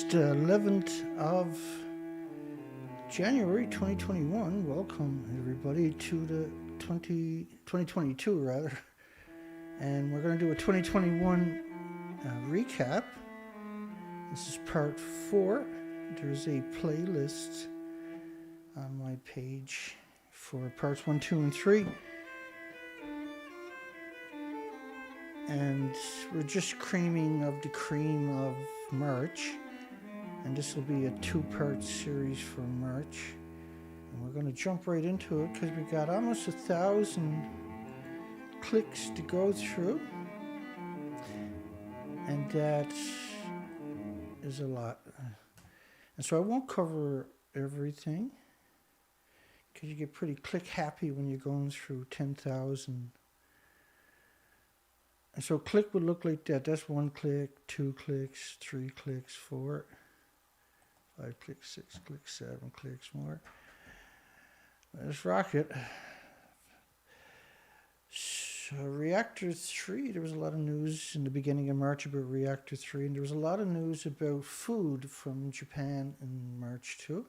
It's the 11th of January 2021. Welcome everybody to the 2022 rather. And we're going to do a 2021 recap. This is part 4. There's a playlist on my page for parts 1, 2, and 3. And we're just creaming of the cream of March. And this will be a 2-part series for March. And we're going to jump right into it because we got almost 1,000 clicks to go through. And that is a lot. And so I won't cover everything because you get pretty click happy when you're going through 10,000. And so click would look like that. That's 1 click, 2 clicks, 3 clicks, 4, 5 clicks, 6 clicks, 7 clicks more. Let's rock it. So Reactor 3, there was a lot of news in the beginning of March about Reactor 3, and there was a lot of news about food from Japan in March too.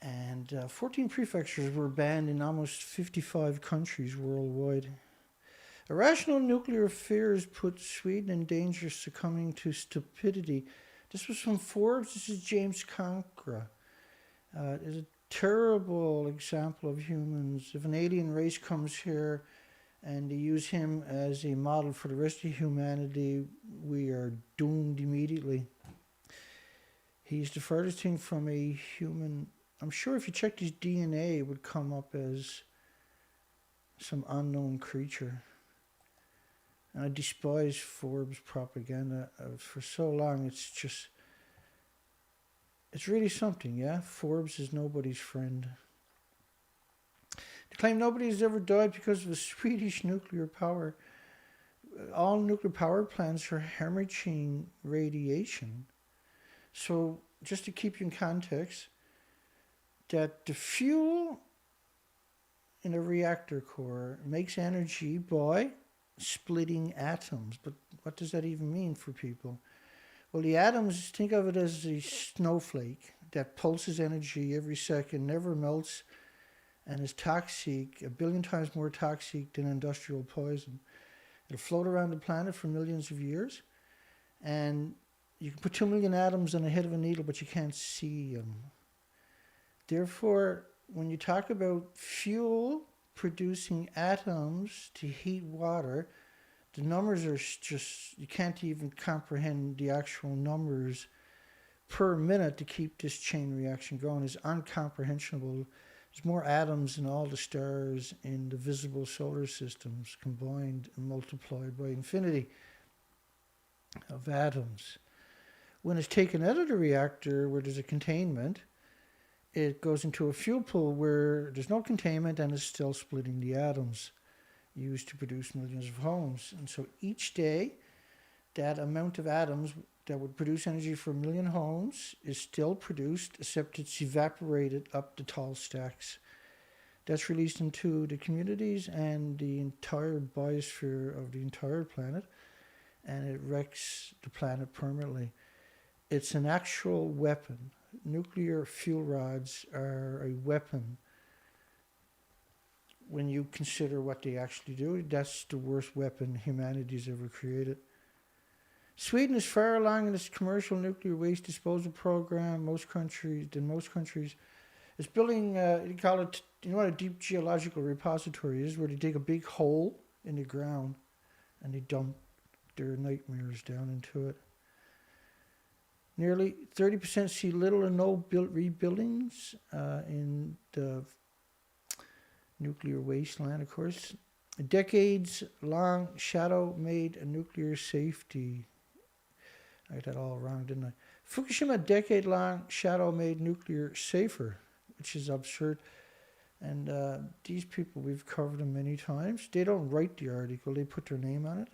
And 14 prefectures were banned in almost 55 countries worldwide. Irrational nuclear fears put Sweden in danger, succumbing to stupidity. This was from Forbes. This is James Conkra. It's a terrible example of humans. If an alien race comes here and they use him as a model for the rest of humanity, we are doomed immediately. He's the furthest thing from a human. I'm sure if you checked his DNA, it would come up as some unknown creature. And I despise Forbes propaganda for so long. It's really something, yeah? Forbes is nobody's friend. They claim nobody has ever died because of a Swedish nuclear power. All nuclear power plants are hemorrhaging radiation. So, just to keep you in context, that the fuel in a reactor core makes energy by splitting atoms. But what does that even mean for people? Well, the atoms, think of it as a snowflake that pulses energy every second, never melts, and is toxic, 1 billion times more toxic than industrial poison. It'll float around the planet for millions of years, and you can put 2 million atoms on the head of a needle, but you can't see them. Therefore, when you talk about fuel producing atoms to heat water, the numbers are just, you can't even comprehend the actual numbers per minute to keep this chain reaction going. It's incomprehensible. There's more atoms than all the stars in the visible solar systems combined and multiplied by infinity of atoms. When it's taken out of the reactor where there's a containment, it goes into a fuel pool where there's no containment and it's still splitting the atoms used to produce millions of homes. And so each day, that amount of atoms that would produce energy for 1 million homes is still produced, except it's evaporated up the tall stacks. That's released into the communities and the entire biosphere of the entire planet, and it wrecks the planet permanently. It's an actual weapon. Nuclear fuel rods are a weapon. When you consider what they actually do, that's the worst weapon humanity's ever created. Sweden is far along in its commercial nuclear waste disposal program. Most countries, it's building, you call it, you know what a deep geological repository is, where they dig a big hole in the ground and they dump their nightmares down into it. Nearly 30% see little or no rebuildings in the nuclear wasteland, of course. A decades-long shadow made a nuclear safety. I got that all wrong, didn't I? Fukushima, decade-long shadow made nuclear safer, which is absurd. And these people, we've covered them many times. They don't write the article, they put their name on it.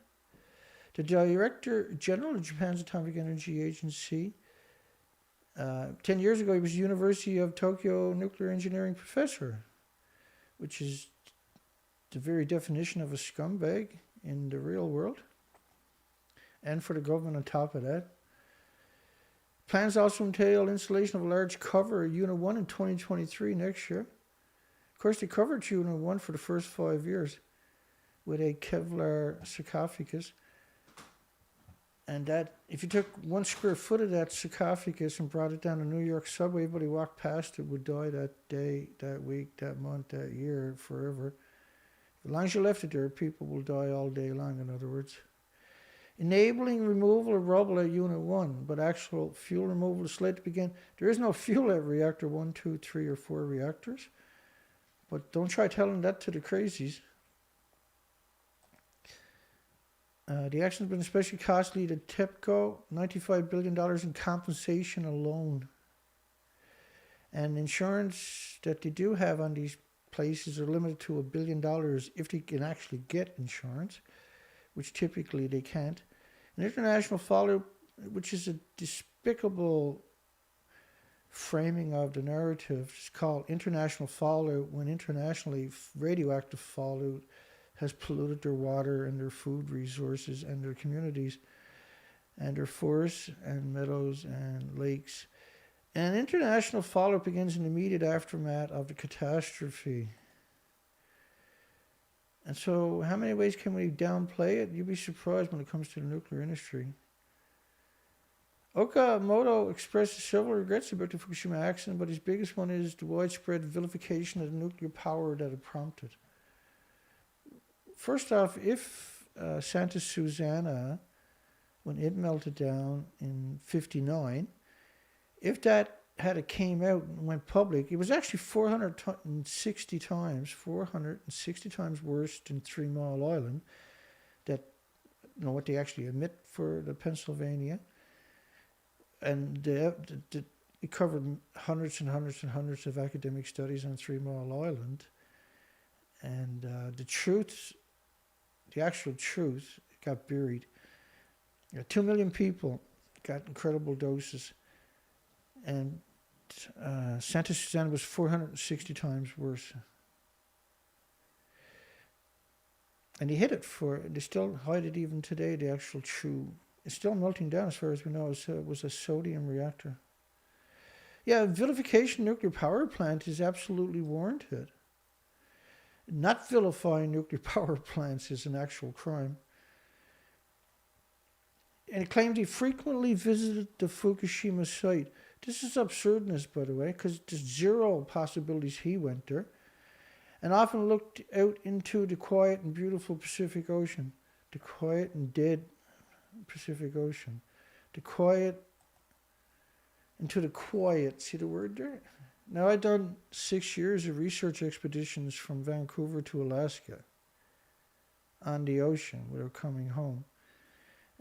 The Director General of Japan's Atomic Energy Agency, 10 years ago, he was University of Tokyo nuclear engineering professor, which is the very definition of a scumbag in the real world. And for the government on top of that. Plans also entail installation of a large cover, Unit 1, in 2023, next year. Of course, they covered Unit 1 for the first 5 years with a Kevlar sarcophagus. And that, if you took 1 square foot of that sarcophagus and brought it down the New York subway, everybody walked past it would die that day, that week, that month, that year, forever. As long as you left it there, people will die all day long, in other words. Enabling removal of rubble at Unit 1, but actual fuel removal is slated to begin. There is no fuel at Reactor 1, 2, 3, or 4 reactors. But don't try telling that to the crazies. The action has been especially costly to TEPCO, $95 billion in compensation alone. And insurance that they do have on these places are limited to $1 billion if they can actually get insurance, which typically they can't. An international follow-up, which is a despicable framing of the narrative, is called international fallout when internationally radioactive fallout has polluted their water and their food resources and their communities and their forests and meadows and lakes. And international fallout begins in the immediate aftermath of the catastrophe. And so how many ways can we downplay it? You'd be surprised when it comes to the nuclear industry. Okamoto expresses several regrets about the Fukushima accident, but his biggest one is the widespread vilification of the nuclear power that it prompted. First off, if Santa Susana, when it melted down in 59, if that had it came out and went public, it was actually 460 times worse than 3 Mile Island. That, you know, what they actually emit for the Pennsylvania. And it covered hundreds and hundreds and hundreds of academic studies on 3 Mile Island. And the truth, the actual truth, got buried. 2 million people got incredible doses. And Santa Susana was 460 times worse. And they hid it they still hide it even today, the actual true. It's still melting down as far as we know. It was a sodium reactor. Yeah, vilification nuclear power plant is absolutely warranted. Not vilifying nuclear power plants is an actual crime. And it claimed he frequently visited the Fukushima site. This is absurdness, by the way, because there's zero possibilities he went there. And often looked out into the quiet and beautiful Pacific Ocean. The quiet and dead Pacific Ocean. Into the quiet. See the word there? Now, I've done 6 years of research expeditions from Vancouver to Alaska on the ocean without coming home.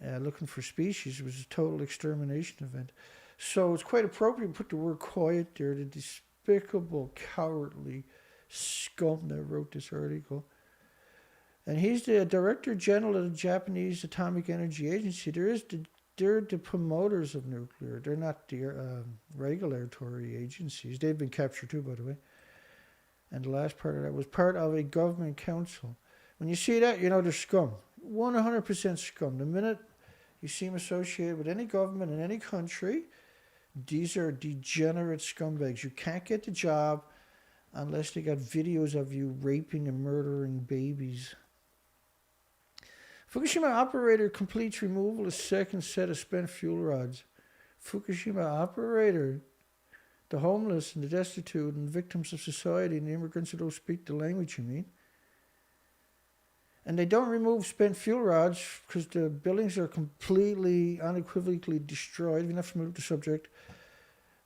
Looking for species. It was a total extermination event. So it's quite appropriate to put the word quiet there, the despicable, cowardly scum that wrote this article. And he's the Director General of the Japanese Atomic Energy Agency. They're the promoters of nuclear. They're not the regulatory agencies. They've been captured too, by the way. And the last part of that was part of a government council. When you see that, you know they're scum. 100% scum. The minute you see them associated with any government in any country, these are degenerate scumbags. You can't get the job unless they got videos of you raping and murdering babies. Fukushima operator completes removal of second set of spent fuel rods. Fukushima operator, the homeless and the destitute and victims of society and the immigrants who don't speak the language, you mean? And they don't remove spent fuel rods because the buildings are completely, unequivocally destroyed. If you're not familiar with the subject,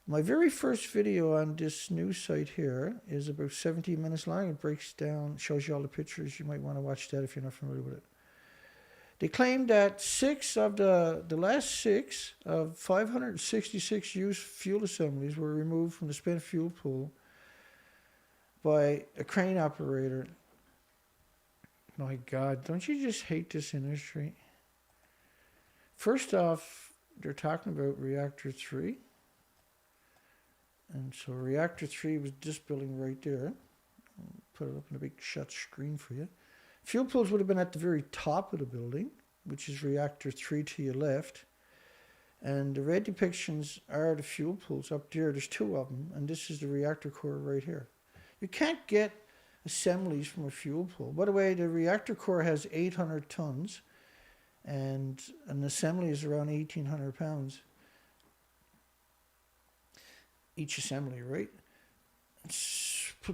my very first video on this news site here is about 17 minutes long. It breaks down, shows you all the pictures. You might want to watch that if you're not familiar with it. They claim that the last 6 of 566 used fuel assemblies were removed from the spent fuel pool by a crane operator. My God, don't you just hate this industry? First off, they're talking about Reactor 3. And so Reactor 3 was this building right there. I'll put it up in a big shut screen for you. Fuel pools would have been at the very top of the building, which is Reactor 3 to your left. And the red depictions are the fuel pools up there. There's two of them, and this is the reactor core right here. You can't get assemblies from a fuel pool. By the way, the reactor core has 800 tons, and an assembly is around 1,800 pounds. Each assembly, right?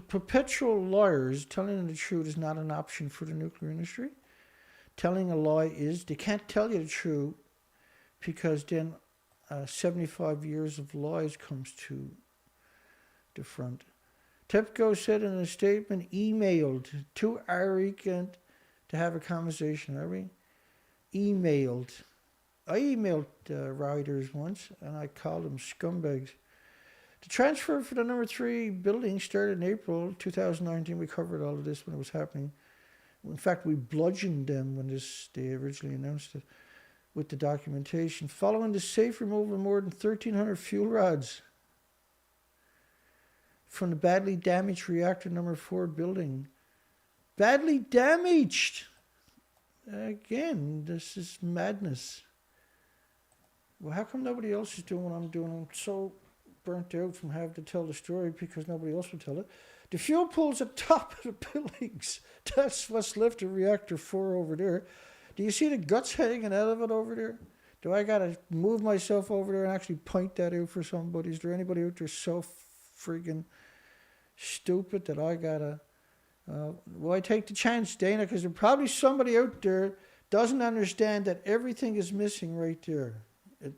Perpetual liars. Telling the truth is not an option for the nuclear industry. Telling a lie is. They can't tell you the truth because then 75 years of lies comes to the front. TEPCO said in a statement, emailed, too arrogant to have a conversation, are we? Emailed. I emailed riders once, and I called them scumbags. The transfer for the number 3 building started in April 2019. We covered all of this when it was happening. In fact, we bludgeoned them when they originally announced it with the documentation. Following the safe removal of more than 1,300 fuel rods from the badly damaged reactor number 4 building. Badly damaged! Again, this is madness. Well, how come nobody else is doing what I'm doing? I'm so burnt out from having to tell the story because nobody else will tell it. The fuel pools at top of the buildings. That's what's left of reactor 4 over there. Do you see the guts hanging out of it over there? Do I got to move myself over there and actually point that out for somebody? Is there anybody out there so friggin' stupid that I got to... well, I take the chance, Dana, because there's probably somebody out there doesn't understand that everything is missing right there.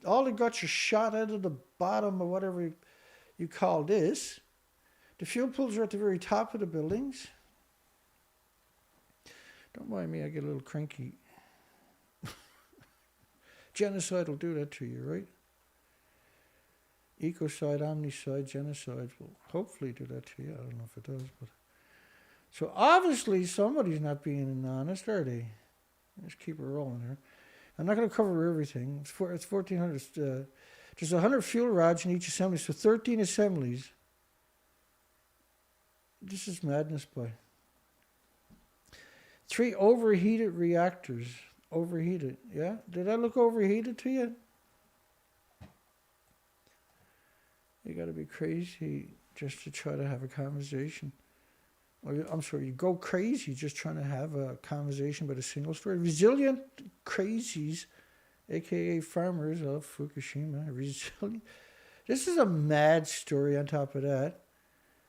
All the guts are shot out of the bottom of whatever you call this. The fuel pools are at the very top of the buildings. Don't mind me, I get a little cranky. Genocide will do that to you, right? Ecocide, omnicide, genocide will hopefully do that to you. I don't know if it does, but... So obviously somebody's not being honest, are they? Let's keep it rolling here. I'm not going to cover everything. It's 1,400. There's 100 fuel rods in each assembly, so 13 assemblies. This is madness, boy. 3 overheated reactors. Overheated, yeah? Did that look overheated to you? You got to be crazy just to try to have a conversation. I'm sorry, you go crazy just trying to have a conversation about a single story. Resilient crazies, a.k.a. farmers of Fukushima. Resilient. This is a mad story on top of that.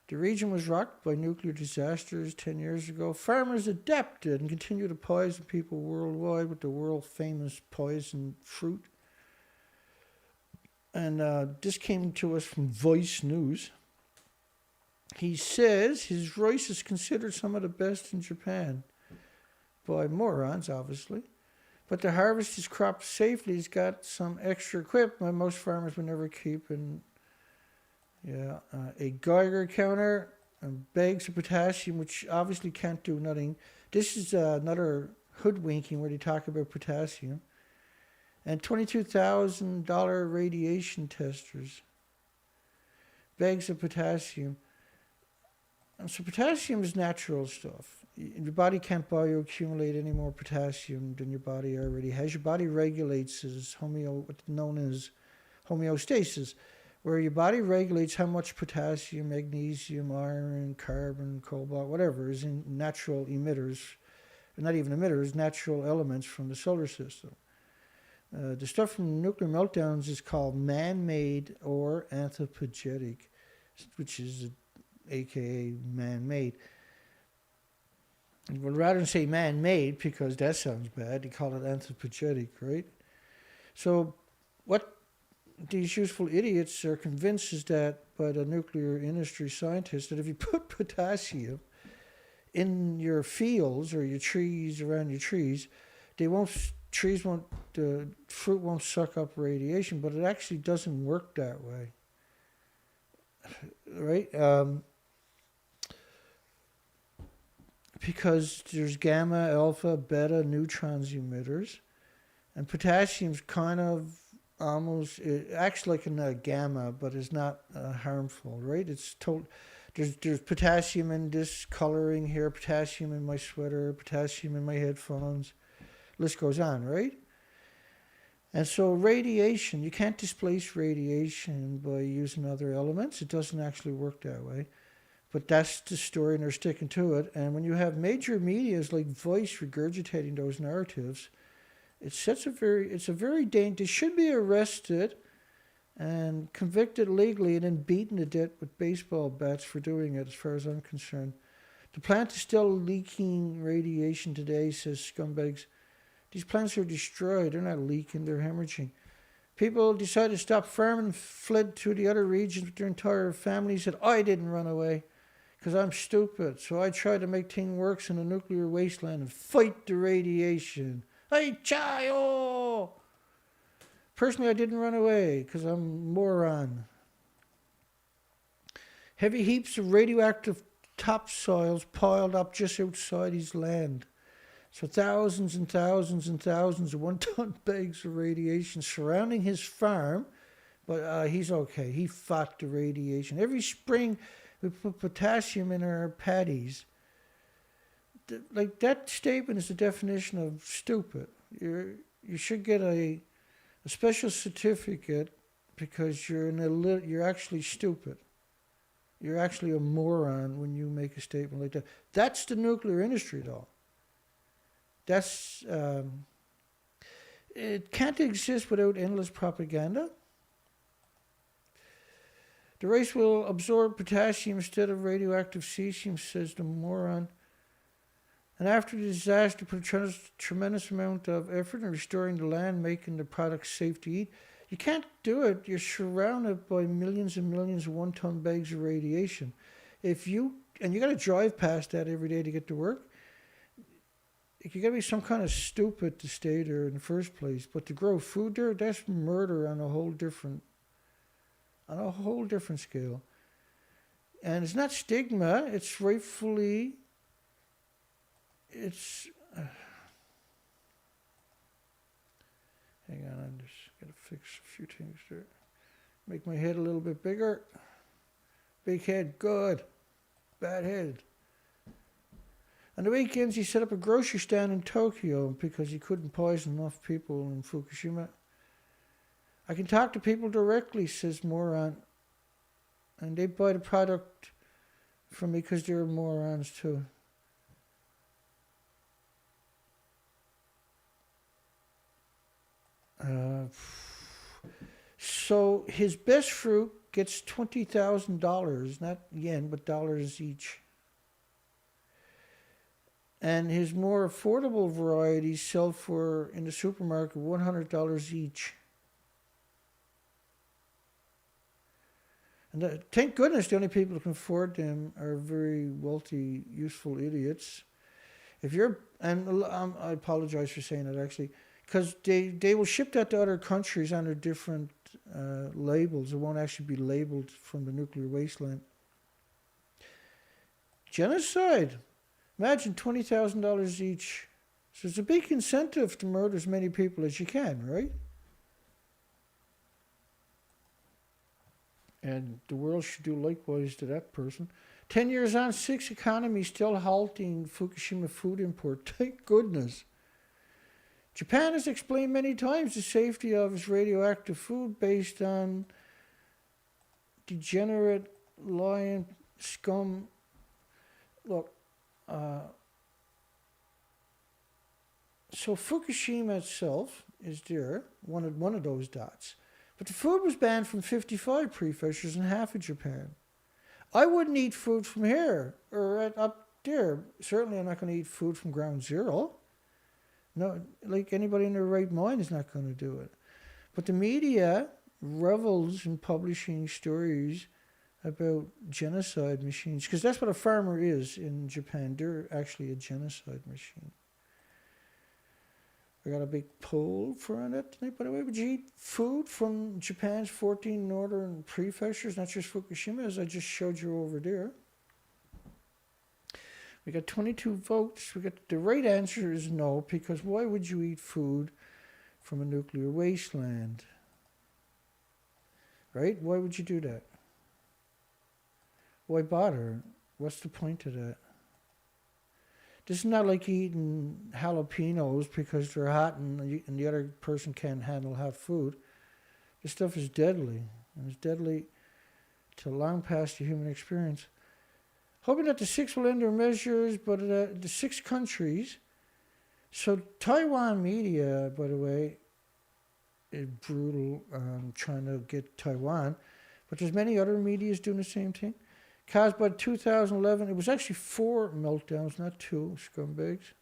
The region was rocked by nuclear disasters 10 years ago. Farmers adapted and continue to poison people worldwide with the world-famous poison fruit. And this came to us from Voice News. He says his rice is considered some of the best in Japan. By morons, obviously. But to harvest his crop safely, he's got some extra equipment most farmers would never keep. And a Geiger counter and bags of potassium, which obviously can't do nothing. This is another hoodwinking where they talk about potassium. And $22,000 radiation testers. Bags of potassium. And so potassium is natural stuff. Your body can't bioaccumulate any more potassium than your body already has. Your body regulates as what's known as homeostasis, where your body regulates how much potassium, magnesium, iron, carbon, cobalt, whatever is in natural emitters, not even emitters, natural elements from the solar system. The stuff from nuclear meltdowns is called man-made or anthropogenic, which is aka man-made. But rather than say man-made, because that sounds bad, they call it anthropogenic, right? So what these useful idiots are convinced is that by the nuclear industry scientists, that if you put potassium in your fields or your trees, around your trees, the fruit won't suck up radiation, but it actually doesn't work that way, right? Because there's gamma, alpha, beta, neutrons emitters, and potassium's kind of almost, it acts like a gamma, but it's not harmful, right? It's there's potassium in this coloring here, potassium in my sweater, potassium in my headphones. List goes on, right? And so radiation, you can't displace radiation by using other elements. It doesn't actually work that way. But that's the story, and they're sticking to it. And when you have major medias like Vice regurgitating those narratives, it's a very dangerous. They should be arrested and convicted legally and then beaten to death with baseball bats for doing it, as far as I'm concerned. The plant is still leaking radiation today, says scumbags. These plants are destroyed. They're not leaking, they're hemorrhaging. People decided to stop farming, fled to the other regions with their entire families, said, I didn't run away because I'm stupid. So I tried to make things work in a nuclear wasteland and fight the radiation. Hey, chayo! Personally, I didn't run away because I'm a moron. Heavy heaps of radioactive topsoils piled up just outside his land. So thousands and thousands and thousands of one-ton bags of radiation surrounding his farm. But he's okay. He fought the radiation. Every spring, we put potassium in our paddies. Like, that statement is the definition of stupid. You should get a special certificate because you're actually stupid. You're actually a moron when you make a statement like that. That's the nuclear industry, though. That's it can't exist without endless propaganda. The race will absorb potassium instead of radioactive cesium, says the moron. And after the disaster, put a tremendous amount of effort in restoring the land, making the products safe to eat. You can't do it. You're surrounded by millions and millions of one-ton bags of radiation. And you got to drive past that every day to get to work. You got to be some kind of stupid to stay there in the first place. But to grow food there, that's murder on a whole different scale. And it's not stigma. It's rightfully. Hang on, I'm just got to fix a few things there. Make my head a little bit bigger. Big head, good. Bad head. On the weekends, he set up a grocery stand in Tokyo because he couldn't poison enough people in Fukushima. I can talk to people directly, says moron. And they buy the product from me because they're morons too. So his best fruit gets $20,000, not yen, but dollars each. And his more affordable varieties sell for, in the supermarket, $100 each. And thank goodness the only people who can afford them are very wealthy, useful idiots. I apologize for saying that actually, because they will ship that to other countries under different labels. It won't actually be labeled from the nuclear wasteland. Genocide. Imagine $20,000 each. So it's a big incentive to murder as many people as you can, right? And the world should do likewise to that person. 10 years on, 6 economies still halting Fukushima food import. Thank goodness. Japan has explained many times the safety of its radioactive food based on degenerate lion scum. Look, so Fukushima itself is there, one of those dots. But the food was banned from 55 prefectures and half of Japan. I wouldn't eat food from here or up there. Certainly I'm not going to eat food from ground zero. No, like anybody in their right mind is not going to do it. But the media revels in publishing stories about genocide machines, because that's what a farmer is in Japan. They're actually a genocide machine. I got a big poll for it tonight. By the way, would you eat food from Japan's 14 northern prefectures, not just Fukushima, as I just showed you over there? We got 22 votes. The right answer is no, because why would you eat food from a nuclear wasteland? Right? Why would you do that? Why bother? What's the point of that? This is not like eating jalapenos because they're hot and the other person can't handle hot food. This stuff is deadly, and it's deadly to long past the human experience. Hoping that the 6 will end their measures, but the 6 countries. So Taiwan media, by the way, is brutal trying to get Taiwan, but there's many other medias doing the same thing. Caused by 2011, it was actually 4 meltdowns, not 2 scumbags.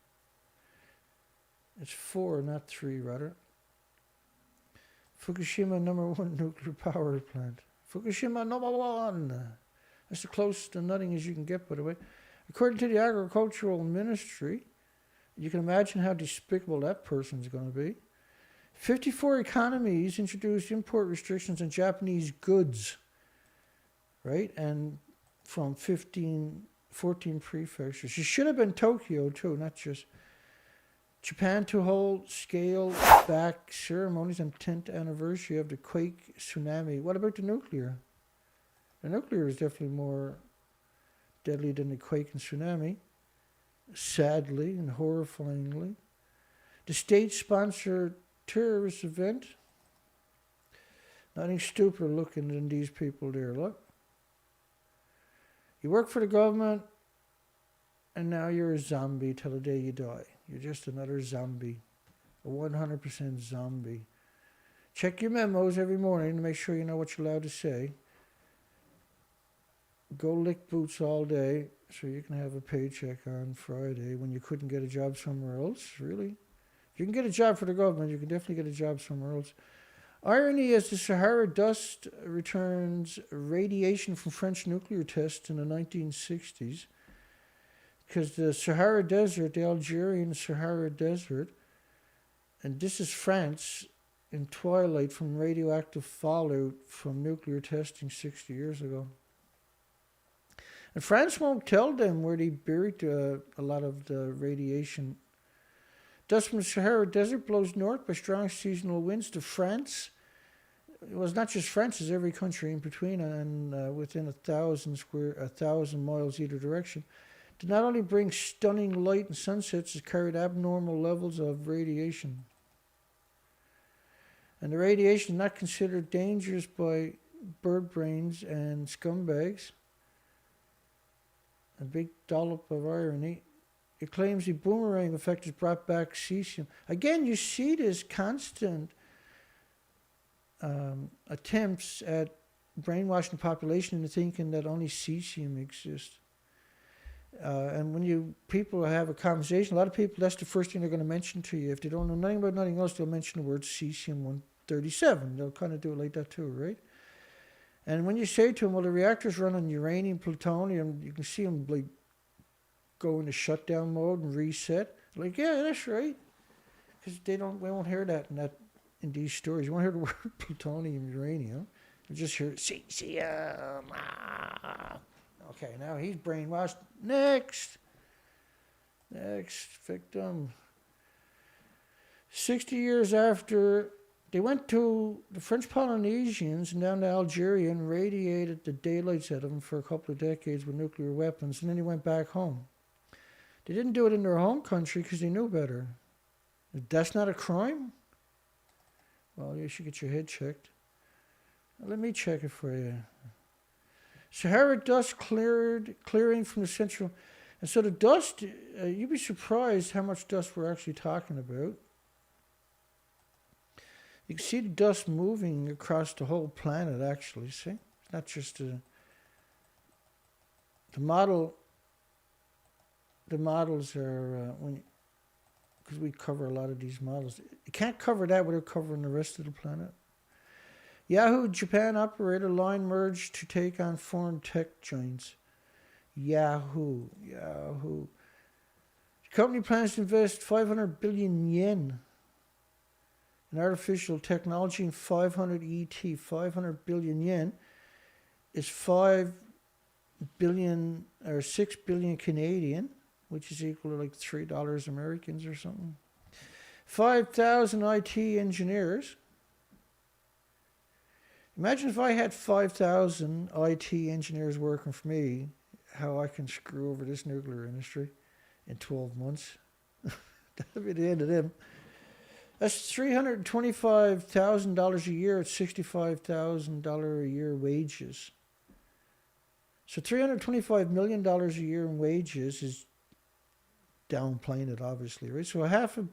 It's 4, not 3, rather. Fukushima #1 nuclear power plant. Fukushima #1. That's the closest to nothing as you can get, by the way. According to the Agricultural Ministry, you can imagine how despicable that person's going to be. 54 economies introduced import restrictions on Japanese goods, right? And from 14 prefectures. It should have been Tokyo, too, not just Japan to hold scale-back ceremonies on 10th anniversary of the quake tsunami. What about the nuclear? The nuclear is definitely more deadly than the quake and tsunami, sadly and horrifyingly. The state-sponsored terrorist event. Nothing stupider looking than these people there, look. You work for the government, and now you're a zombie till the day you die. You're just another zombie, a 100% zombie. Check your memos every morning to make sure you know what you're allowed to say. Go lick boots all day so you can have a paycheck on Friday when you couldn't get a job somewhere else, really. If you can get a job for the government, you can definitely get a job somewhere else. Irony as the Sahara dust returns radiation from French nuclear tests in the 1960s. Because the Sahara Desert, the Algerian Sahara Desert, and this is France in twilight from radioactive fallout from nuclear testing 60 years ago. And France won't tell them where they buried a lot of the radiation. Dust from the Sahara Desert blows north by strong seasonal winds to France. It was not just France, it's every country in between and within 1,000 miles either direction. To not only bring stunning light and sunsets, it carried abnormal levels of radiation. And the radiation is not considered dangerous by bird brains and scumbags. A big dollop of irony. It claims the boomerang effect has brought back cesium. Again, you see this constant attempts at brainwashing the population into thinking that only cesium exists. And when people have a conversation, a lot of people, that's the first thing they're going to mention to you. If they don't know nothing about nothing else, they'll mention the word cesium-137. They'll kind of do it like that too, right? And when you say to them, well, the reactors run on uranium, plutonium, you can see them like go into shutdown mode and reset. Like, yeah, that's right. Because we won't hear that in these stories. You won't hear the word plutonium, uranium. You just hear cesium. Okay, now he's brainwashed. Next victim. 60 years after, they went to the French Polynesians and down to Algeria and radiated the daylights out of them for a couple of decades with nuclear weapons, and then they went back home. They didn't do it in their home country because they knew better. That's not a crime? Well, you should get your head checked. Let me check it for you. Sahara dust clearing from the central. And so the dust, you'd be surprised how much dust we're actually talking about. You can see the dust moving across the whole planet, actually, see? It's not just the models are, because we cover a lot of these models. You can't cover that without covering the rest of the planet. Yahoo Japan operator line merged to take on foreign tech giants. Yahoo. The company plans to invest 500 billion yen in artificial technology and 500 ET. 500 billion yen is 5 billion or 6 billion Canadian, which is equal to like $3 Americans or something. 5,000 IT engineers. Imagine if I had 5,000 IT engineers working for me, how I can screw over this nuclear industry. in 12 months. That'll be the end of them. That's $325,000 a year at $65,000 a year wages. So $325 million a year in wages is downplaying it, obviously, right? So half a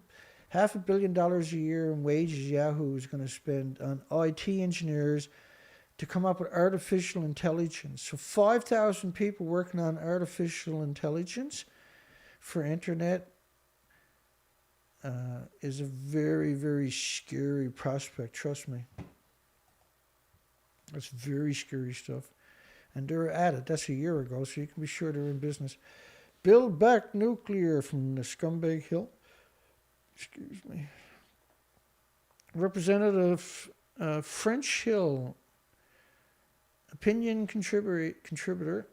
$500 million a year in wages Yahoo is going to spend on IT engineers to come up with artificial intelligence. So 5,000 people working on artificial intelligence for internet is a very, very scary prospect, trust me. That's very scary stuff. And they're at it. That's a year ago, so you can be sure they're in business. Build back nuclear from the scumbag hill. Excuse me. Representative French Hill, opinion contributor.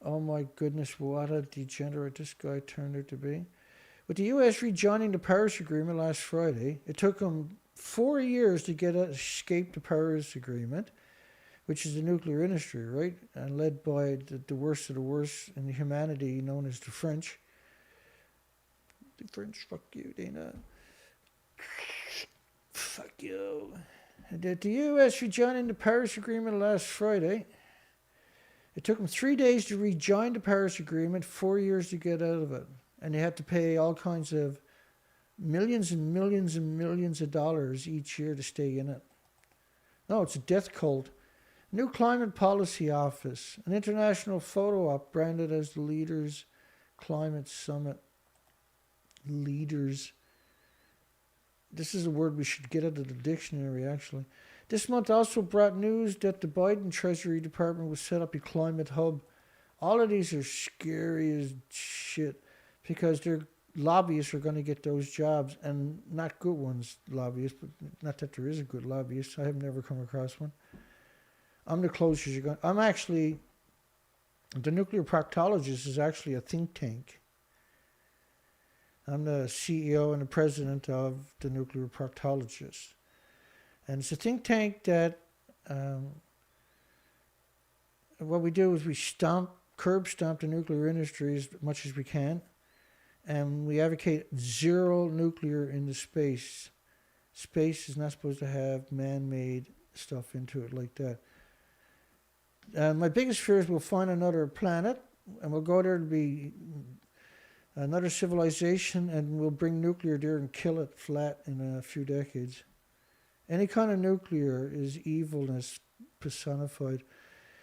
Oh my goodness, what a degenerate this guy turned out to be. With the U.S. rejoining the Paris Agreement last Friday, it took them 4 years to escape the Paris Agreement, which is the nuclear industry, right? And led by the worst of the worst in humanity, known as the French. The French, fuck you, Dana. Fuck you. The U.S. rejoining the Paris Agreement last Friday. It took them 3 days to rejoin the Paris Agreement, 4 years to get out of it. And they had to pay all kinds of millions and millions and millions of dollars each year to stay in it. No, it's a death cult. New Climate Policy Office, an international photo op branded as the Leaders Climate Summit. Leaders. This is a word we should get out of the dictionary, actually. This month also brought news that the Biden Treasury Department will set up a climate hub. All of these are scary as shit because their lobbyists are going to get those jobs, and not good ones, lobbyists, but not that there is a good lobbyist. I have never come across one. I'm the closest you're going. I'm actually, the nuclear proctologist is actually a think tank. I'm the CEO and the president of the nuclear proctologist. And it's a think tank that what we do is we curb stomp the nuclear industry as much as we can. And we advocate zero nuclear into space. Space is not supposed to have man-made stuff into it like that. My biggest fear is we'll find another planet, and we'll go there to be another civilization, and we'll bring nuclear there and kill it flat in a few decades. Any kind of nuclear is evilness personified.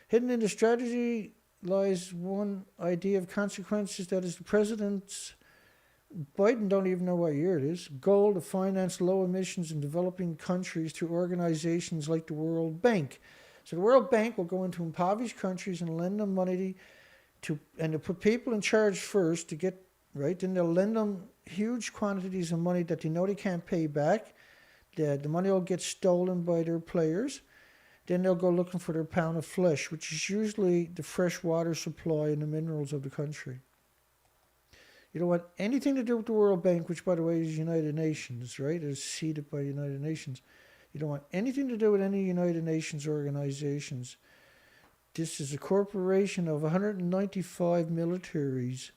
Hidden in the strategy lies one idea of consequences, that is the president's, Biden don't even know what year it is, goal to finance low emissions in developing countries through organizations like the World Bank. So the World Bank will go into impoverished countries and lend them money to put people in charge first to get, right? Then they'll lend them huge quantities of money that they know they can't pay back. The money will get stolen by their players. Then they'll go looking for their pound of flesh, which is usually the fresh water supply and the minerals of the country. You don't want anything to do with the World Bank, which, by the way, is United Nations, right? It's seeded by the United Nations. You don't want anything to do with any United Nations organizations. This is a corporation of 195 militaries,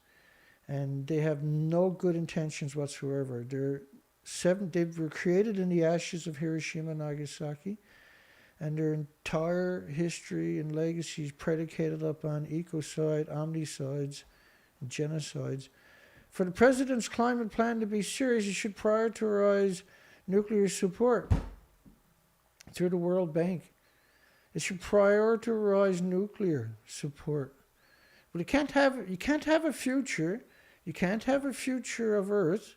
and they have no good intentions whatsoever. They were created in the ashes of Hiroshima and Nagasaki, and their entire history and legacy is predicated upon ecocide, omnicides, and genocides. For the president's climate plan to be serious, it should prioritize nuclear support through the World Bank. It should prioritize nuclear support. But you can't have a future. You can't have a future of Earth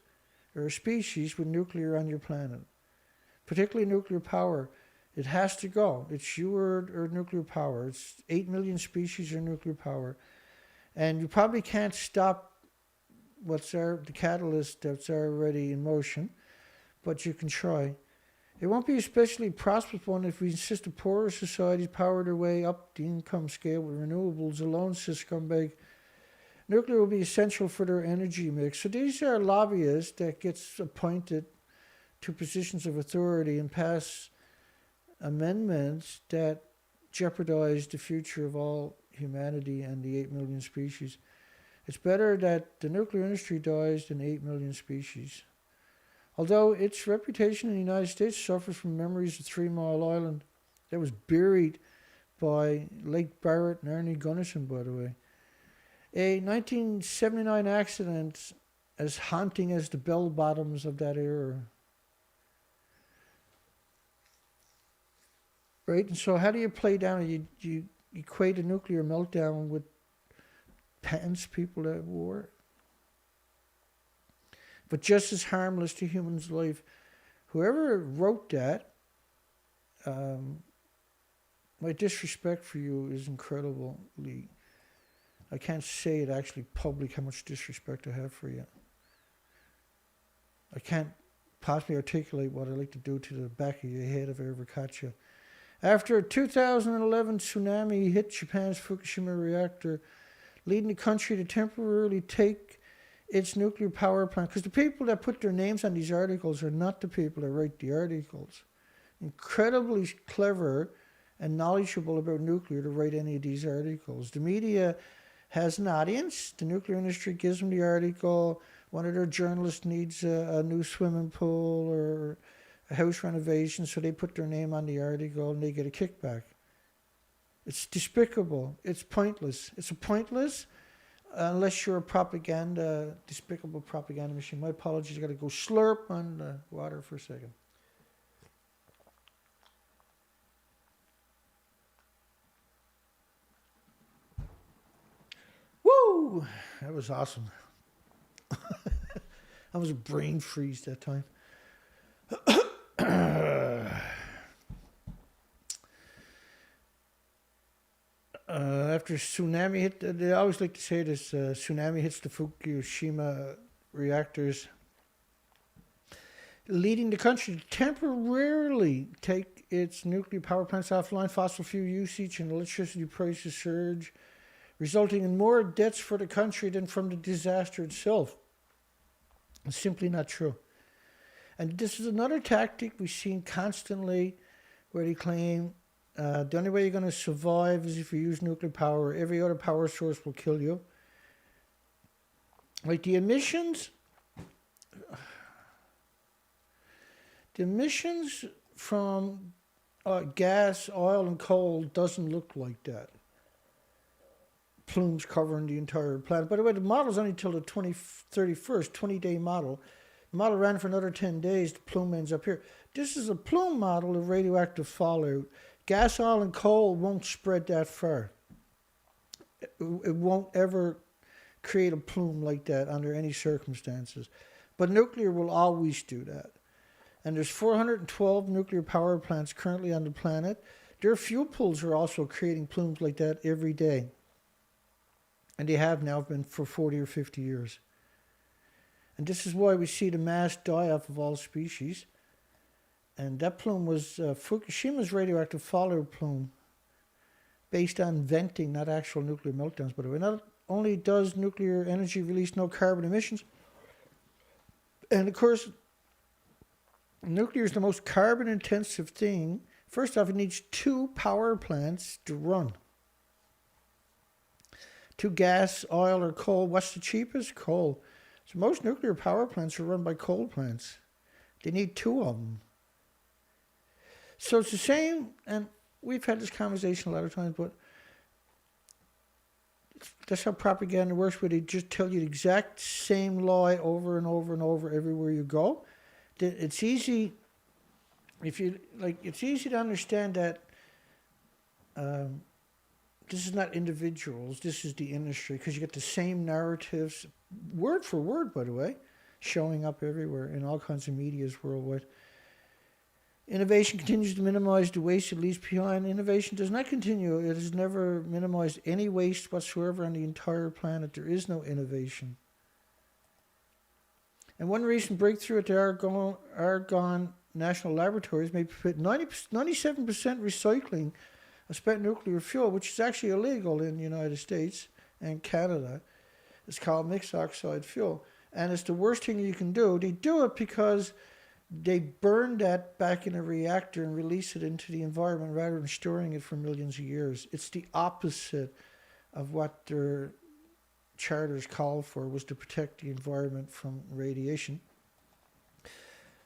or a species with nuclear on your planet, particularly nuclear power. It has to go. It's you or nuclear power. It's 8 million species or nuclear power. And you probably can't stop the catalyst that's already in motion, but you can try. It won't be especially prosperous one if we insist the poorer societies power their way up the income scale with renewables alone, says Scumbag. Nuclear will be essential for their energy mix. So these are lobbyists that gets appointed to positions of authority and pass amendments that jeopardize the future of all humanity and the 8 million species. It's better that the nuclear industry dies than 8 million species. Although its reputation in the United States suffers from memories of 3 Mile Island that was buried by Lake Barrett and Ernie Gunnison, by the way. A 1979 accident as haunting as the bell bottoms of that era. Right? And so how do you play down? You equate a nuclear meltdown with patents people at war. But just as harmless to humans' life. Whoever wrote that, my disrespect for you is incredibly. I can't say it actually public how much disrespect I have for you. I can't possibly articulate what I'd like to do to the back of your head if I ever caught you. After a 2011 tsunami hit Japan's Fukushima reactor, leading the country to temporarily take its nuclear power plant, because the people that put their names on these articles are not the people that write the articles. Incredibly clever and knowledgeable about nuclear to write any of these articles. The media has an audience. The nuclear industry gives them the article. One of their journalists needs a new swimming pool or a house renovation, so they put their name on the article and they get a kickback. It's despicable. It's pointless. It's pointless unless you're a despicable propaganda machine. My apologies. I got to go slurp on the water for a second. Woo! That was awesome. I was a brain freeze that time. After tsunami hit, they always like to say this, tsunami hits the Fukushima reactors, leading the country to temporarily take its nuclear power plants offline. Fossil fuel usage and electricity prices surge, resulting in more debts for the country than from the disaster itself. It's simply not true. And this is another tactic we've seen constantly where they claim the only way you're going to survive is if you use nuclear power. Every other power source will kill you. Like the emissions from gas, oil, and coal doesn't look like that. Plumes covering the entire planet. By the way, the model's only until the 2031st, 20-day model. The model ran for another 10 days. The plume ends up here. This is a plume model of radioactive fallout. Gas, oil, and coal won't spread that far. It won't ever create a plume like that under any circumstances. But nuclear will always do that. And there's 412 nuclear power plants currently on the planet. Their fuel pools are also creating plumes like that every day. And they have now been for 40 or 50 years. And this is why we see the mass die-off of all species. And that plume was Fukushima's radioactive fallout plume, based on venting, not actual nuclear meltdowns, by the way. Not only does nuclear energy release no carbon emissions, and of course, nuclear is the most carbon-intensive thing. First off, it needs 2 power plants to run. 2 gas, oil, or coal. What's the cheapest? Coal. So most nuclear power plants are run by coal plants. They need 2 of them. So it's the same, and we've had this conversation a lot of times, but that's how propaganda works, where they just tell you the exact same lie over and over and over everywhere you go. It's easy, it's easy to understand that this is not individuals, this is the industry, because you get the same narratives, word for word, by the way, showing up everywhere in all kinds of medias worldwide. Innovation continues to minimize the waste it leaves behind. Innovation does not continue. It has never minimized any waste whatsoever on the entire planet. There is no innovation. And one recent breakthrough at the Argonne National Laboratories may permit 97% recycling of spent nuclear fuel, which is actually illegal in the United States and Canada. It's called mixed oxide fuel. And it's the worst thing you can do. They do it because they burn that back in a reactor and release it into the environment rather than storing it for millions of years. It's the opposite of what they're charters called for was to protect the environment from radiation.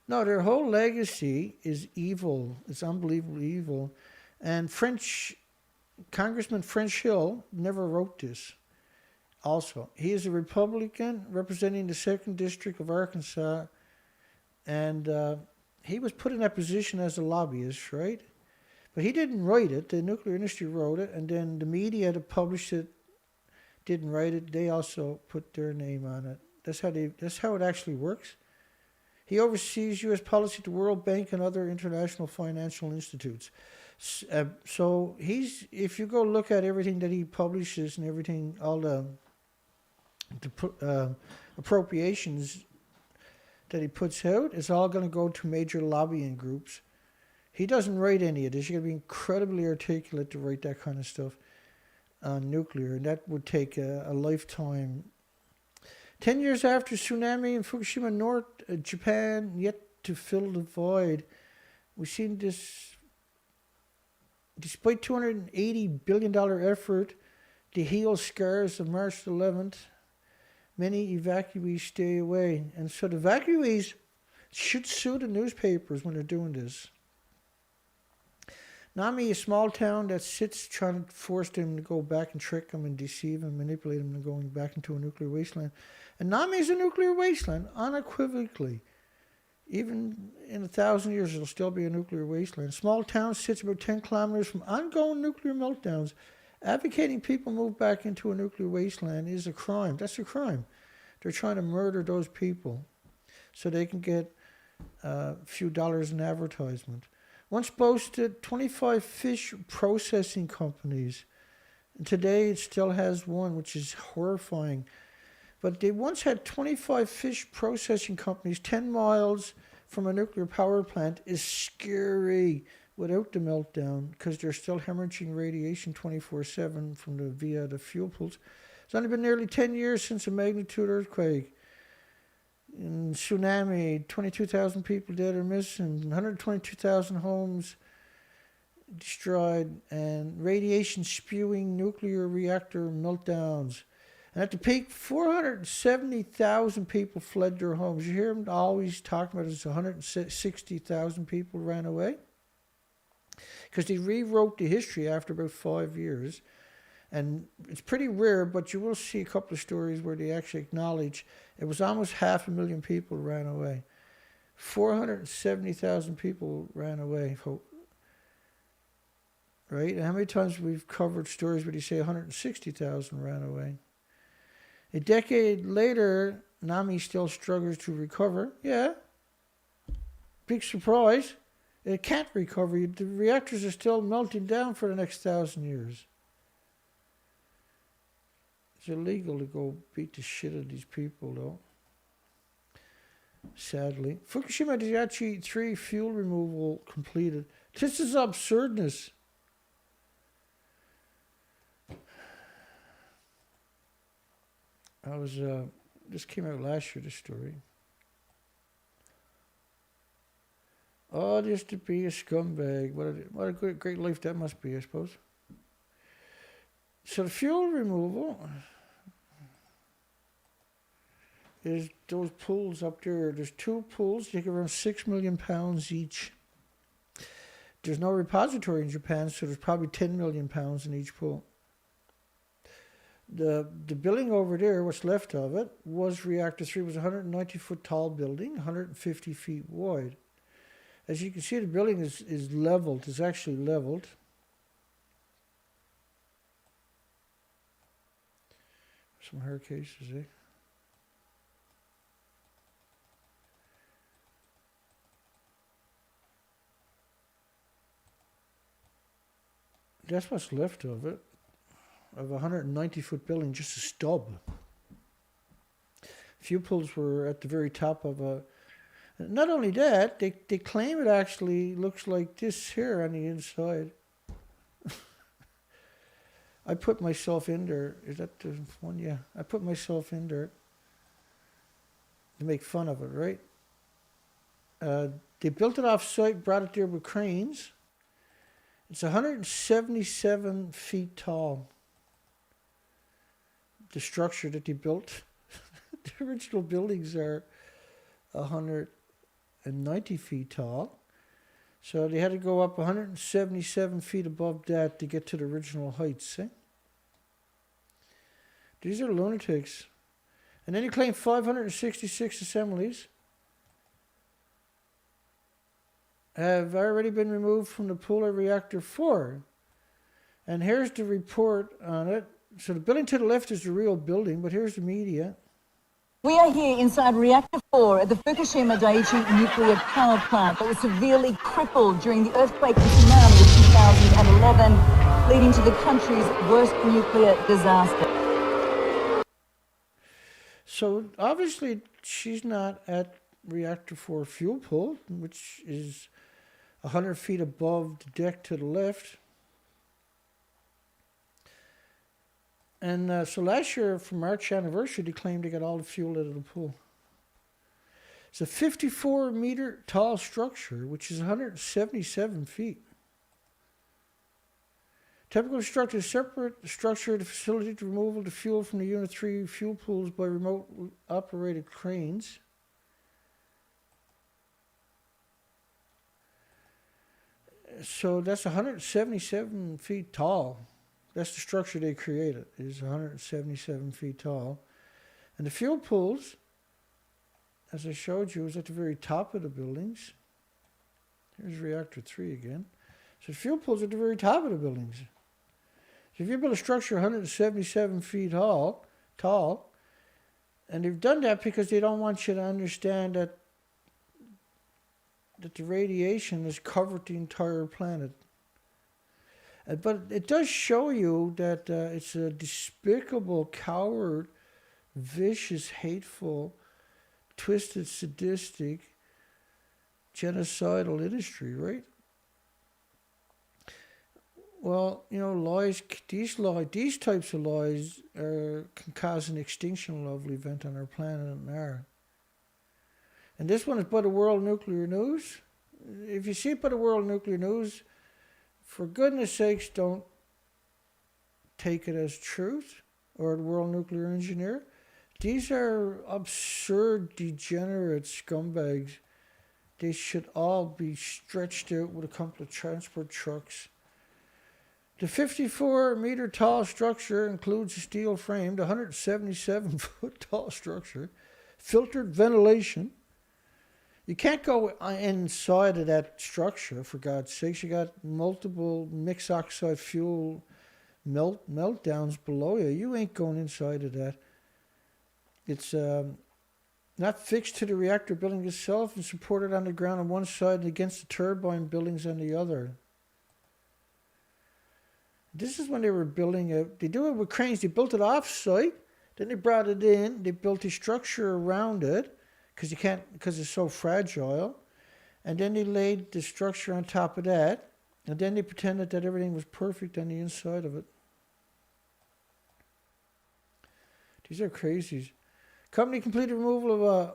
No, their whole legacy is evil. It's unbelievably evil. And Congressman French Hill never wrote this. Also, he is a Republican representing the 2nd District of Arkansas, and he was put in that position as a lobbyist, right? But he didn't write it. The nuclear industry wrote it, and then the media that published it didn't write it. They also put their name on it. That's how it actually works. He oversees U.S. policy at the World Bank and other international financial institutes. So if you go look at everything that he publishes and everything, all the appropriations that he puts out, it's all going to go to major lobbying groups. He doesn't write any of this. You're going to be incredibly articulate to write that kind of stuff on nuclear, and that would take a lifetime. 10 years after tsunami in Fukushima, North Japan yet to fill the void. We've seen this, despite $280 billion effort to heal scars of March 11th, many evacuees stay away. And so the evacuees should sue the newspapers when they're doing this. Nami, a small town that sits trying to force them to go back and trick them and deceive them, manipulate them into going back into a nuclear wasteland. And Nami is a nuclear wasteland, unequivocally. Even in 1,000 years, it'll still be a nuclear wasteland. Small town sits about 10 kilometers from ongoing nuclear meltdowns. Advocating people move back into a nuclear wasteland is a crime. That's a crime. They're trying to murder those people so they can get a few dollars in advertisement. Once boasted 25 fish processing companies. And today it still has one, which is horrifying. But they once had 25 fish processing companies 10 miles from a nuclear power plant. Is scary without the meltdown, because they're still hemorrhaging radiation 24/7 via the fuel pools. It's only been nearly 10 years since a magnitude earthquake. In tsunami, 22,000 people dead or missing, 122,000 homes destroyed, and radiation spewing nuclear reactor meltdowns. And at the peak, 470,000 people fled their homes. You hear them always talking about it, 160,000 people ran away. Because they rewrote the history after about 5 years. And it's pretty rare, but you will see a couple of stories where they actually acknowledge it was almost 500,000 people ran away. 470,000 people ran away. Right? And how many times we've covered stories where they say 160,000 ran away? A decade later, Nami still struggles to recover. Yeah. Big surprise. It can't recover. The reactors are still melting down for the next 1,000 years. It's illegal to go beat the shit out of these people, though. Sadly. Fukushima Daiichi 3 fuel removal completed. This is absurdness. This came out last year, this story. Oh, just to be a scumbag. What a great life that must be, I suppose. So the fuel removal is those pools up there. There's 2 pools, take around 6 million pounds each. There's no repository in Japan, so there's probably 10 million pounds in each pool. The building over there, what's left of it, was Reactor 3. It was a 190-foot tall building, 150 feet wide. As you can see, the building is leveled. It's actually leveled. Some hard cases, eh? That's what's left of it. Of a 190-foot building, just a stub. Fuel pools were at the very top of a... Not only that, they claim it actually looks like this here on the inside. I put myself in there. Is that the one? Yeah. I put myself in there to make fun of it, right? They built it off-site, brought it there with cranes. It's 177 feet tall. the structure that they built. The original buildings are 190 feet tall. So they had to go up 177 feet above that to get to the original heights. Eh? These are lunatics. And then he claimed 566 assemblies have already been removed from the Polar Reactor 4. And here's the report on it. So the building to the left is the real building, but here's the media. We are here inside Reactor 4 at the Fukushima Daiichi nuclear power plant that was severely crippled during the earthquake and tsunami of 2011, leading to the country's worst nuclear disaster. So obviously she's not at Reactor 4 fuel pool, which is 100 feet above the deck to the left. And so last year, for March anniversary, they claimed they got all the fuel out of the pool. It's a 54-meter tall structure, which is 177 feet. Typical constructed a separate structure to facilitate the removal of the fuel from the Unit 3 fuel pools by remote operated cranes. So that's 177 feet tall. That's the structure they created. It is 177 feet tall. And the fuel pools, as I showed you, is at the very top of the buildings. Here's Reactor 3 again. So the fuel pools are at the very top of the buildings. So if you build a structure 177 feet tall, and they've done that because they don't want you to understand that the radiation has covered the entire planet. But it does show you that it's a despicable, coward, vicious, hateful, twisted, sadistic, genocidal industry, right? Well, you know, these types of lies can cause an extinction level event on our planet and are. And this one is by the World Nuclear News. If you see it by the World Nuclear News, for goodness sakes, don't take it as truth, or the World Nuclear Engineer. These are absurd, degenerate scumbags. They should all be stretched out with a couple of transport trucks. The 54-meter tall structure includes a steel-framed, 177-foot tall structure, filtered ventilation. You can't go inside of that structure, for God's sakes. You got multiple mixed oxide fuel meltdowns below you. You ain't going inside of that. It's not fixed to the reactor building itself and supported on the ground on one side and against the turbine buildings on the other. This is when they were building it. They do it with cranes. They built it off-site. Then they brought it in. They built a structure around it because it's so fragile. And then they laid the structure on top of that. And then they pretended that everything was perfect on the inside of it. These are crazies. Company completed removal of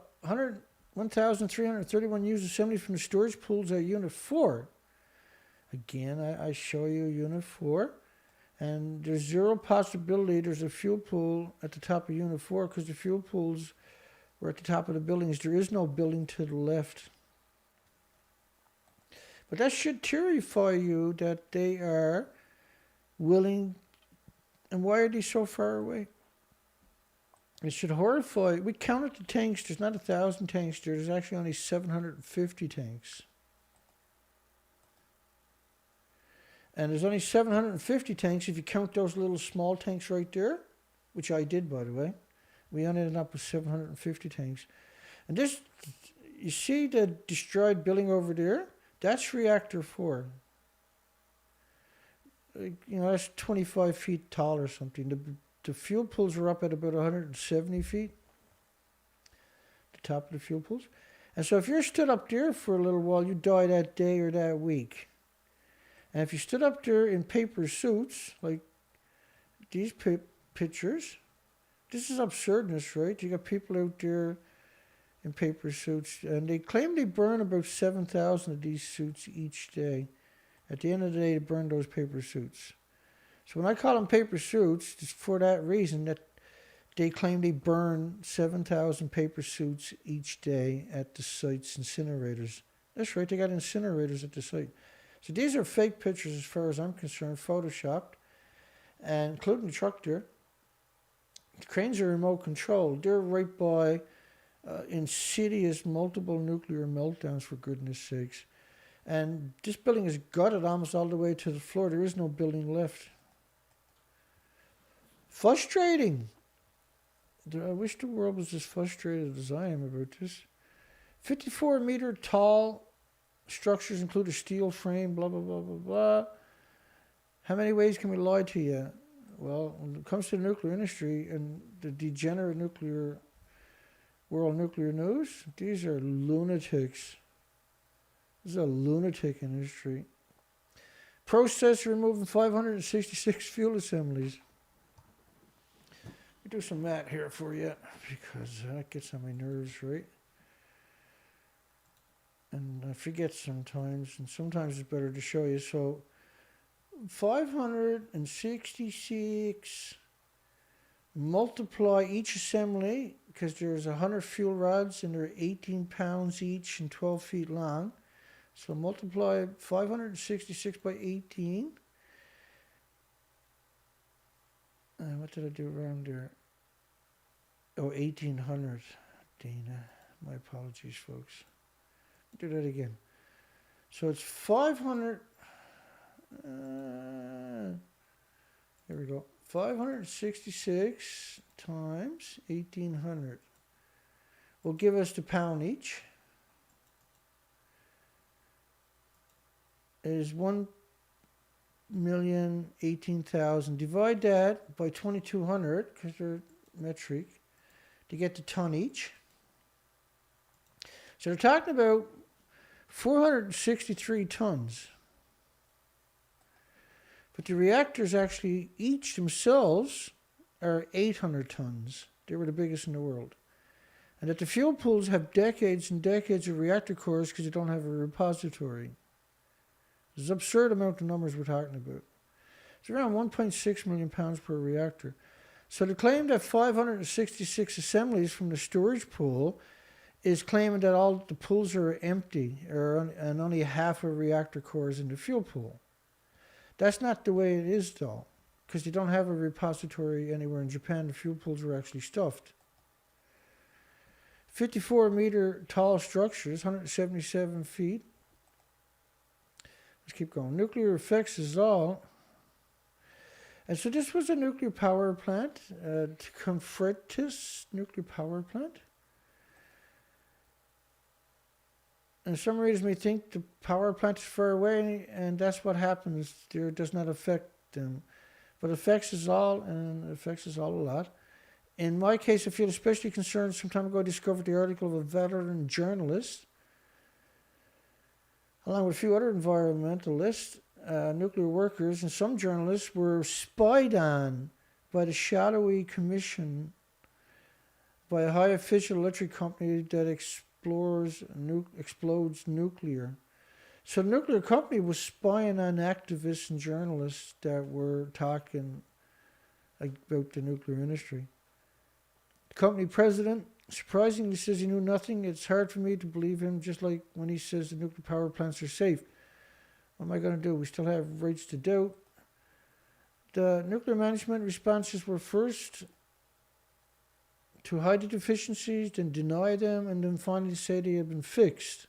1,331 used assemblies from the storage pools at Unit 4. Again, I show you Unit 4. And there's zero possibility there's a fuel pool at the top of Unit 4 because the fuel pools were at the top of the buildings. There is no building to the left. But that should terrify you that they are willing. And why are they so far away? It should horrify. We counted the tanks. There's not 1,000 tanks there. There's actually only 750 tanks. And there's only 750 tanks if you count those little small tanks right there, which I did, by the way. We ended up with 750 tanks. And this, you see the destroyed building over there? That's Reactor 4. You know, that's 25 feet tall or something. The fuel pools are up at about 170 feet. The top of the fuel pools. And so if you're stood up there for a little while, you die that day or that week. And if you stood up there in paper suits, like these pictures, this is absurdness, right? You got people out there in paper suits, and they claim they burn about 7,000 of these suits each day. At the end of the day, they burn those paper suits. So when I call them paper suits, it's for that reason, that They claim they burn 7,000 paper suits each day at the site's incinerators. That's right, they got incinerators at the site. So these are fake pictures as far as I'm concerned, photoshopped, and including the truck there. The cranes are remote controlled. They're right by insidious multiple nuclear meltdowns, for goodness sakes. And this building is gutted almost all the way to the floor. There is no building left. Frustrating. I wish the world was as frustrated as I am about this. 54-meter tall structures include a steel frame, blah, blah, blah, blah, blah. How many ways can we lie to you? Well, when it comes to the nuclear industry and the degenerate world nuclear news, these are lunatics. This is a lunatic industry. Process removing 566 fuel assemblies. Let me do some math here for you because that gets on my nerves, right? And I forget sometimes, and sometimes it's better to show you. So 566 multiply each assembly, because there's 100 fuel rods and they're 18 pounds each and 12 feet long. So multiply 566 by 18. What did I do around there? Oh, 1800. Dana. My apologies, folks. Do that again. So it's 500. There we go. 566 times 1800 will give us the pound each. It is 1,018,000. Divide that by 2,200 because they're metric to get the ton each. So they're talking about 463 tons. But the reactors actually, each themselves, are 800 tons. They were the biggest in the world. And that the fuel pools have decades and decades of reactor cores because they don't have a repository. There's an absurd amount of numbers we're talking about. It's around 1.6 million pounds per reactor. So the claim that 566 assemblies from the storage pool is claiming that all the pools are empty and only half a reactor core is in the fuel pool. That's not the way it is, though, because they don't have a repository anywhere in Japan. The fuel pools are actually stuffed. 54-meter tall structures, 177 feet. Let's keep going. Nuclear effects is all. And so this was a nuclear power plant, Confretis nuclear power plant. And some readers may think the power plant is far away, and that's what happens. There does not affect them. But affects us all, and affects us all a lot. In my case, I feel especially concerned. Some time ago, I discovered the article of a veteran journalist, along with a few other environmentalists, nuclear workers, and some journalists were spied on by the shadowy commission by a high official electric company that explodes nuclear. So the nuclear company was spying on activists and journalists that were talking about the nuclear industry. The company president surprisingly says he knew nothing. It's hard for me to believe him, just like when he says the nuclear power plants are safe. What am I going to do? We still have rights to doubt. The nuclear management responses were first to hide the deficiencies, then deny them, and then finally say they had been fixed.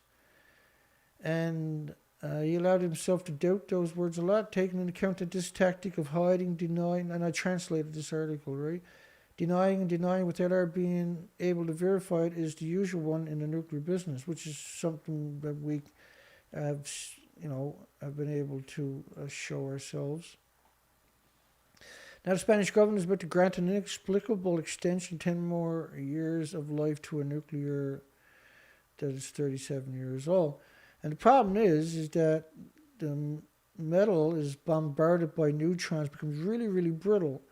And he allowed himself to doubt those words a lot, taking into account that this tactic of hiding, denying, and I translated this article, right? Denying and denying without ever being able to verify it is the usual one in the nuclear business, which is something that we have, have been able to show ourselves. Now the Spanish government is about to grant an inexplicable extension, 10 more years of life to a nuclear that is 37 years old. And the problem is that the metal is bombarded by neutrons, becomes really, really brittle.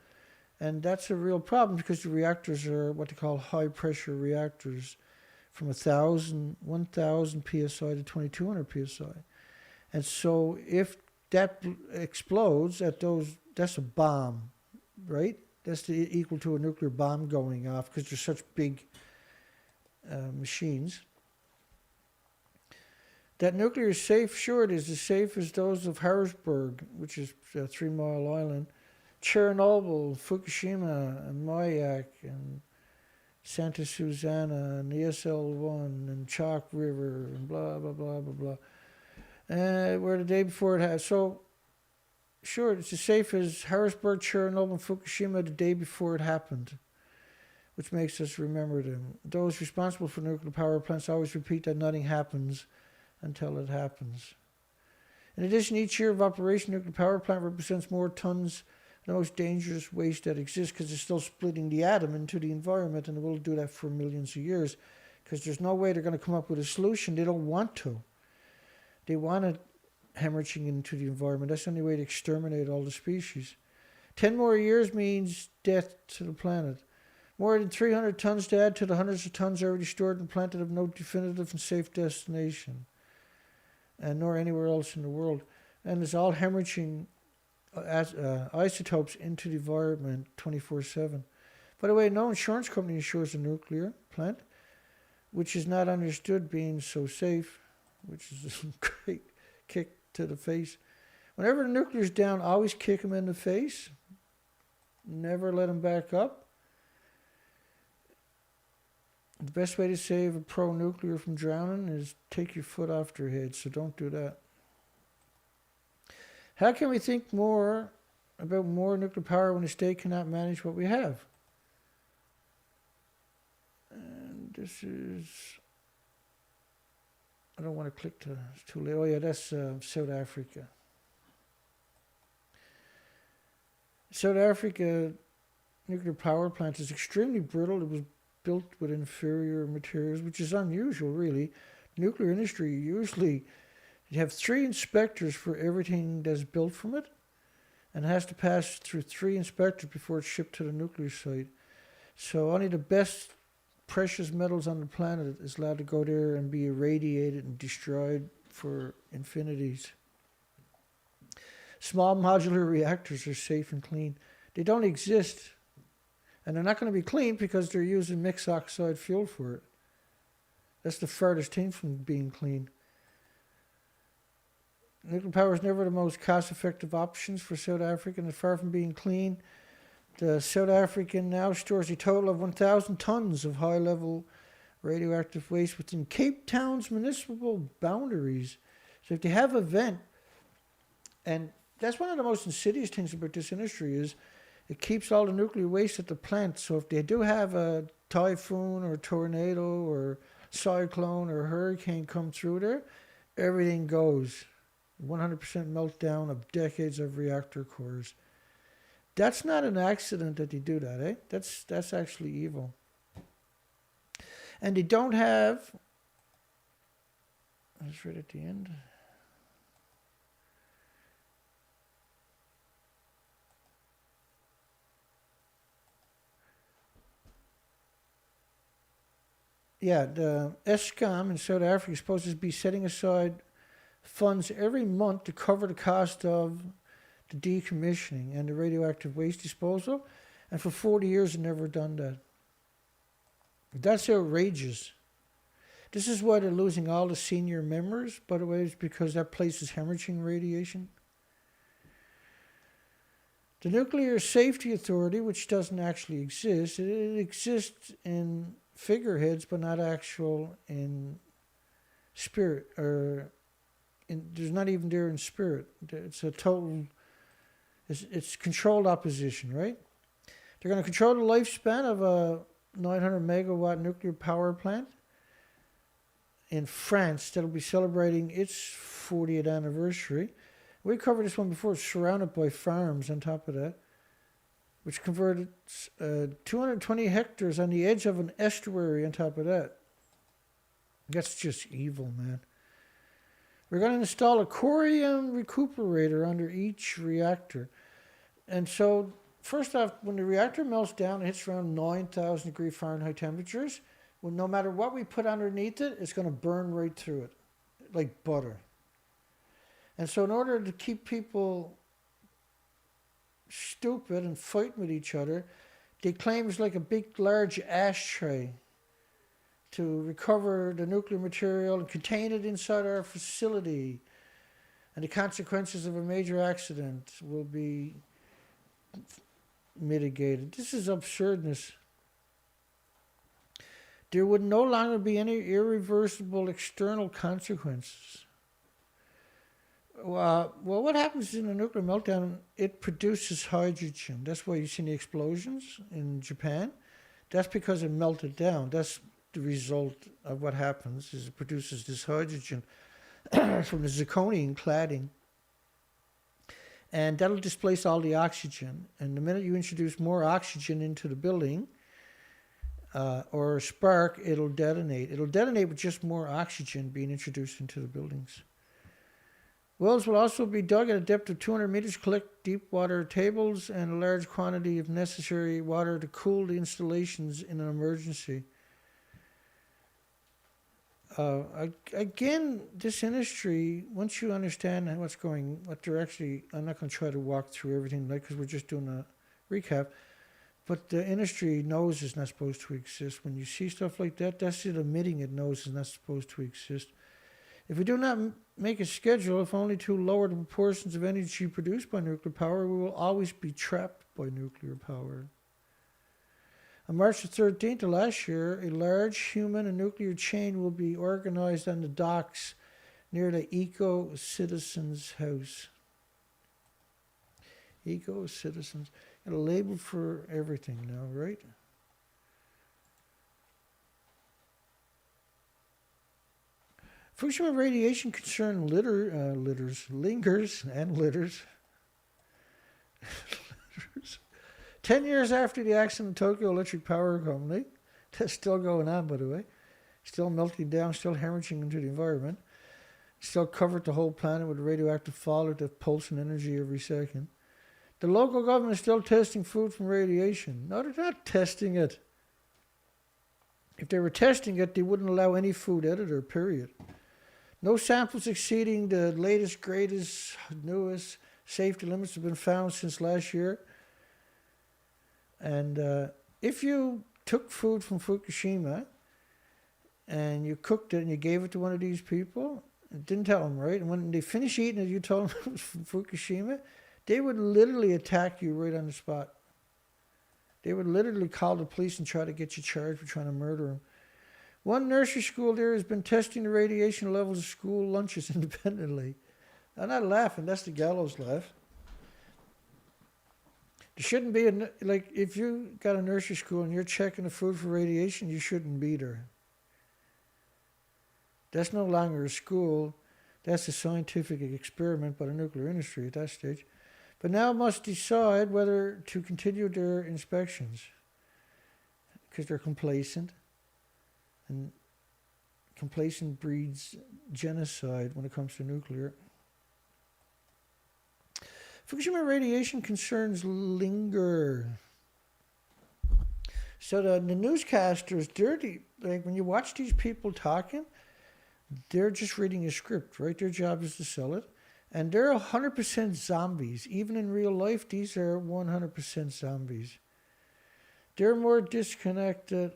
And that's a real problem because the reactors are what they call high-pressure reactors from 1,000 psi to 2,200 psi. And so if that explodes at those, that's a bomb, right? That's equal to a nuclear bomb going off because they're such big machines. That nuclear is safe, sure it is as safe as those of Harrisburg, which is 3 Mile Island, Chernobyl, Fukushima, and Mayak, and Santa Susana, and the SL1, and Chalk River, and blah, blah, blah, blah, blah. Where the day before it had. So, sure, it's as safe as Harrisburg, Chernobyl, and Fukushima the day before it happened, which makes us remember them. Those responsible for nuclear power plants always repeat that nothing happens until it happens. In addition, each year of operation, nuclear power plant represents more tons of the most dangerous waste that exists because it's still splitting the atom into the environment, and it will do that for millions of years because there's no way they're going to come up with a solution. They don't want to. They want it hemorrhaging into the environment. That's the only way to exterminate all the species. 10 more years means death to the planet. More than 300 tons to add to the hundreds of tons already stored and planted of no definitive and safe destination, and nor anywhere else in the world. And it's all hemorrhaging isotopes into the environment 24/7. By the way, no insurance company insures a nuclear plant, which is not understood being so safe, which is a great kick to the face. Whenever the nuclear's down, always kick them in the face. Never let them back up. The best way to save a pro-nuclear from drowning is take your foot off their head, so don't do that. How can we think more about more nuclear power when the state cannot manage what we have? And this is... I don't want to click to... It's too late. Oh yeah, that's South Africa. South Africa nuclear power plant is extremely brittle. It was built with inferior materials, which is unusual, really. Nuclear industry usually you have 3 inspectors for everything that's built from it, and it has to pass through 3 inspectors before it's shipped to the nuclear site. So only the best precious metals on the planet is allowed to go there and be irradiated and destroyed for infinities. Small modular reactors are safe and clean. They don't exist. And they're not going to be clean because they're using mixed oxide fuel for it. That's the furthest thing from being clean. Nuclear power is never the most cost-effective options for South Africa, and it's far from being clean. The South African now stores a total of 1,000 tons of high-level radioactive waste within Cape Town's municipal boundaries. So if they have a vent, and that's one of the most insidious things about this industry is it keeps all the nuclear waste at the plant. So if they do have a typhoon or a tornado or cyclone or hurricane come through there, everything goes. 100% meltdown of decades of reactor cores. That's not an accident that they do that, eh? That's actually evil. And they don't have... That's right at the end. Yeah, the Eskom in South Africa is supposed to be setting aside funds every month to cover the cost of the decommissioning and the radioactive waste disposal, and for 40 years they've never done that. That's outrageous. This is why they're losing all the senior members, by the way, is because that place is hemorrhaging radiation. The Nuclear Safety Authority, which doesn't actually exist, it exists in figureheads, but not actual in spirit, or there's not even there in spirit. It's a total, it's controlled opposition, right? They're going to control the lifespan of a 900 megawatt nuclear power plant in France that'll be celebrating its 40th anniversary. We covered this one before. It's surrounded by farms on top of that, which converted 220 hectares on the edge of an estuary on top of that. That's just evil, man. We're going to install a corium recuperator under each reactor. And so, first off, when the reactor melts down, it hits around 9,000 degree Fahrenheit temperatures. Well, no matter what we put underneath it, it's going to burn right through it, like butter. And so in order to keep people stupid and fighting with each other. They claim it's like a big, large ashtray to recover the nuclear material and contain it inside our facility. And the consequences of a major accident will be mitigated. This is absurdness. There would no longer be any irreversible external consequences. Well, what happens in a nuclear meltdown? It produces hydrogen. That's why you see the explosions in Japan. That's because it melted down. That's the result of what happens, is it produces this hydrogen from the zirconium cladding. And that'll displace all the oxygen. And the minute you introduce more oxygen into the building, or a spark, it'll detonate. It'll detonate with just more oxygen being introduced into the buildings. Wells will also be dug at a depth of 200 meters to collect deep water tables and a large quantity of necessary water to cool the installations in an emergency. Again, this industry, once you understand what they're actually, I'm not going to try to walk through everything because we're just doing a recap, but the industry knows it's not supposed to exist. When you see stuff like that, that's it admitting it knows it's not supposed to exist. If we do not make a schedule, if only to lower the proportions of energy produced by nuclear power, we will always be trapped by nuclear power. On March the 13th of last year, a large human and nuclear chain will be organized on the docks near the Eco-Citizens House. Eco-Citizens. Got a label for everything now, right? Fukushima radiation concern lingers and litters. 10 years after the accident of Tokyo Electric Power Company, that's still going on, by the way, still melting down, still hemorrhaging into the environment, still covered the whole planet with radioactive fallout that pulsing energy every second. The local government is still testing food from radiation. No, they're not testing it. If they were testing it, they wouldn't allow any food editor, period. No samples exceeding the latest, greatest, newest safety limits have been found since last year. And if you took food from Fukushima and you cooked it and you gave it to one of these people, and didn't tell them, right? And when they finish eating it, you told them it was from Fukushima, they would literally attack you right on the spot. They would literally call the police and try to get you charged for trying to murder them. One nursery school there has been testing the radiation levels of school lunches independently. I'm not laughing, that's the gallows laugh. There shouldn't be, like, if you got a nursery school and you're checking the food for radiation, you shouldn't be there. That's no longer a school. That's a scientific experiment by the nuclear industry at that stage. But now must decide whether to continue their inspections because they're complacent. And complacent breeds genocide when it comes to nuclear. Fukushima radiation concerns linger. So the newscasters, like when you watch these people talking, they're just reading a script, right? Their job is to sell it. And they're 100% zombies. Even in real life, these are 100% zombies. They're more disconnected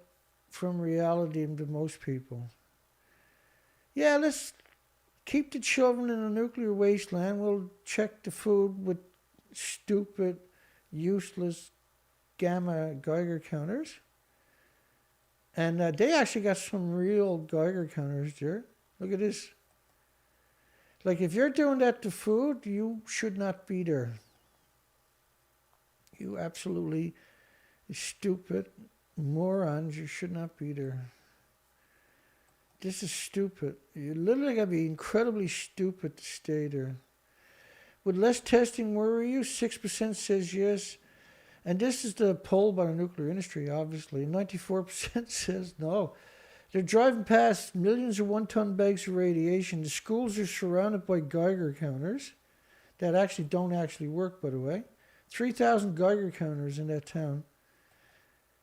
from reality than most people. Yeah, let's keep the children in a nuclear wasteland. We'll check the food with stupid, useless gamma Geiger counters. And they actually got some real Geiger counters there. Look at this. Like, if you're doing that to food, you should not be there. You absolutely stupid morons, you should not be there. This is stupid. You literally got to be incredibly stupid to stay there. Would less testing worry you? 6% says yes. And this is the poll by the nuclear industry, obviously. 94% says no. They're driving past millions of one-ton bags of radiation. The schools are surrounded by Geiger counters that actually don't work, by the way. 3,000 Geiger counters in that town.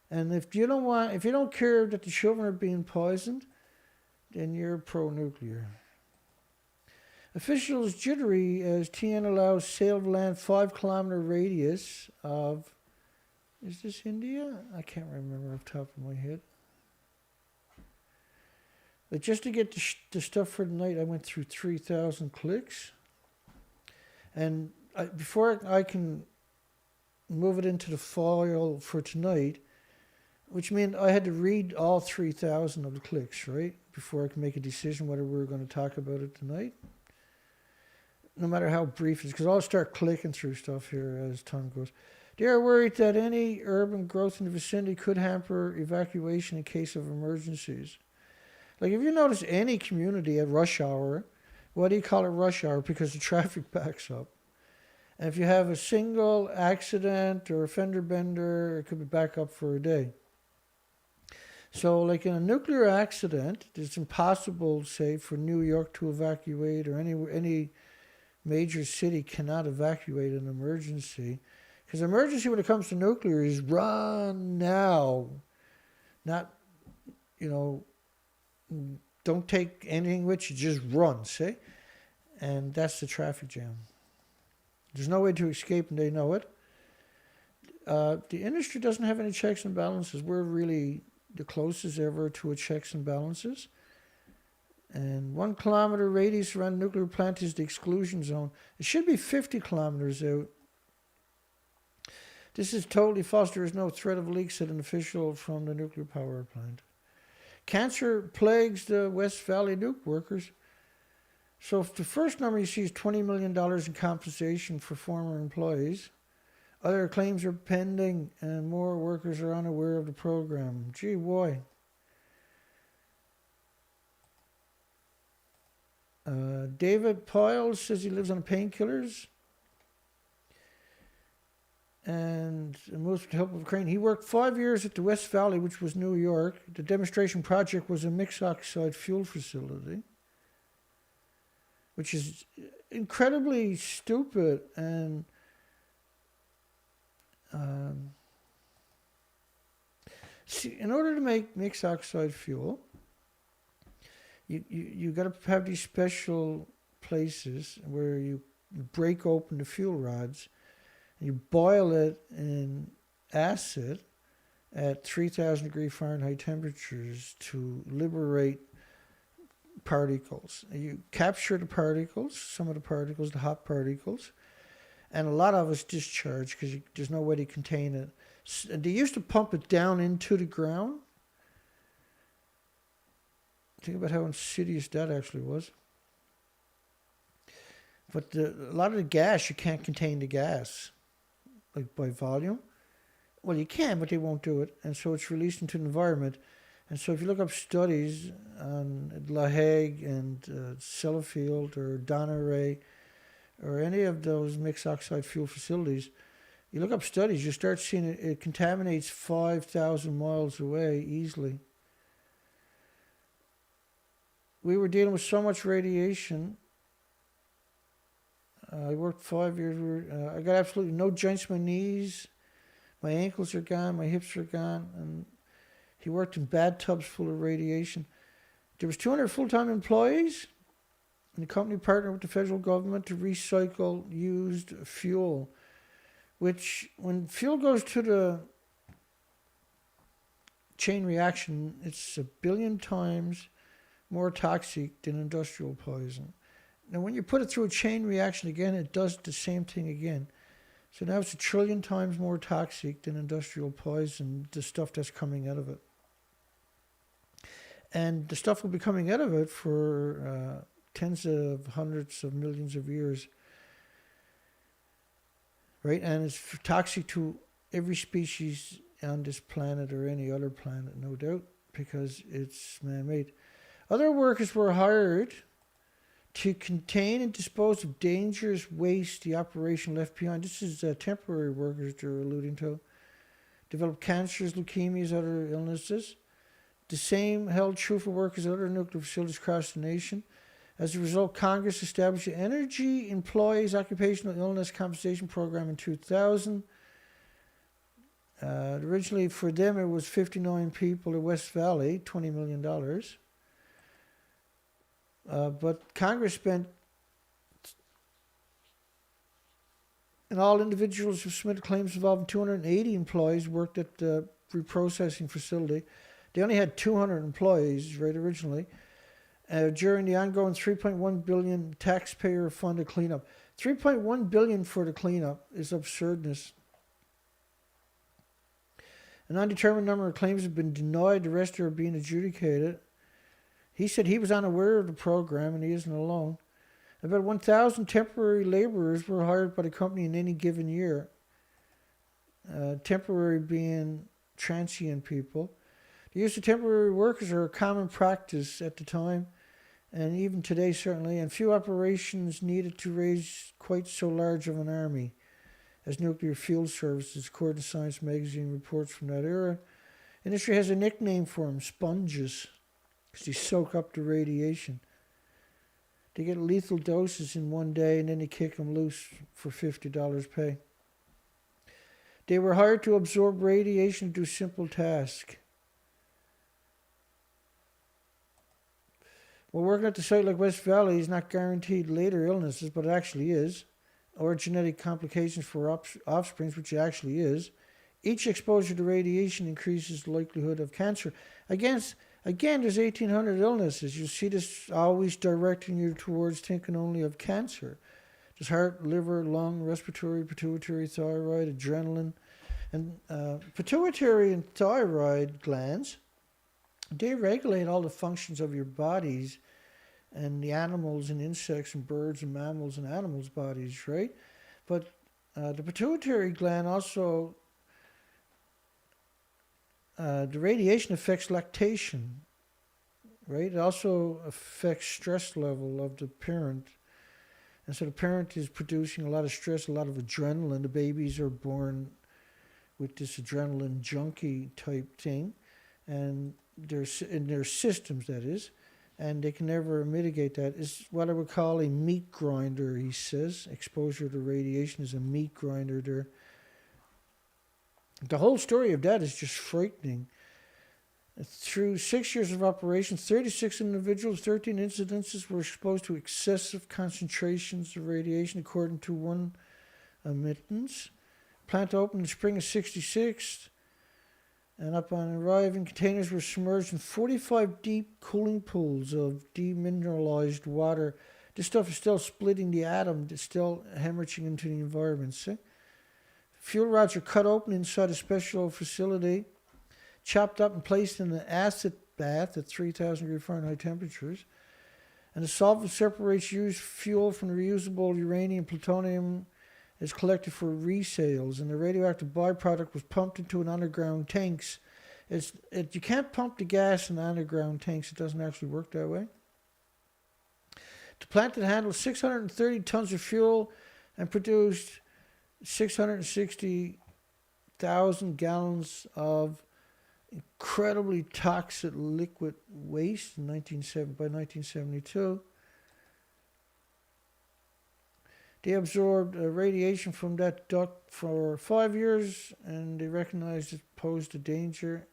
And if you don't care that the children are being poisoned, then you're pro-nuclear. Officials jittery as TN allows sale of land 5-kilometer radius of, is this India? I can't remember off the top of my head. But just to get the stuff for tonight, I went through 3,000 clicks. And before I can move it into the file for tonight, which meant I had to read all 3,000 of the clicks, right? Before I can make a decision whether we were going to talk about it tonight. No matter how brief it is, because I'll start clicking through stuff here as time goes. They are worried that any urban growth in the vicinity could hamper evacuation in case of emergencies. Like if you notice any community at rush hour, why do you call it rush hour? Because the traffic backs up. And if you have a single accident or a fender bender, it could be back up for a day. So like in a nuclear accident, it's impossible, say, for New York to evacuate, or any major city cannot evacuate an emergency. Because emergency when it comes to nuclear is run now. Not, don't take anything with you, just run, see? And that's the traffic jam. There's no way to escape, and they know it. The industry doesn't have any checks and balances. We're really the closest ever to a checks and balances. And 1 kilometer radius around a nuclear plant is the exclusion zone. It should be 50 kilometers out. This is totally false. There is no threat of leak, said an official from the nuclear power plant. Cancer plagues the West Valley nuke workers. So if the first number you see is $20 million in compensation for former employees, other claims are pending and more workers are unaware of the program. Gee, boy. David Piles says he lives on painkillers and moves with the help of a crane. He worked 5 years at the West Valley, which was New York. The demonstration project was a mixed oxide fuel facility, which is incredibly stupid. And see, in order to make mixed oxide fuel, you got to have these special places where you break open the fuel rods and you boil it in acid at 3,000 degree Fahrenheit temperatures to liberate particles. You capture the particles, some of the particles, the hot particles, and a lot of us discharge because there's no way to contain it. They used to pump it down into the ground. Think about how insidious that actually was. But a lot of the gas, you can't contain the gas, like by volume. Well, you can, but they won't do it. And so it's released into the environment. And so if you look up studies on La Hague and Sellafield or Donneray or any of those mixed oxide fuel facilities, you look up studies, you start seeing it contaminates 5,000 miles away easily. We were dealing with so much radiation. I worked 5 years. I got absolutely no joints in my knees. My ankles are gone. My hips are gone. And he worked in bathtubs full of radiation. There was 200 full-time employees. And the company partnered with the federal government to recycle used fuel. Which, when fuel goes to the chain reaction, it's 1 billion times more toxic than industrial poison. Now, when you put it through a chain reaction again, it does the same thing again. So now it's 1 trillion times more toxic than industrial poison, the stuff that's coming out of it. And the stuff will be coming out of it for tens of hundreds of millions of years. Right? And it's toxic to every species on this planet or any other planet, no doubt, because it's man-made. Other workers were hired to contain and dispose of dangerous waste the operation left behind. This is temporary workers they're alluding to. Develop cancers, leukemias, other illnesses. The same held true for workers at other nuclear facilities across the nation. As a result, Congress established the Energy Employees Occupational Illness Compensation Program in 2000. Originally, for them, it was 59 people in West Valley, $20 million. But Congress spent And all individuals who submitted claims involving 280 employees worked at the reprocessing facility. They only had 200 employees, right, originally. During the ongoing $3.1 billion taxpayer-funded cleanup. $3.1 billion for the cleanup is absurdness. An undetermined number of claims have been denied. The rest are being adjudicated. He said he was unaware of the program, and he isn't alone. About 1,000 temporary laborers were hired by the company in any given year. Temporary being transient people. The use of temporary workers are a common practice at the time, and even today certainly, and few operations needed to raise quite so large of an army as nuclear fuel services, according to Science magazine reports from that era. Industry has a nickname for them, sponges, because they soak up the radiation. They get lethal doses in one day, and then they kick them loose for $50 pay. They were hired to absorb radiation and do simple tasks. Well, working at the site like West Valley is not guaranteed later illnesses, but it actually is, or genetic complications for offspring, which it actually is. Each exposure to radiation increases the likelihood of cancer. Again, there's 1,800 illnesses. You see this always directing you towards thinking only of cancer. There's heart, liver, lung, respiratory, pituitary, thyroid, adrenaline. And pituitary and thyroid glands, they regulate all the functions of your bodies and the animals and insects and birds and mammals and animals' bodies, right? But the pituitary gland also, the radiation affects lactation, right? It also affects stress level of the parent. And so the parent is producing a lot of stress, a lot of adrenaline. The babies are born with this adrenaline junkie type thing, and there's in their systems, that is, and they can never mitigate that. It's what I would call a meat grinder, he says. Exposure to radiation is a meat grinder there. The whole story of that is just frightening. Through 6 years of operations, 36 individuals, 13 incidences were exposed to excessive concentrations of radiation, according to one admittance. Plant opened in the spring of '66, and upon arriving, containers were submerged in 45 deep cooling pools of demineralized water. This stuff is still splitting the atom, it's still hemorrhaging into the environment. See? Fuel rods are cut open inside a special facility, chopped up and placed in an acid bath at 3,000 degree Fahrenheit temperatures. And the solvent separates used fuel from the reusable uranium plutonium is collected for resales, and the radioactive byproduct was pumped into an underground tanks. You can't pump the gas in underground tanks. It doesn't actually work that way. The plant that handled 630 tons of fuel and produced 660,000 gallons of incredibly toxic liquid waste by 1972. They absorbed radiation from that duct for 5 years, and they recognized it posed a danger.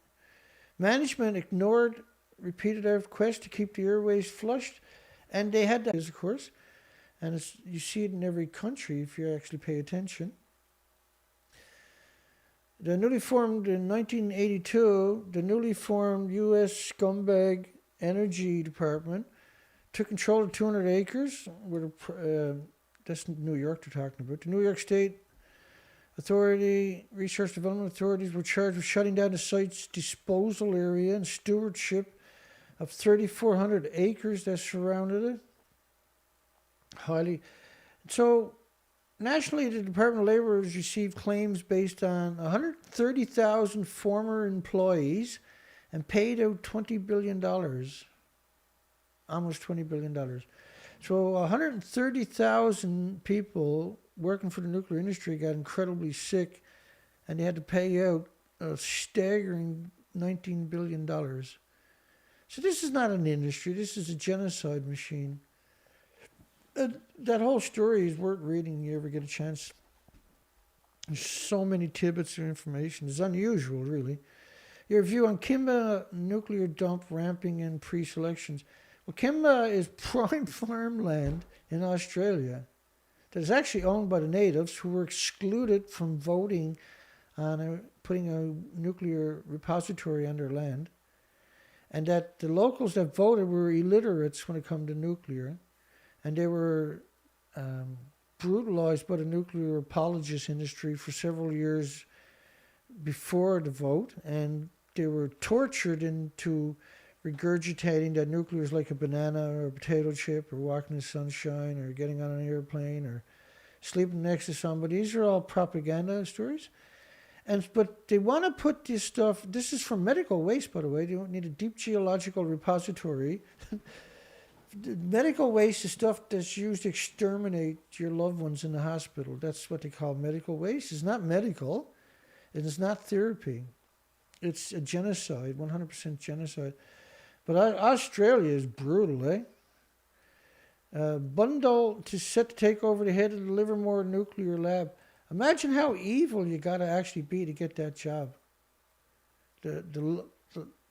Management ignored repeated requests to keep the airways flushed, and they had that, of course. And you see it in every country if you actually pay attention. The newly formed in 1982, the newly formed U.S. scumbag energy department took control of 200 acres where that's New York they're talking about. The New York State Authority, Research Development Authorities were charged with shutting down the site's disposal area and stewardship of 3,400 acres that surrounded it. So, nationally, the Department of Labor has received claims based on 130,000 former employees and paid out $20 billion. Almost $20 billion. So 130,000 people working for the nuclear industry got incredibly sick, and they had to pay out a staggering $19 billion. So this is not an industry. This is a genocide machine. That whole story is worth reading if you ever get a chance. There's so many tidbits of information. It's unusual, really. Your view on Kimba nuclear dump ramping in pre-selections. Well, Kimba is prime farmland in Australia. that is actually owned by the natives who were excluded from voting on putting a nuclear repository on their land, and that the locals that voted were illiterates when it came to nuclear, and they were brutalized by the nuclear apologist industry for several years before the vote, and they were tortured into regurgitating that nuclear is like a banana or a potato chip or walking in the sunshine or getting on an airplane or sleeping next to somebody. These are all propaganda stories. But they want to put this stuff, this is from medical waste, by the way. They don't need a deep geological repository. Medical waste is stuff that's used to exterminate your loved ones in the hospital. That's what they call medical waste. It's not medical. It is not therapy. It's a genocide, 100% genocide. But Australia is brutal, eh? Bundle set to take over the head of the Livermore nuclear lab. Imagine how evil you got to actually be to get that job. The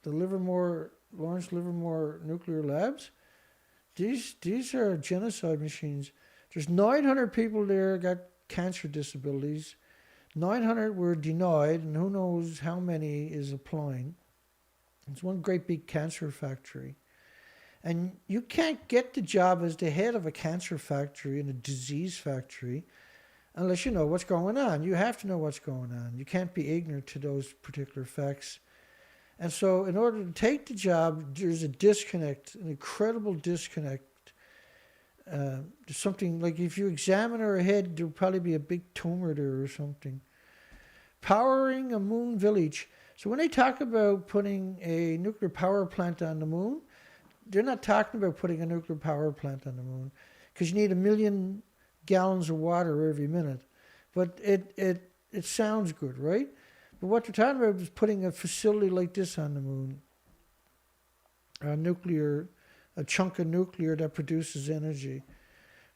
Lawrence Livermore nuclear labs. These are genocide machines. There's 900 people there got cancer disabilities. 900 were denied, and who knows how many is applying. It's one great big cancer factory. And you can't get the job as the head of a cancer factory and a disease factory unless you know what's going on. You have to know what's going on. You can't be ignorant to those particular facts. And so in order to take the job, there's a disconnect, an incredible disconnect. There's something like if you examine her head, there'll probably be a big tumor there or something. Powering a moon village. So when they talk about putting a nuclear power plant on the moon, they're not talking about putting a nuclear power plant on the moon because you need 1 million gallons of water every minute. But it sounds good, right? But what they're talking about is putting a facility like this on the moon. A chunk of nuclear that produces energy.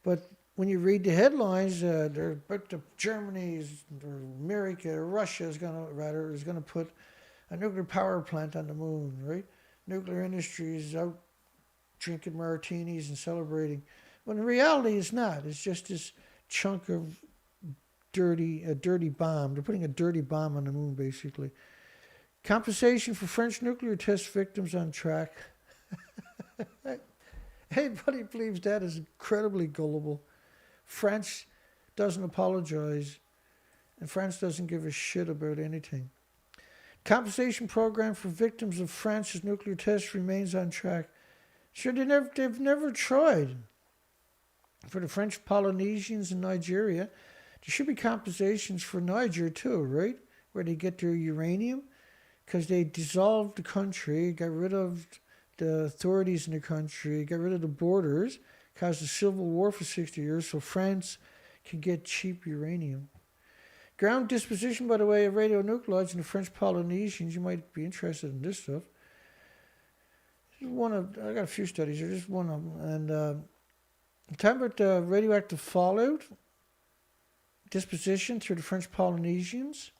But when you read the headlines, they're about Germany or America or Russia is going to put a nuclear power plant on the moon, right? Nuclear industry is out drinking martinis and celebrating. When in reality, it's not. It's just this chunk of a dirty bomb. They're putting a dirty bomb on the moon, basically. Compensation for French nuclear test victims on track. Anybody believes that is incredibly gullible. France doesn't apologize, and France doesn't give a shit about anything. Compensation program for victims of France's nuclear tests remains on track. Sure, they've never tried. For the French Polynesians in Nigeria, there should be compensations for Niger too, right? Where they get their uranium, because they dissolved the country, got rid of the authorities in the country, got rid of the borders, caused a civil war for 60 years, so France can get cheap uranium. Ground disposition, by the way, of radionuclides in the French Polynesians. You might be interested in this stuff. I got a few studies here, just one of them. And talking about the radioactive fallout, disposition through the French Polynesians.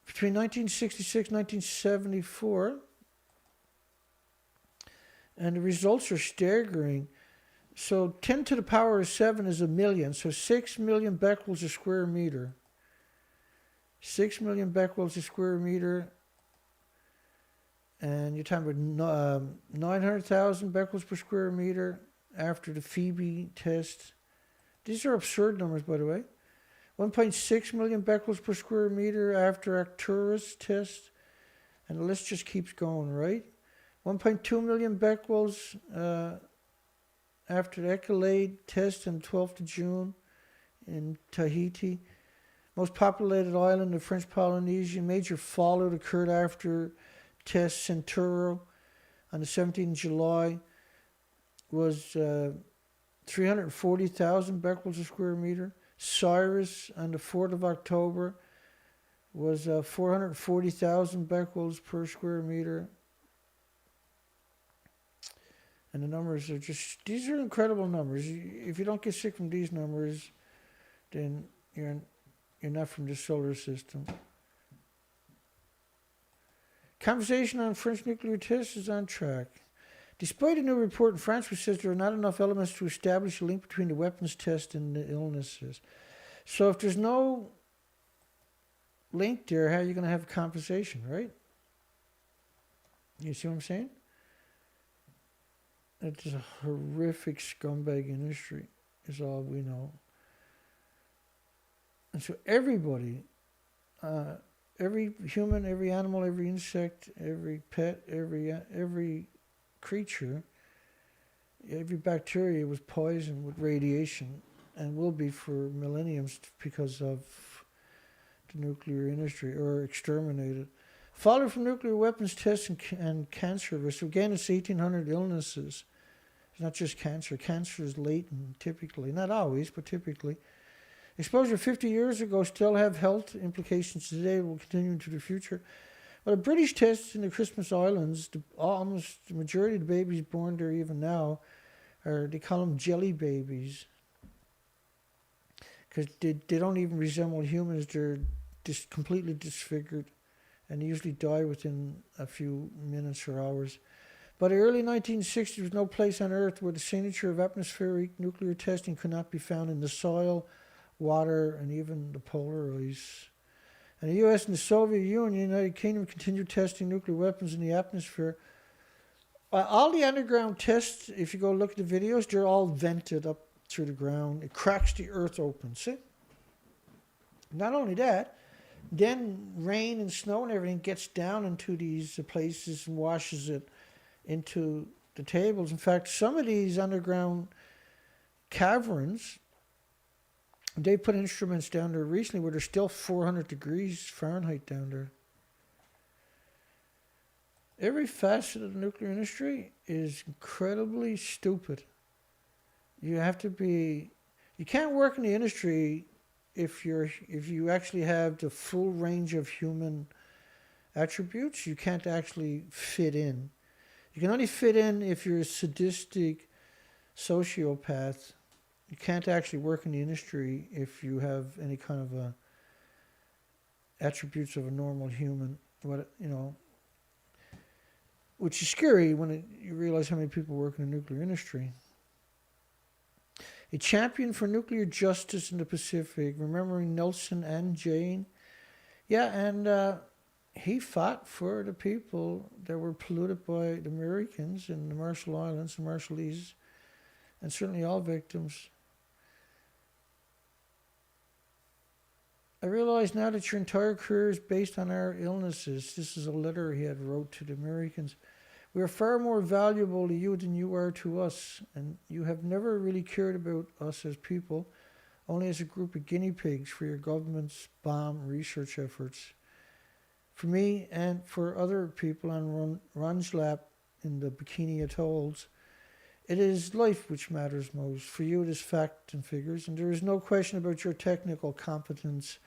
Between 1966 and 1974, and the results are staggering. So 10 to the power of 7 is 1 million, so 6 million becquerels a square meter. 6 million becquerels a square meter. And you're talking about 900,000 becquerels per square meter after the Phoebe test. These are absurd numbers, by the way. 1.6 million becquerels per square meter after Arcturus test. And the list just keeps going, right? 1.2 million becquerels after the Echolade test on 12th of June in Tahiti. Most populated island of French Polynesia. Major fallout occurred after test Centauro on the 17th of July. Was 340,000 becquerels a square meter. Cyrus on the 4th of October was 440,000 becquerels per square meter. And the numbers are these are incredible numbers. If you don't get sick from these numbers, then you're not from the solar system. Conversation on French nuclear tests is on track. Despite a new report in France which says there are not enough elements to establish a link between the weapons test and the illnesses. So if there's no link there, how are you going to have a conversation, right? You see what I'm saying? It's a horrific scumbag industry, is all we know. And so everybody, every human, every animal, every insect, every pet, every creature, every bacteria was poisoned with radiation and will be for millenniums because of the nuclear industry, or exterminated. Fallout from nuclear weapons tests and cancer risk. Again, it's 1,800 illnesses. It's not just cancer. Cancer is latent, typically. Not always, but typically. Exposure 50 years ago still have health implications today, will continue into the future. Well, a British test in the Christmas Islands, almost the majority of the babies born there even now, they call them jelly babies. Because they don't even resemble humans. They're completely disfigured. And they usually die within a few minutes or hours. By the early 1960s, there was no place on Earth where the signature of atmospheric nuclear testing could not be found in the soil, water, and even the polar ice. And the US and the Soviet Union, the United Kingdom, continued testing nuclear weapons in the atmosphere. All the underground tests, if you go look at the videos, they're all vented up through the ground. It cracks the earth open, see? Not only that, then rain and snow and everything gets down into these places and washes it into the tables. In fact, some of these underground caverns, they put instruments down there recently where there's still 400 degrees Fahrenheit down there. Every facet of the nuclear industry is incredibly stupid. You can't work in the industry if you actually have the full range of human attributes. You can't actually fit in. You can only fit in if you're a sadistic sociopath. You can't actually work in the industry if you have any kind of attributes of a normal human. Which is scary when you realize how many people work in the nuclear industry. A champion for nuclear justice in the Pacific, remembering Nelson and Jane. Yeah, and he fought for the people that were polluted by the Americans in the Marshall Islands, the Marshallese, and certainly all victims. I realize now that your entire career is based on our illnesses. This is a letter he had wrote to the Americans. We are far more valuable to you than you are to us, and you have never really cared about us as people, only as a group of guinea pigs for your government's bomb research efforts. For me and for other people on Rongelap in the Bikini Atolls, it is life which matters most. For you it is fact and figures, and there is no question about your technical competence.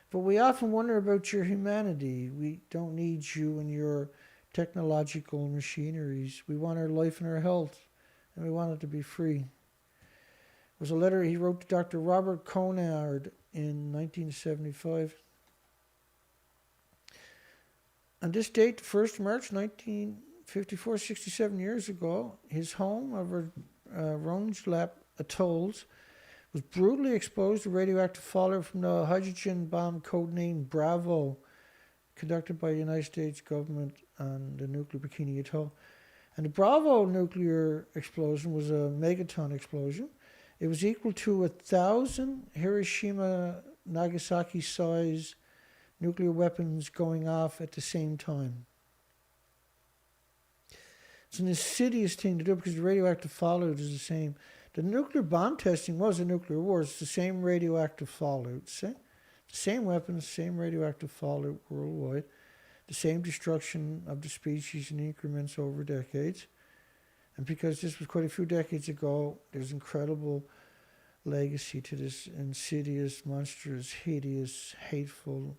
But we often wonder about your humanity. We don't need you and your technological machineries. We want our life and our health, and we want it to be free. It was a letter he wrote to Dr. Robert Conard in 1975. On this date, 1st March 1954, 67 years ago, his home over Rongelap Atolls was brutally exposed to radioactive fallout from the hydrogen bomb codenamed Bravo, conducted by the United States government on the nuclear Bikini Atoll. And the Bravo nuclear explosion was a megaton explosion. It was equal to 1,000 Hiroshima, Nagasaki-size nuclear weapons going off at the same time. It's an insidious thing to do because the radioactive fallout is the same. The nuclear bomb testing was a nuclear war. It's the same radioactive fallout. See? The same weapons, same radioactive fallout worldwide. The same destruction of the species in increments over decades. And because this was quite a few decades ago, there's incredible legacy to this insidious, monstrous, hideous, hateful,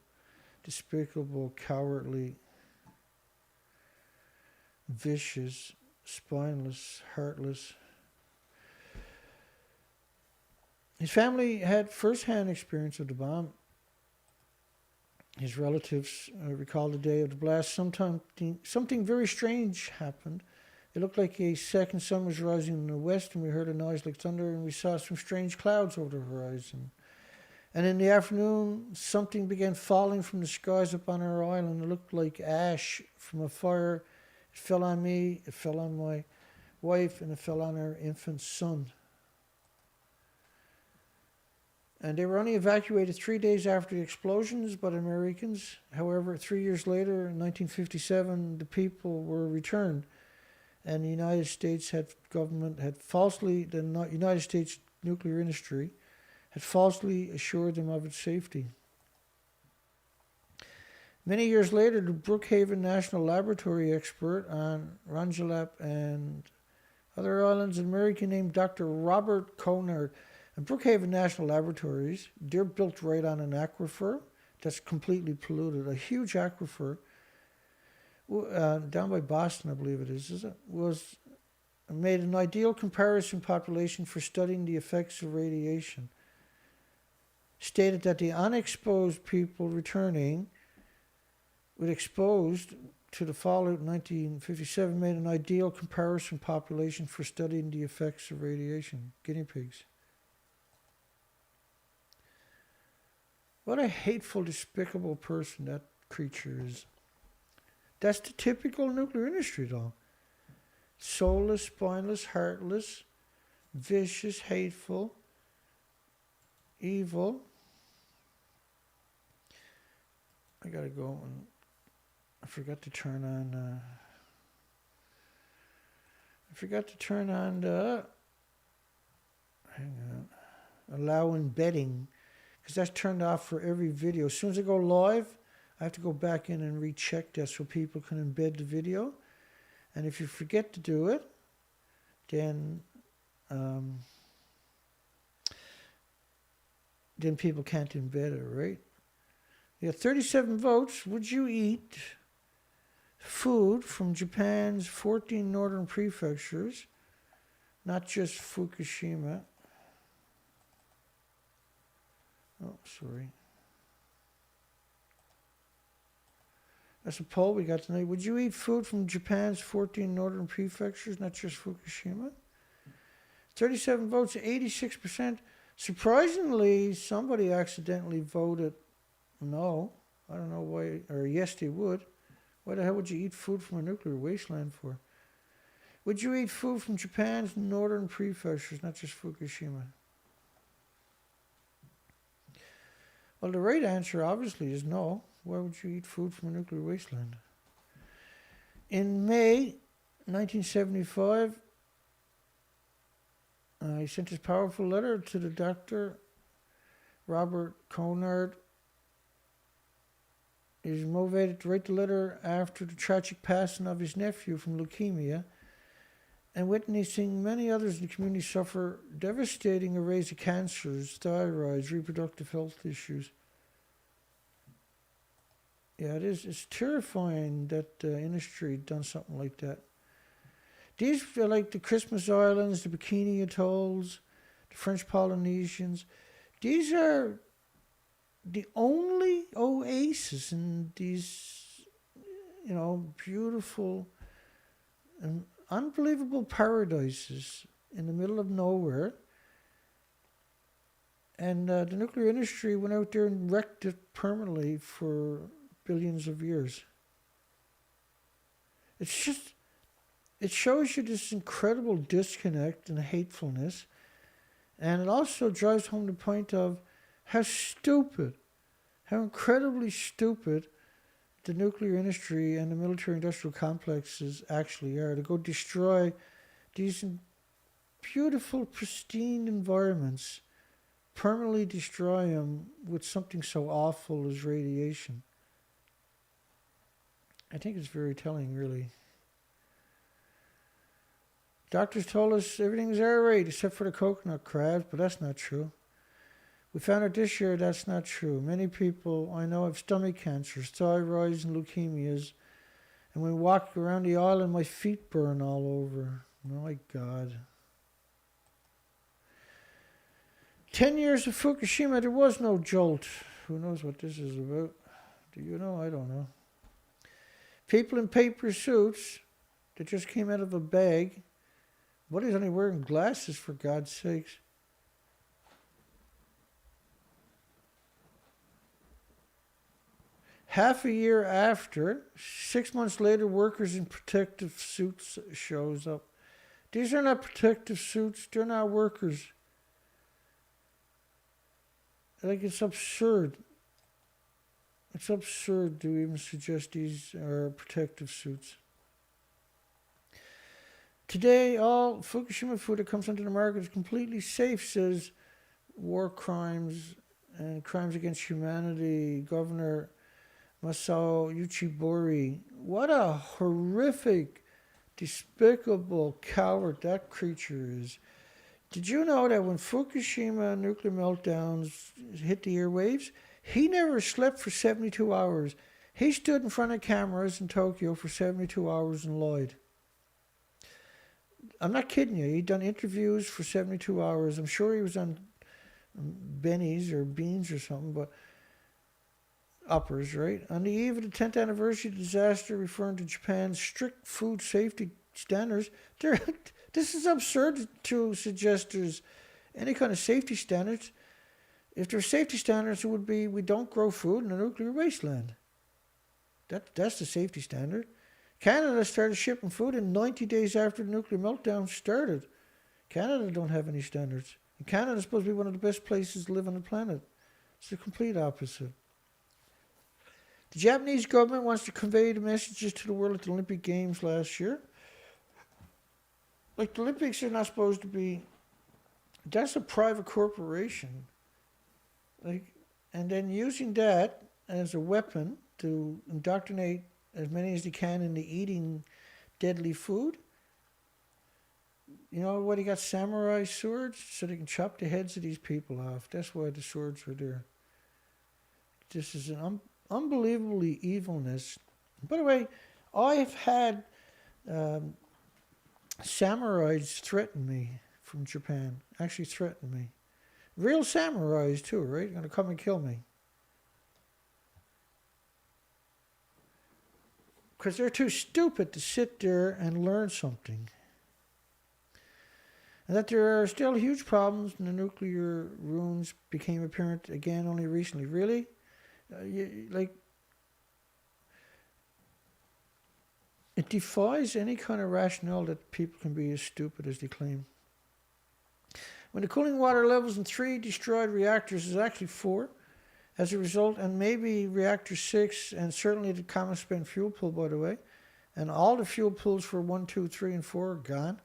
despicable, cowardly, vicious, spineless, heartless. His family had first-hand experience of the bomb. His relatives recall the day of the blast. Something very strange happened. It looked like a second sun was rising in the west, and we heard a noise like thunder, and we saw some strange clouds over the horizon. And in the afternoon, something began falling from the skies up on our island. It looked like ash from a fire. It fell on me, it fell on my wife, and it fell on our infant son. And they were only evacuated 3 days after the explosions by the Americans. However, 3 years later, in 1957, the people were returned. And the United States government had falsely, the United States nuclear industry had falsely assured them of its safety. Many years later, the Brookhaven National Laboratory expert on Ranjalap and other islands, an American named Dr. Robert Conard. And Brookhaven National Laboratories, they're built right on an aquifer that's completely polluted, a huge aquifer. Down by Boston, I believe it is it? Was made an ideal comparison population for studying the effects of radiation. Stated that the unexposed people returning with exposed to the fallout in 1957 made an ideal comparison population for studying the effects of radiation. Guinea pigs. What a hateful, despicable person that creature is. That's the typical nuclear industry, though. Soulless, spineless, heartless, vicious, hateful, evil. I gotta go and I forgot to turn on the hang on, allow embedding, because that's turned off for every video. As soon as I go live, I have to go back in and recheck that so people can embed the video. And if you forget to do it, then people can't embed it, right? You got 37 votes. Would you eat food from Japan's 14 northern prefectures, not just Fukushima? Oh, sorry. That's a poll we got tonight. Would you eat food from Japan's 14 northern prefectures, not just Fukushima? 37 votes, 86%. Surprisingly, somebody accidentally voted no. I don't know why, or yes, they would. Why the hell would you eat food from a nuclear wasteland for? Would you eat food from Japan's northern prefectures, not just Fukushima? Well, the right answer, obviously, is no. Why would you eat food from a nuclear wasteland? In May 1975, he sent his powerful letter to the doctor, Robert Conard. He was motivated to write the letter after the tragic passing of his nephew from leukemia and witnessing many others in the community suffer devastating arrays of cancers, thyroids, reproductive health issues. Yeah, it is. It's terrifying that the industry done something like that. These are like the Christmas Islands, the Bikini Atolls, the French Polynesians. These are the only oases in these, beautiful and unbelievable paradises in the middle of nowhere. And the nuclear industry went out there and wrecked it permanently for billions of years. It shows you this incredible disconnect and hatefulness. And it also drives home the point of how incredibly stupid the nuclear industry and the military industrial complexes actually are, to go destroy these beautiful, pristine environments, permanently destroy them with something so awful as radiation. I think it's very telling, really. Doctors told us everything's all right except for the coconut crabs, but that's not true. We found out this year that's not true. Many people I know have stomach cancers, thyroids, and leukemias. And when we walk around the island, my feet burn all over. My God. 10 years of Fukushima, there was no jolt. Who knows what this is about? Do you know? I don't know. People in paper suits that just came out of a bag. But he's only wearing glasses, for God's sakes. Half a year after, 6 months later, workers in protective suits shows up. These are not protective suits. They're not workers. Like, it's absurd. It's absurd to even suggest these are protective suits. Today, all Fukushima food that comes onto the market is completely safe, says war crimes and crimes against humanity Governor Masao Uchibori. What a horrific, despicable coward that creature is. Did you know that when Fukushima nuclear meltdowns hit the airwaves, he never slept for 72 hours. He stood in front of cameras in Tokyo for 72 hours and lied. I'm not kidding you. He'd done interviews for 72 hours. I'm sure he was on Benny's or Beans or something, but uppers, right? On the eve of the 10th anniversary of the disaster, referring to Japan's strict food safety standards, this is absurd to suggest there's any kind of safety standards. If there's safety standards, it would be we don't grow food in a nuclear wasteland. That's the safety standard. Canada started shipping food in 90 days after the nuclear meltdown started. Canada don't have any standards. And Canada is supposed to be one of the best places to live on the planet. It's the complete opposite. The Japanese government wants to convey the messages to the world at the Olympic Games last year. Like, the Olympics are not supposed to be... That's a private corporation. Like, and then using that as a weapon to indoctrinate as many as they can into eating deadly food. You know what? He got samurai swords so they can chop the heads of these people off. That's why the swords were there. This is an unbelievably evilness. By the way, I've had samurais threaten me from Japan. Actually threaten me. Real samurais too, right? Going to come and kill me. Because they're too stupid to sit there and learn something. And that there are still huge problems in the nuclear ruins became apparent again only recently. Really? It defies any kind of rationale that people can be as stupid as they claim. When the cooling water levels in 3 destroyed reactors is actually 4, as a result, and maybe reactor 6, and certainly the common spent fuel pool, by the way, and all the fuel pools for 1, 2, 3, and 4 are gone,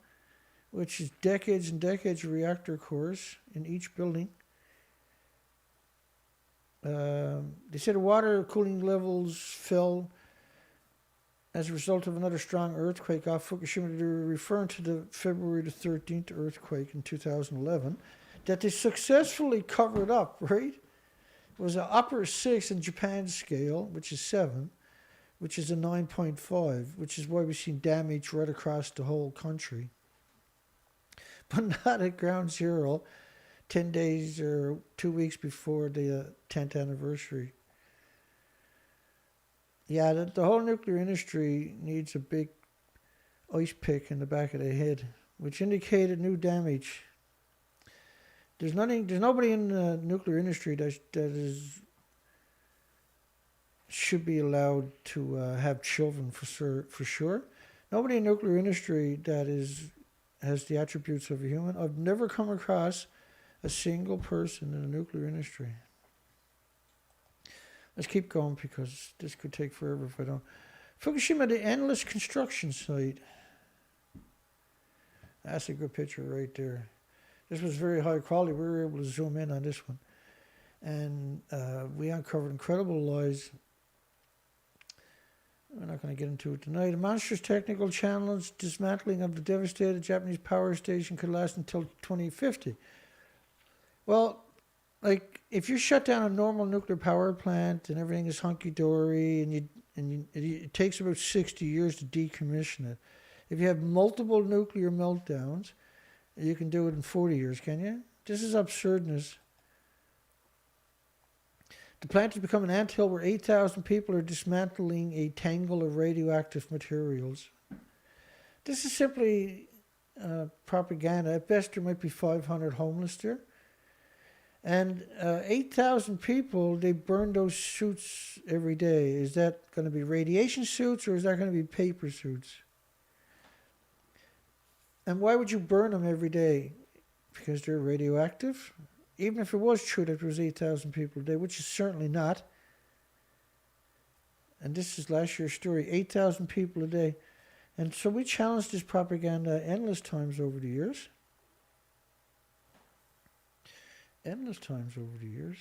which is decades and decades of reactor cores in each building. They said the water cooling levels fell as a result of another strong earthquake off Fukushima. They were referring to the February the 13th earthquake in 2011 that they successfully covered up, right? It was an upper 6 in Japan's scale, which is 7, which is a 9.5, which is why we've seen damage right across the whole country. But not at ground zero, 10 days or 2 weeks before the 10th anniversary. Yeah, the whole nuclear industry needs a big ice pick in the back of the head, which indicated new damage. There's nobody in the nuclear industry that should be allowed to have children for sure. Nobody in the nuclear industry that has the attributes of a human. I've never come across a single person in the nuclear industry. Let's keep going because this could take forever if I don't. Fukushima, the endless construction site. That's a good picture right there. This was very high quality. We were able to zoom in on this one. And we uncovered incredible lies. We're not going to get into it tonight. A monstrous technical challenge, dismantling of the devastated Japanese power station could last until 2050. Well, like, if you shut down a normal nuclear power plant and everything is hunky-dory and it takes about 60 years to decommission it. If you have multiple nuclear meltdowns, you can do it in 40 years, can you? This is absurdness. The plant has become an anthill where 8,000 people are dismantling a tangle of radioactive materials. This is simply propaganda. At best, there might be 500 homeless there. And 8,000 people, they burn those suits every day. Is that going to be radiation suits or is that going to be paper suits? And why would you burn them every day? Because they're radioactive? Even if it was true that there was 8,000 people a day, which is certainly not. And this is last year's story, 8,000 people a day. And so we challenged this propaganda endless times over the years. Endless times over the years.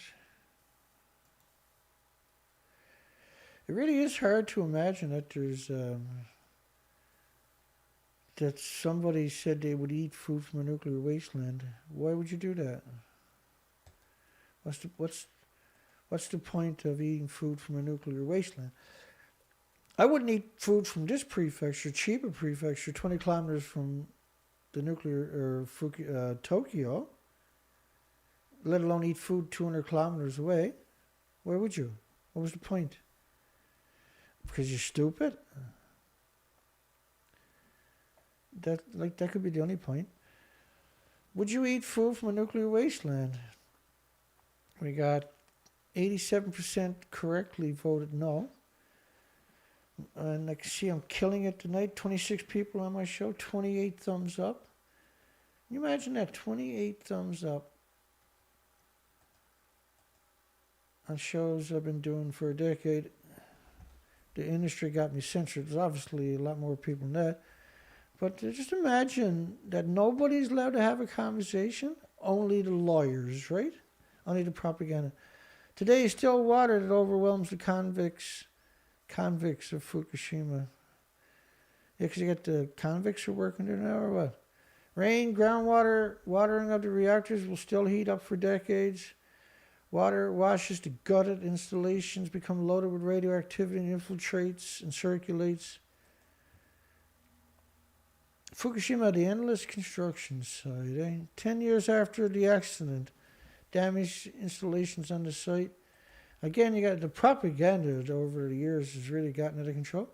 It really is hard to imagine that there's that somebody said they would eat food from a nuclear wasteland. Why would you do that? What's the point of eating food from a nuclear wasteland? I wouldn't eat food from this prefecture, Chiba prefecture, 20 kilometers from the nuclear Tokyo, let alone eat food 200 kilometers away. Why would you? What was the point? Because you're stupid? That could be the only point. Would you eat food from a nuclear wasteland? We got 87% correctly voted no. And I can see I'm killing it tonight. 26 people on my show, 28 thumbs up. Can you imagine that? 28 thumbs up on shows I've been doing for a decade. The industry got me censored. There's obviously a lot more people than that. But just imagine that nobody's allowed to have a conversation. Only the lawyers, right? Only the propaganda. Today is still water that overwhelms the convicts of Fukushima. Yeah, because you got the convicts who are working there now, or what? Rain, groundwater, watering of the reactors will still heat up for decades. Water washes the gutted installations, become loaded with radioactivity and infiltrates and circulates. Fukushima, the endless construction site. 10 years after the accident, damaged installations on the site. Again, you got the propaganda over the years has really gotten out of control.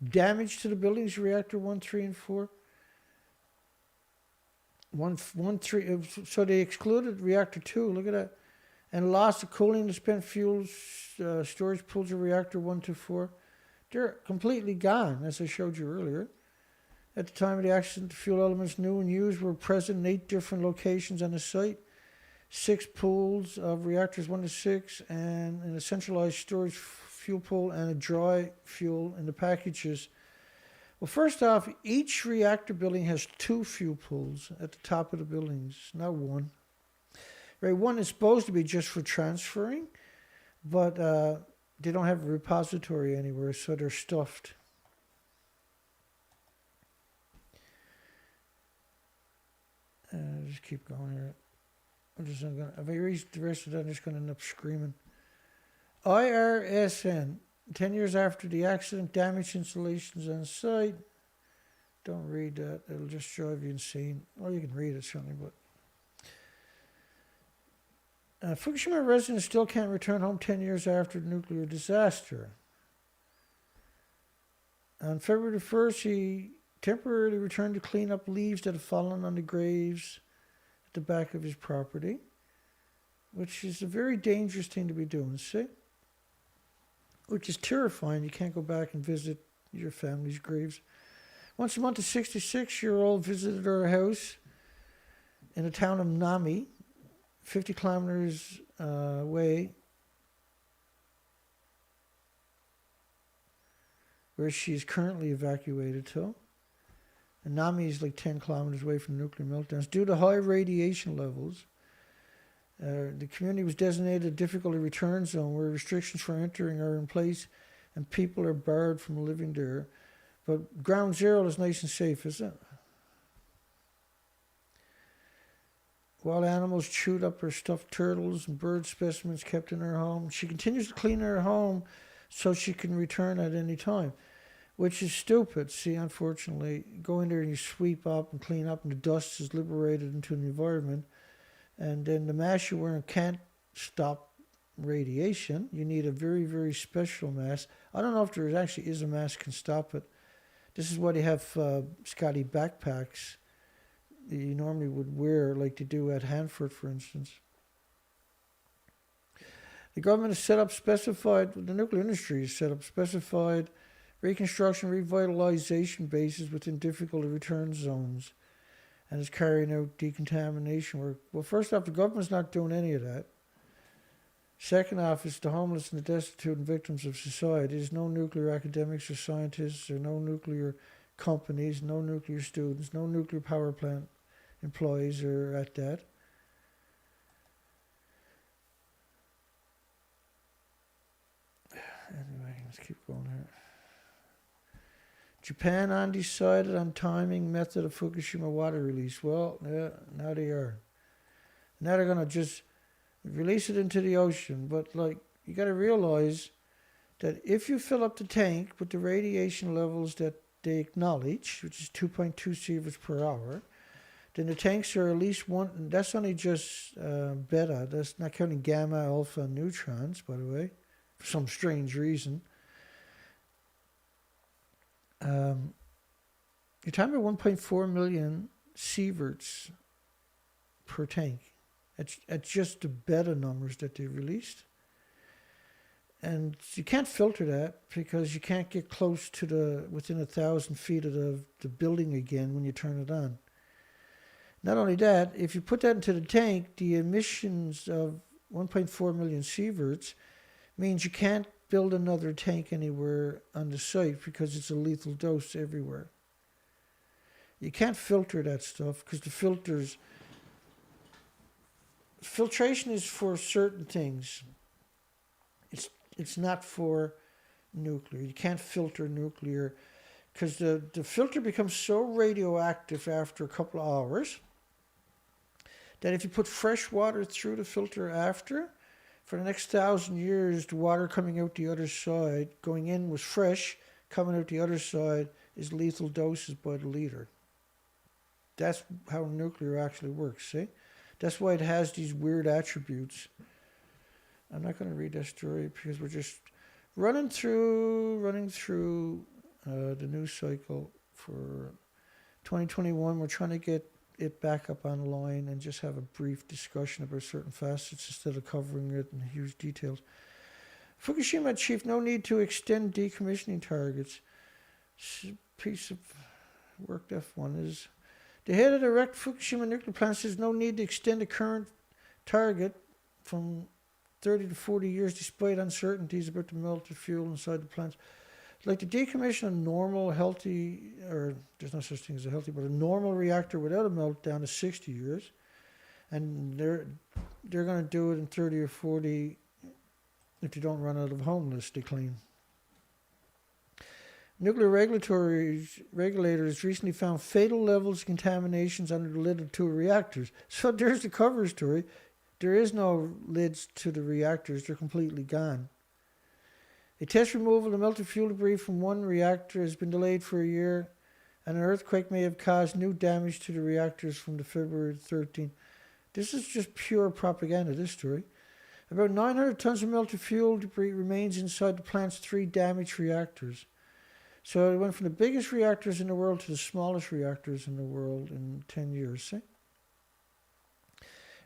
Damage to the buildings, reactor 1, 3, and 4. 1, 3. So they excluded reactor 2. Look at that. And loss of cooling to spent fuels, storage pools of reactor 1 to 4. They're completely gone, as I showed you earlier. At the time of the accident, the fuel elements new and used were present in 8 different locations on the site. 6 pools of reactors 1 to 6, and in a centralized storage fuel pool and a dry fuel in the packages. Well, first off, each reactor building has 2 fuel pools at the top of the buildings, not 1. Right, 1 is supposed to be just for transferring, but they don't have a repository anywhere, so they're stuffed. Just keep going here. If I read the rest of that, I'm just going to end up screaming. IRSN, 10 years after the accident, damaged installations on site. Don't read that. It'll just drive you insane. Or you can read it, certainly, but... Fukushima residents still can't return home 10 years after the nuclear disaster. On February 1st, he temporarily returned to clean up leaves that had fallen on the graves at the back of his property, which is a very dangerous thing to be doing, see? Which is terrifying. You can't go back and visit your family's graves. Once a month, a 66-year-old visited our house in the town of Nami, 50 kilometers away, where she is currently evacuated to. And Nami is like 10 kilometers away from nuclear meltdowns. Due to high radiation levels, the community was designated a difficulty return zone where restrictions for entering are in place and people are barred from living there. But ground zero is nice and safe, isn't it? Wild animals chewed up her stuffed turtles and bird specimens kept in her home. She continues to clean her home so she can return at any time, which is stupid. See, unfortunately, go in there and you sweep up and clean up and the dust is liberated into the environment. And then the mask you're wearing can't stop radiation. You need a very, very special mask. I don't know if there actually is a mask that can stop it. This is why they have Scotty backpacks that you normally would wear, like they do at Hanford, for instance. The government has set up specified, the nuclear industry has set up specified reconstruction, revitalization bases within difficult to return zones and is carrying out decontamination work. Well, first off, the government's not doing any of that. Second off, it's the homeless and the destitute and victims of society. There's no nuclear academics or scientists, or no nuclear companies, no nuclear students, no nuclear power plant employees are at that. Anyway, let's keep going here. Japan undecided on timing method of Fukushima water release. Well, yeah, now they are. Now they're going to just release it into the ocean. But, like, you got to realize that if you fill up the tank with the radiation levels that they acknowledge, which is 2.2 sieverts per hour, then the tanks are at least one. That's only just beta. That's not counting gamma, alpha, and neutrons, by the way, for some strange reason. You're talking about 1.4 million sieverts per tank. It's just the beta numbers that they released. And you can't filter that because you can't get close to within 1,000 feet of the building again when you turn it on. Not only that, if you put that into the tank, the emissions of 1.4 million sieverts means you can't build another tank anywhere on the site because it's a lethal dose everywhere. You can't filter that stuff because the filtration is for certain things. It's not for nuclear. You can't filter nuclear because the filter becomes so radioactive after a couple of hours that if you put fresh water through the filter after, for the next 1,000 years, the water coming out the other side, going in was fresh, coming out the other side is lethal doses by the liter. That's how nuclear actually works, see? That's why it has these weird attributes. I'm not going to read that story because we're just running through the news cycle for 2021. We're trying to get it back up online and just have a brief discussion about certain facets instead of covering it in huge details. Fukushima chief, no need to extend decommissioning targets. Piece of work F1 is. The head of the wrecked Fukushima nuclear plant says no need to extend the current target from 30 to 40 years despite uncertainties about the melted fuel inside the plants. Like the decommission of normal, healthy, or there's no such thing as a healthy, but a normal reactor without a meltdown is 60 years. And they're going to do it in 30 or 40 if you don't run out of homeless, they claim. Nuclear regulators recently found fatal levels of contaminations under the lid of 2 reactors. So there's the cover story. There is no lids to the reactors. They're completely gone. A test removal of melted fuel debris from one reactor has been delayed for a year, and an earthquake may have caused new damage to the reactors from the February 13th. This is just pure propaganda, this story. About 900 tons of melted fuel debris remains inside the plant's 3 damaged reactors. So it went from the biggest reactors in the world to the smallest reactors in the world in 10 years. See?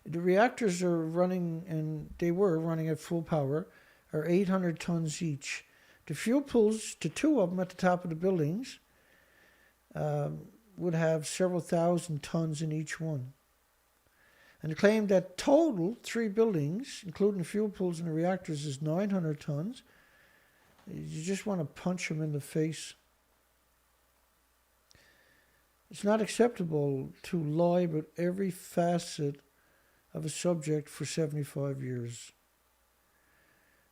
The reactors are running, and they were running at full power, are 800 tons each. The fuel pools, to 2 of them at the top of the buildings, would have several thousand tons in each one. And they claim that total 3 buildings, including the fuel pools and the reactors, is 900 tons. You just want to punch them in the face. It's not acceptable to lie about every facet of a subject for 75 years.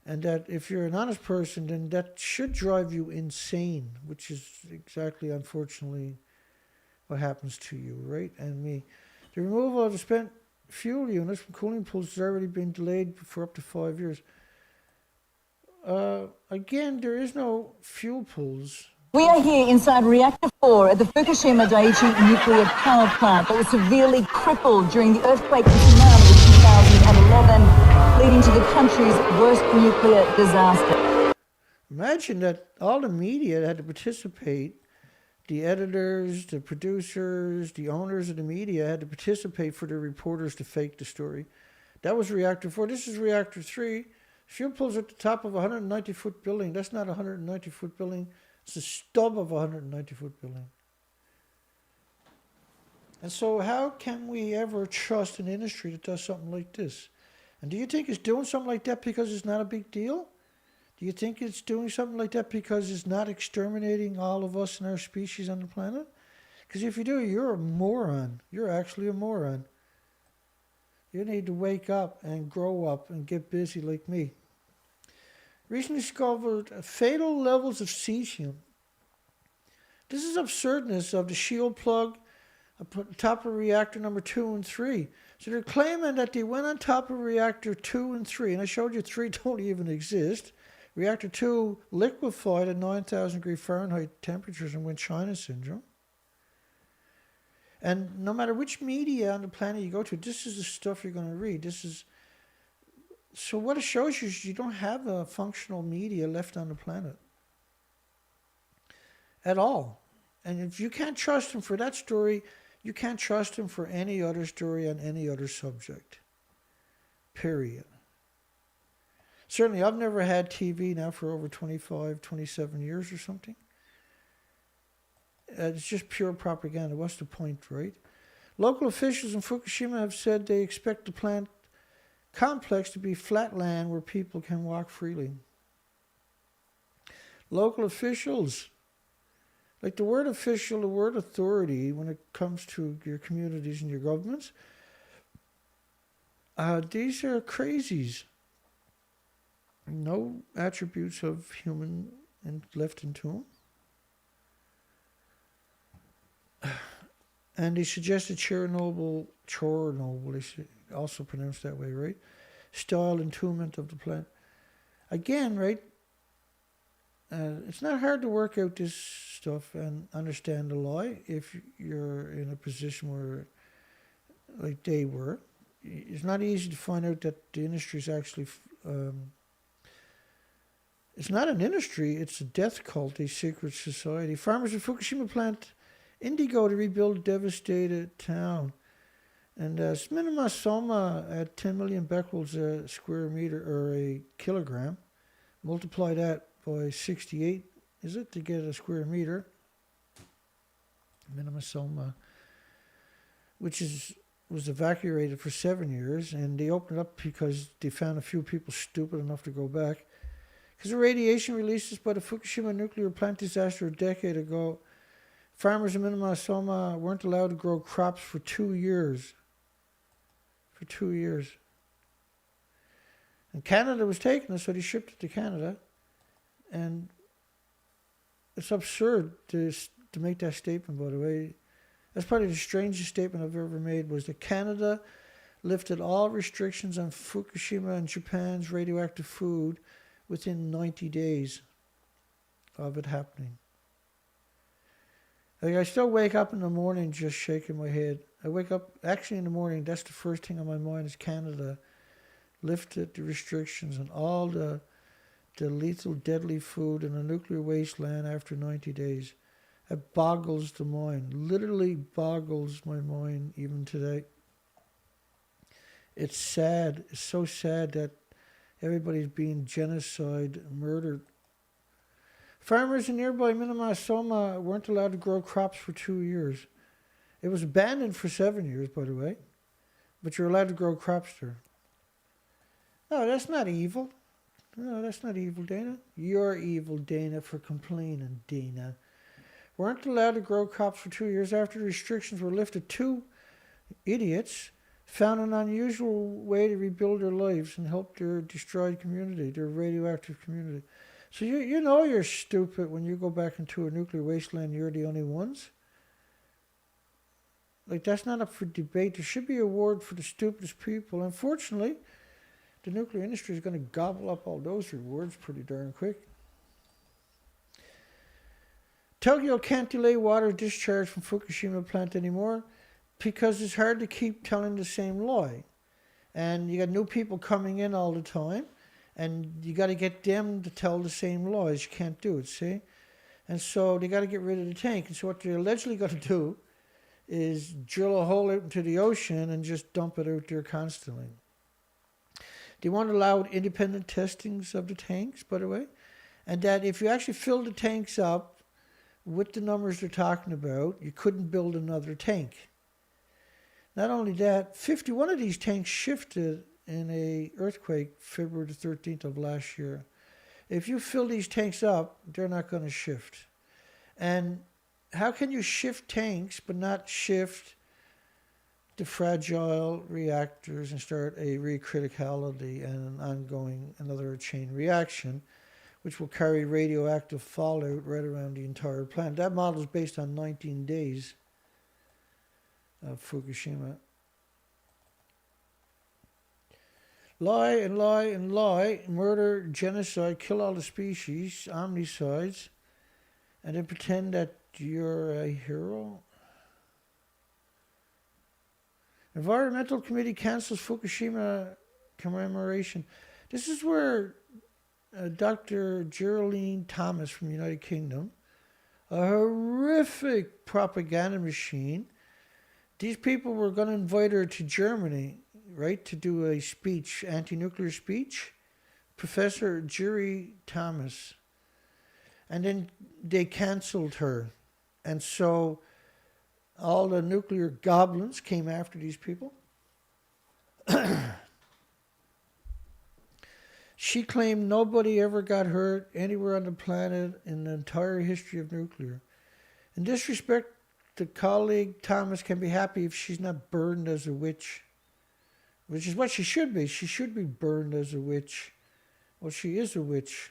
And that if you're an honest person, then that should drive you insane, which is exactly, unfortunately, what happens to you, right? And me. The removal of the spent fuel units from cooling pools has already been delayed for up to 5 years. Again, there is no fuel pools. We are here inside Reactor 4 at the Fukushima Daiichi nuclear power plant that was severely crippled during the earthquake and tsunami of 2011, leading to the country's worst nuclear disaster. Imagine that all the media had to participate The editors, the producers, the owners of the media had to participate for their reporters to fake the story. That was reactor 4. This is reactor 3. Fuel pulls at the top of a 190-foot building. That's not a 190-foot building. It's the stub of a 190-foot building. And so how can we ever trust an industry that does something like this? And do you think it's doing something like that because it's not a big deal? Do you think it's doing something like that because it's not exterminating all of us and our species on the planet? Because if you do, you're a moron. You're actually a moron. You need to wake up and grow up and get busy like me. Recently discovered fatal levels of cesium. This is absurdness of the shield plug on top of reactor number 2 and 3. So they're claiming that they went on top of reactor 2 and 3, and I showed you 3 don't even exist. Reactor 2 liquefied at 9,000 degree Fahrenheit temperatures and went China syndrome. And no matter which media on the planet you go to, this is the stuff you're going to read. So what it shows you is you don't have a functional media left on the planet at all. And if you can't trust them for that story, you can't trust them for any other story on any other subject. Period. Certainly, I've never had TV now for over 25, 27 years or something. It's just pure propaganda. What's the point, right? Local officials in Fukushima have said they expect the plant complex to be flat land where people can walk freely. Local officials. Like the word official, the word authority, when it comes to your communities and your governments, these are crazies. No attributes of human left into them. And they suggested Chernobyl, they should also pronounce that way, right? Style entombment of the plant. Again, right? It's not hard to work out this stuff and understand the lie if you're in a position where, like they were. It's not easy to find out that the industry is actually... it's not an industry, it's a death cult, a secret society. Farmers of Fukushima plant indigo to rebuild devastated town. And minima soma at 10 million becquerels a square meter or a kilogram. Multiply that by 68, is it, to get a square meter? Minima soma, which was evacuated for 7 years, and they opened it up because they found a few people stupid enough to go back. Because of radiation releases by the Fukushima nuclear plant disaster a decade ago, farmers in Minima Soma weren't allowed to grow crops for 2 years. For 2 years. And Canada was taking it, so they shipped it to Canada. And it's absurd to make that statement, by the way. That's probably the strangest statement I've ever made, was that Canada lifted all restrictions on Fukushima and Japan's radioactive food within 90 days of it happening. Like, I still wake up in the morning just shaking my head. I wake up, actually in the morning, that's the first thing on my mind is Canada lifted the restrictions on all the lethal, deadly food in a nuclear wasteland after 90 days. It boggles the mind, literally boggles my mind even today. It's sad, it's so sad that everybody's being genocide, murdered. Farmers in nearby Minima Soma weren't allowed to grow crops for 2 years. It was abandoned for 7 years, by the way, but you're allowed to grow crops there. No, that's not evil. No, that's not evil, Dana. You're evil, Dana, for complaining, Dana. Weren't allowed to grow crops for 2 years after the restrictions were lifted. 2 idiots found an unusual way to rebuild their lives and help their destroyed community, their radioactive community. So you know you're stupid when you go back into a nuclear wasteland, you're the only ones. Like, that's not up for debate. There should be a award for the stupidest people. Unfortunately, the nuclear industry is going to gobble up all those rewards pretty darn quick. Tokyo can't delay water discharge from Fukushima plant anymore because it's hard to keep telling the same lie. And you got new people coming in all the time, and you got to get them to tell the same lies. You can't do it, see? And so they got to get rid of the tank. And so what they're allegedly going to do is drill a hole out into the ocean and just dump it out there constantly. They want allowed independent testings of the tanks, by the way, and that if you actually fill the tanks up with the numbers they're talking about, you couldn't build another tank. Not only that, 51 of these tanks shifted in a earthquake February the 13th of last year. If you fill these tanks up, they're not going to shift. And how can you shift tanks but not shift the fragile reactors and start a recriticality and an ongoing another chain reaction, which will carry radioactive fallout right around the entire plant? That model is based on 19 days of Fukushima. Lie and lie and lie, murder, genocide, kill all the species, omnicides, and then pretend that you're a hero. Environmental Committee cancels Fukushima commemoration. This is where Dr. Geraldine Thomas from the United Kingdom, a horrific propaganda machine. These people were going to invite her to Germany, right, to do a speech, anti-nuclear speech. Professor Jerry Thomas. And then they canceled her. And so all the nuclear goblins came after these people. She claimed nobody ever got hurt anywhere on the planet in the entire history of nuclear. In this respect, the colleague Thomas can be happy if she's not burned as a witch, which is what she should be. She should be burned as a witch. Well, she is a witch.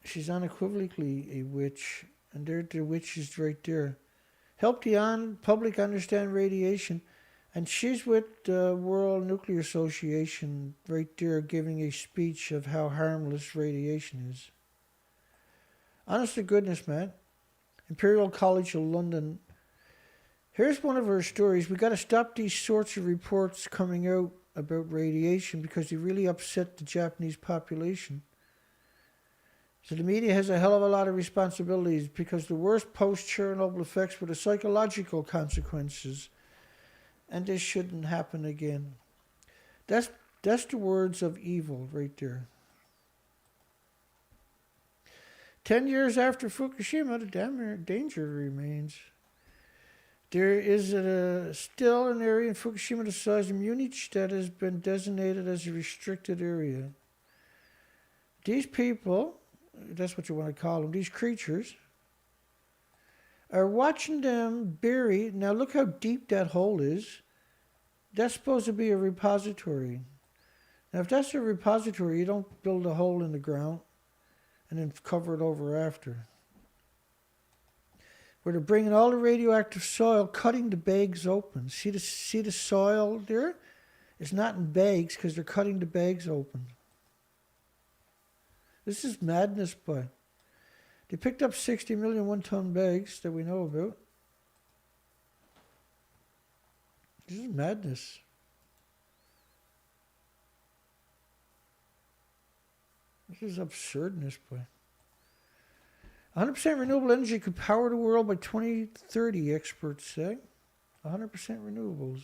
She's unequivocally a witch, and there the witch is right there. Help the public understand radiation, and she's with the World Nuclear Association right there giving a speech of how harmless radiation is. Honest to goodness, man. Imperial College of London. Here's one of her stories. We got to stop these sorts of reports coming out about radiation because they really upset the Japanese population. So the media has a hell of a lot of responsibilities because the worst post-Chernobyl effects were the psychological consequences. And this shouldn't happen again. That's the words of evil right there. 10 years after Fukushima, the danger remains. There is still an area in Fukushima the size of Munich that has been designated as a restricted area. These people, that's what you want to call them, these creatures, are watching them bury. Now look how deep that hole is. That's supposed to be a repository. Now if that's a repository, you don't build a hole in the ground and then cover it over after. Where they're bringing all the radioactive soil, cutting the bags open. See the soil there? It's not in bags because they're cutting the bags open. This is madness, boy. They picked up 60 million one-ton bags that we know about. This is madness. This is absurdness, boy. 100% renewable energy could power the world by 2030, experts say. 100% renewables,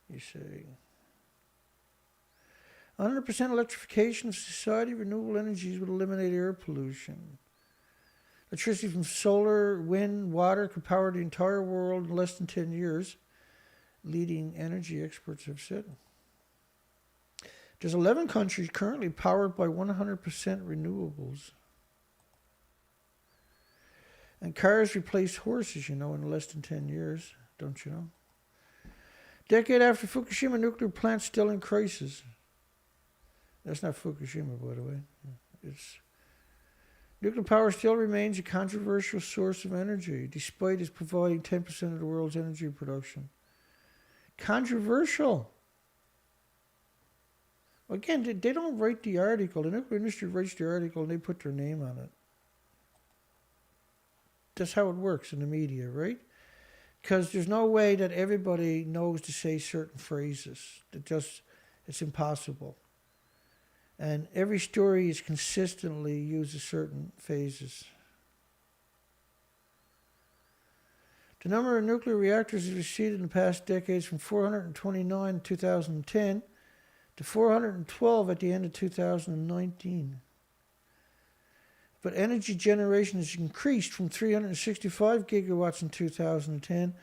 you say. 100% electrification of society, renewable energies would eliminate air pollution. Electricity from solar, wind, water could power the entire world in less than 10 years, leading energy experts have said. There's 11 countries currently powered by 100% renewables. And cars replace horses, in less than 10 years, don't you know? Decade after Fukushima, nuclear plant still in crisis. That's not Fukushima, by the way. Nuclear power still remains a controversial source of energy, despite its providing 10% of the world's energy production. Controversial. Again, they don't write the article. The nuclear industry writes the article and they put their name on it. That's how it works in the media, right? Because there's no way that everybody knows to say certain phrases. It's impossible. And every story is consistently uses certain phases. The number of nuclear reactors has receded in the past decades from 429 in 2010 to 412 at the end of 2019. But energy generation has increased from 365 gigawatts in 2010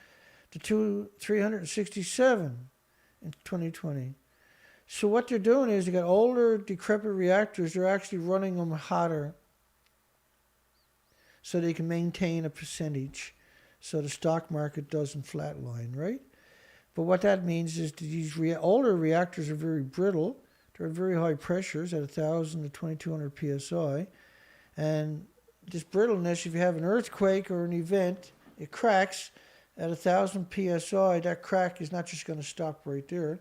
to 367 in 2020. So what they're doing is they got older, decrepit reactors. They're actually running them hotter so they can maintain a percentage so the stock market doesn't flatline, right? But what that means is that these older reactors are very brittle. They're at very high pressures at 1,000 to 2,200 psi. And this brittleness, if you have an earthquake or an event, it cracks at 1,000 psi. That crack is not just going to stop right there.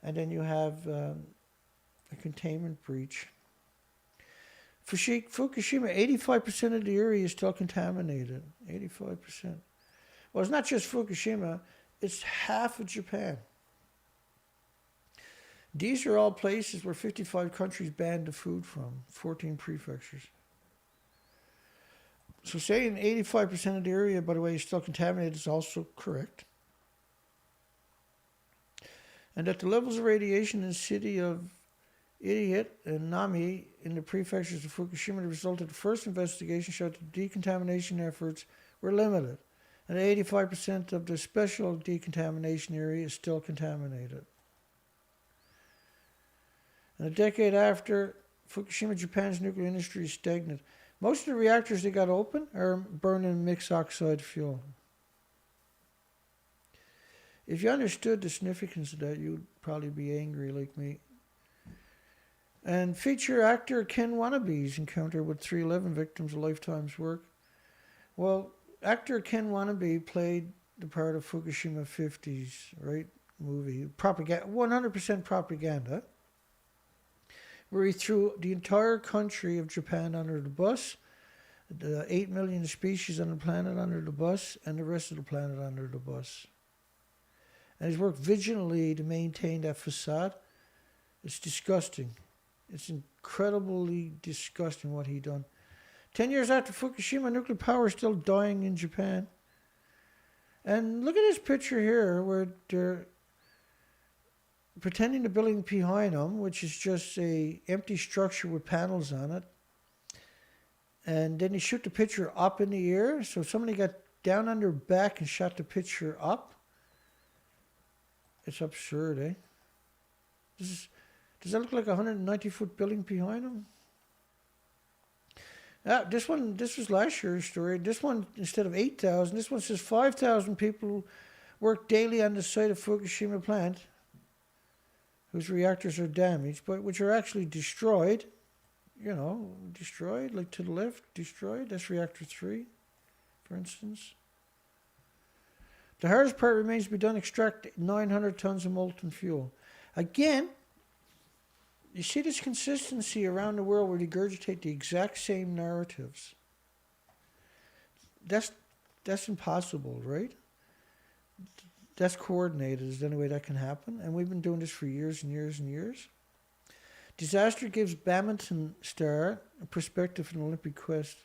And then you have a containment breach. Fukushima, 85% of the area is still contaminated. 85%. Well, it's not just Fukushima. It's half of Japan. These are all places where 55 countries banned the food from, 14 prefectures. So saying 85% of the area, by the way, is still contaminated is also correct. And that the levels of radiation in the city of Idiot and Nami in the prefectures of Fukushima, the result of the first investigation showed that decontamination efforts were limited. And 85% of the special decontamination area is still contaminated. And a decade after, Fukushima, Japan's nuclear industry is stagnant. Most of the reactors that got open are burning mixed oxide fuel. If you understood the significance of that, you'd probably be angry like me. And feature actor Ken Wanabe's encounter with 311 victims, a lifetime's work. Well, actor Ken Wanabe played the part of Fukushima 50s, right, movie. 100% propaganda, where he threw the entire country of Japan under the bus, the 8 million species on the planet under the bus, and the rest of the planet under the bus. And he's worked vigilantly to maintain that facade. It's disgusting. It's incredibly disgusting what he done. 10 years after Fukushima, nuclear power is still dying in Japan. And look at this picture here where they're pretending the building behind them, which is just a empty structure with panels on it. And then they shoot the picture up in the air. So somebody got down on their back and shot the picture up. It's absurd, eh? Does that look like a 190-foot building behind them? This was last year's story. This one, instead of 8,000, this one says 5,000 people work daily on the site of Fukushima plant, whose reactors are damaged, but which are actually destroyed. You know, destroyed, like to the left, destroyed. That's reactor 3, for instance. The hardest part remains to be done, extract 900 tons of molten fuel. Again, you see this consistency around the world where they regurgitate the exact same narratives. That's impossible, right? That's coordinated. Is the only way that can happen. And we've been doing this for years and years and years. Disaster gives badminton star a perspective in Olympic quest.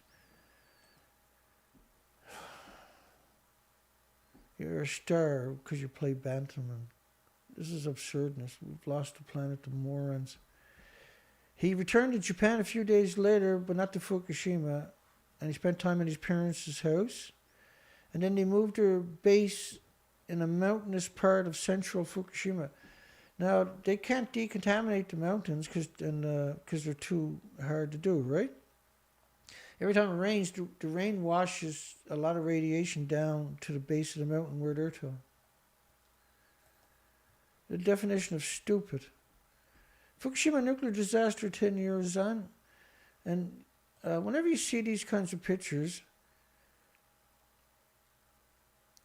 You're a star because you play badminton. This is absurdness. We've lost the planet to morons. He returned to Japan a few days later, but not to Fukushima, and he spent time at his parents' house. And then they moved their base in a mountainous part of central Fukushima. Now, they can't decontaminate the mountains because they're too hard to do, right? Every time it rains, the rain washes a lot of radiation down to the base of the mountain where they're to. The definition of stupid. Fukushima nuclear disaster 10 years on. And whenever you see these kinds of pictures,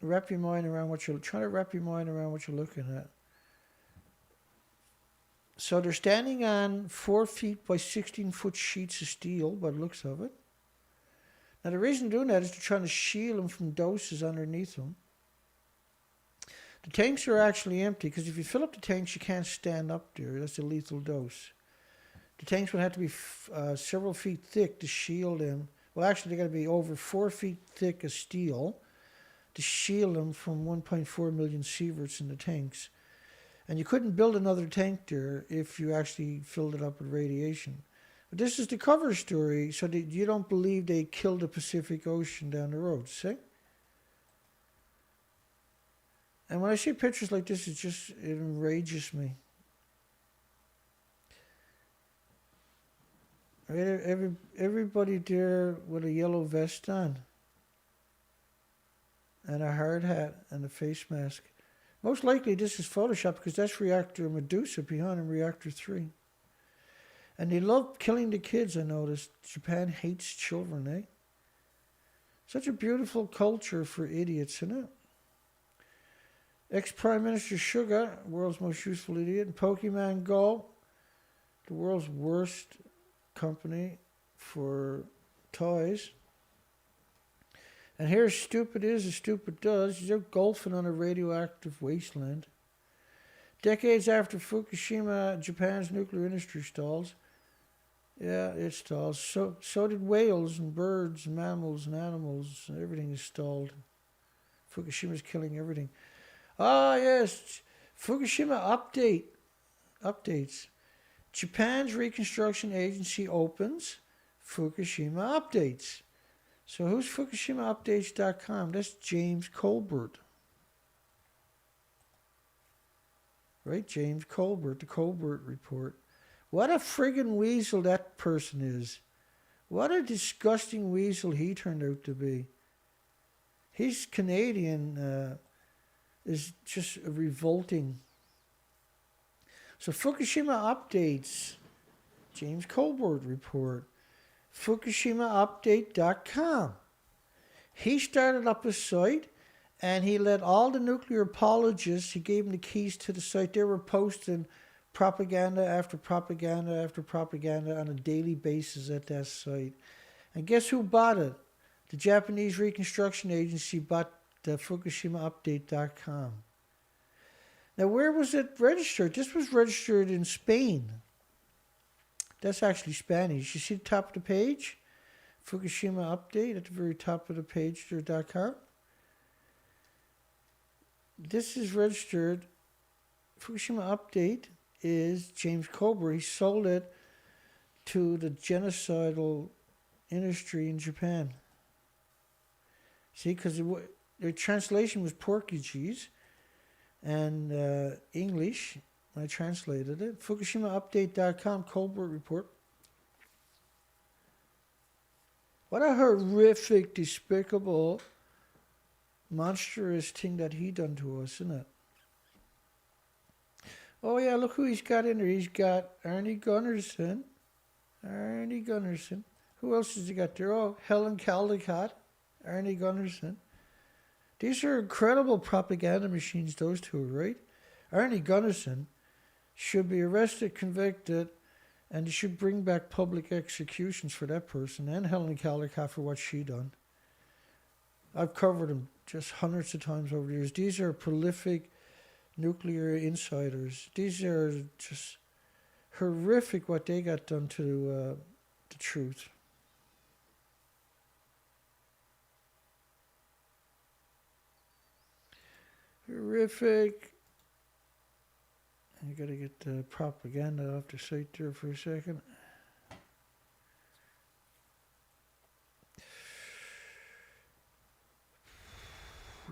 try to wrap your mind around what you're looking at. So they're standing on 4 feet by 16-foot sheets of steel by the looks of it. Now the reason they're doing that is they're trying to shield them from doses underneath them. The tanks are actually empty because if you fill up the tanks, you can't stand up there. That's a lethal dose. The tanks would have to be several feet thick to shield them. Well, actually, they got to be over 4 feet thick of steel to shield them from 1.4 million sieverts in the tanks. And you couldn't build another tank there if you actually filled it up with radiation. But this is the cover story, so that you don't believe they killed the Pacific Ocean down the road, see? And when I see pictures like this, it enrages me. Right? Everybody there with a yellow vest on. And a hard hat and a face mask. Most likely this is Photoshop because that's reactor Medusa behind in reactor 3. And they love killing the kids, I noticed. Japan hates children, eh? Such a beautiful culture for idiots, isn't it? Ex-Prime Minister Suga, world's most useful idiot. And Pokemon Go, the world's worst company for toys. And here, as stupid is as stupid does. They're golfing on a radioactive wasteland. Decades after Fukushima, Japan's nuclear industry stalls. Yeah, it stalls. So did whales and birds and mammals and animals. Everything is stalled. Fukushima's killing everything. Ah, yes. Fukushima updates. Japan's Reconstruction Agency opens. Fukushima Updates. So who's FukushimaUpdates.com? That's James Colbert. Right? James Colbert, the Colbert Report. What a friggin' weasel that person is. What a disgusting weasel he turned out to be. He's Canadian, is just revolting. So Fukushima Updates, James Colbert Report. FukushimaUpdate.com. He started up a site and he let all the nuclear apologists, he gave them the keys to the site. They were posting propaganda after propaganda after propaganda on a daily basis at that site. And guess who bought it? The Japanese Reconstruction Agency bought the FukushimaUpdate.com. Now, where was it registered? This was registered in Spain. That's actually Spanish. You see the top of the page? Fukushima Update at the very top of the page there, .com. This is registered. Fukushima Update is James Colbert. He sold it to the genocidal industry in Japan. See, because their translation was Portuguese and English. I translated it. FukushimaUpdate.com, Colbert Report. What a horrific, despicable, monstrous thing that he done to us, isn't it? Oh yeah, look who he's got in there. He's got Arnie Gunnarsson. Who else has he got there? Oh, Helen Caldecott. Arnie Gunnarsson. These are incredible propaganda machines, those two, right? Arnie Gunnarsson should be arrested, convicted, and they should bring back public executions for that person and Helen Caldecott for what she done. I've covered them just hundreds of times over the years. These are prolific nuclear insiders. These are just horrific what they got done to the truth. Horrific. I gotta get the propaganda off the site there for a second.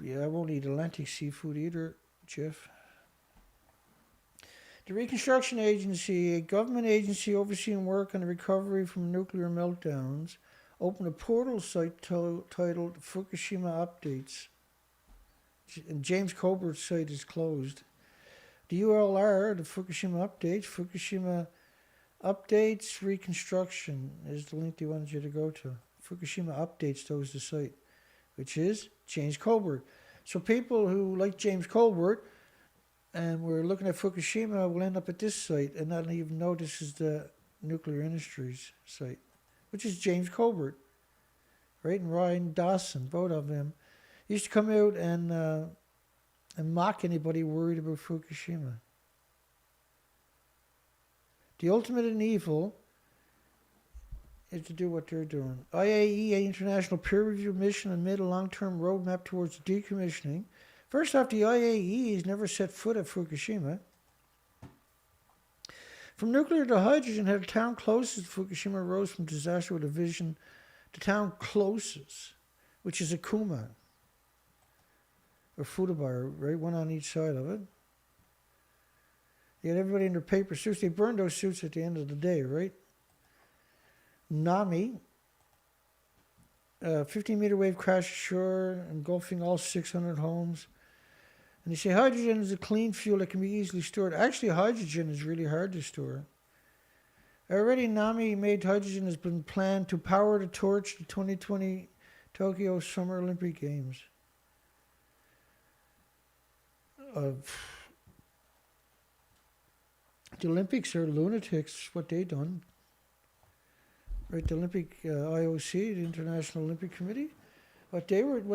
Yeah, I won't eat Atlantic seafood either, Jeff. The Reconstruction Agency, a government agency overseeing work on the recovery from nuclear meltdowns, opened a portal site titled Fukushima Updates. And James Colbert's site is closed. The URL, the Fukushima Updates, Fukushima Updates Reconstruction is the link they wanted you to go to. Fukushima Updates, that was the site, which is James Colbert. So people who like James Colbert and we're looking at Fukushima will end up at this site and not even know this is the nuclear industries site, which is James Colbert, right? And Ryan Dawson, both of them, used to come out and mock anybody worried about Fukushima. The ultimate in evil is to do what they're doing. IAEA International Peer Review Mission and made a long-term roadmap towards decommissioning. First off, the IAEA has never set foot at Fukushima. From nuclear to hydrogen, how the town closest to Fukushima rose from disaster with a vision. The town closest, which is Akuma, or Fudabar, right? One on each side of it. You had everybody in their paper suits. They burned those suits at the end of the day, right? Nami, 15-meter wave crash ashore, engulfing all 600 homes. And they say hydrogen is a clean fuel that can be easily stored. Actually, hydrogen is really hard to store. Already, Nami-made hydrogen has been planned to power the torch the 2020 Tokyo Summer Olympic Games. The Olympics are lunatics, what they done. Right, the Olympic IOC, the International Olympic Committee, what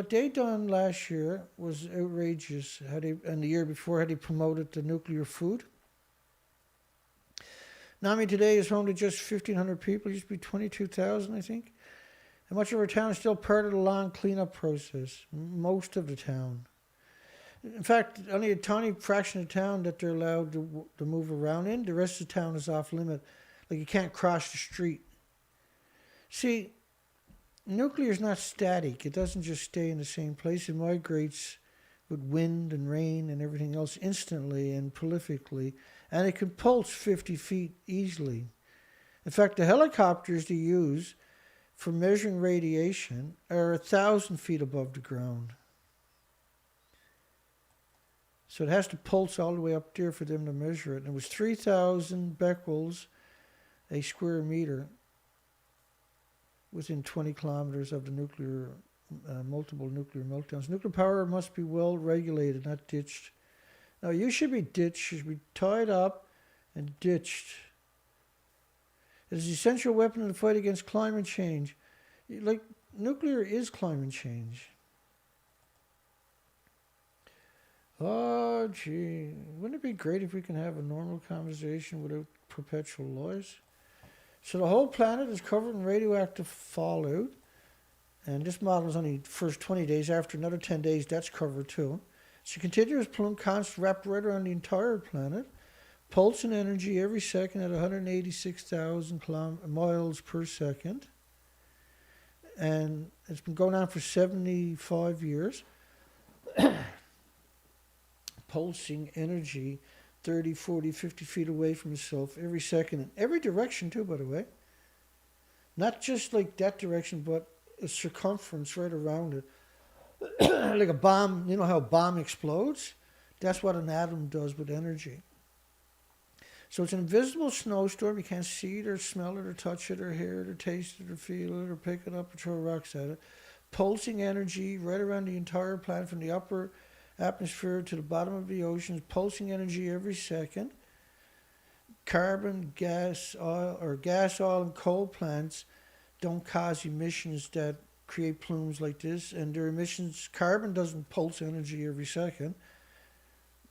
they done last year was outrageous. And the year before, how they promoted the nuclear food. Nami today is home to just 1,500 people. It used to be 22,000, I think. And much of our town is still part of the long cleanup process. Most of the town. In fact, only a tiny fraction of the town that they're allowed to move around in. The rest of the town is off limit. Like you can't cross the street. See, nuclear is not static. It doesn't just stay in the same place. It migrates with wind and rain and everything else instantly and prolifically. And it can pulse 50 feet easily. In fact, the helicopters they use for measuring radiation are 1,000 feet above the ground. So it has to pulse all the way up there for them to measure it. And it was 3,000 becquerels a square meter within 20 kilometers of the nuclear, multiple nuclear meltdowns. Nuclear power must be well regulated, not ditched. Now, you should be ditched, you should be tied up and ditched. It is an essential weapon in the fight against climate change. Like, nuclear is climate change. Oh, gee. Wouldn't it be great if we can have a normal conversation without perpetual lies? So the whole planet is covered in radioactive fallout. And this model is only the first 20 days. After another 10 days, that's covered too. It's a continuous plume constant wrapped right around the entire planet. Pulsing energy every second at 186,000 miles per second. And it's been going on for 75 years. Pulsing energy 30, 40, 50 feet away from itself every second. In every direction too, by the way. Not just like that direction, but a circumference right around it. Like a bomb, you know how a bomb explodes? That's what an atom does with energy. So it's an invisible snowstorm. You can't see it or smell it or touch it or hear it or taste it or feel it or pick it up or throw rocks at it. Pulsing energy right around the entire planet from the upper atmosphere to the bottom of the oceans. Pulsing energy every second. Carbon, gas, oil, and coal plants don't cause emissions that create plumes like this, and their emissions, carbon doesn't pulse energy every second,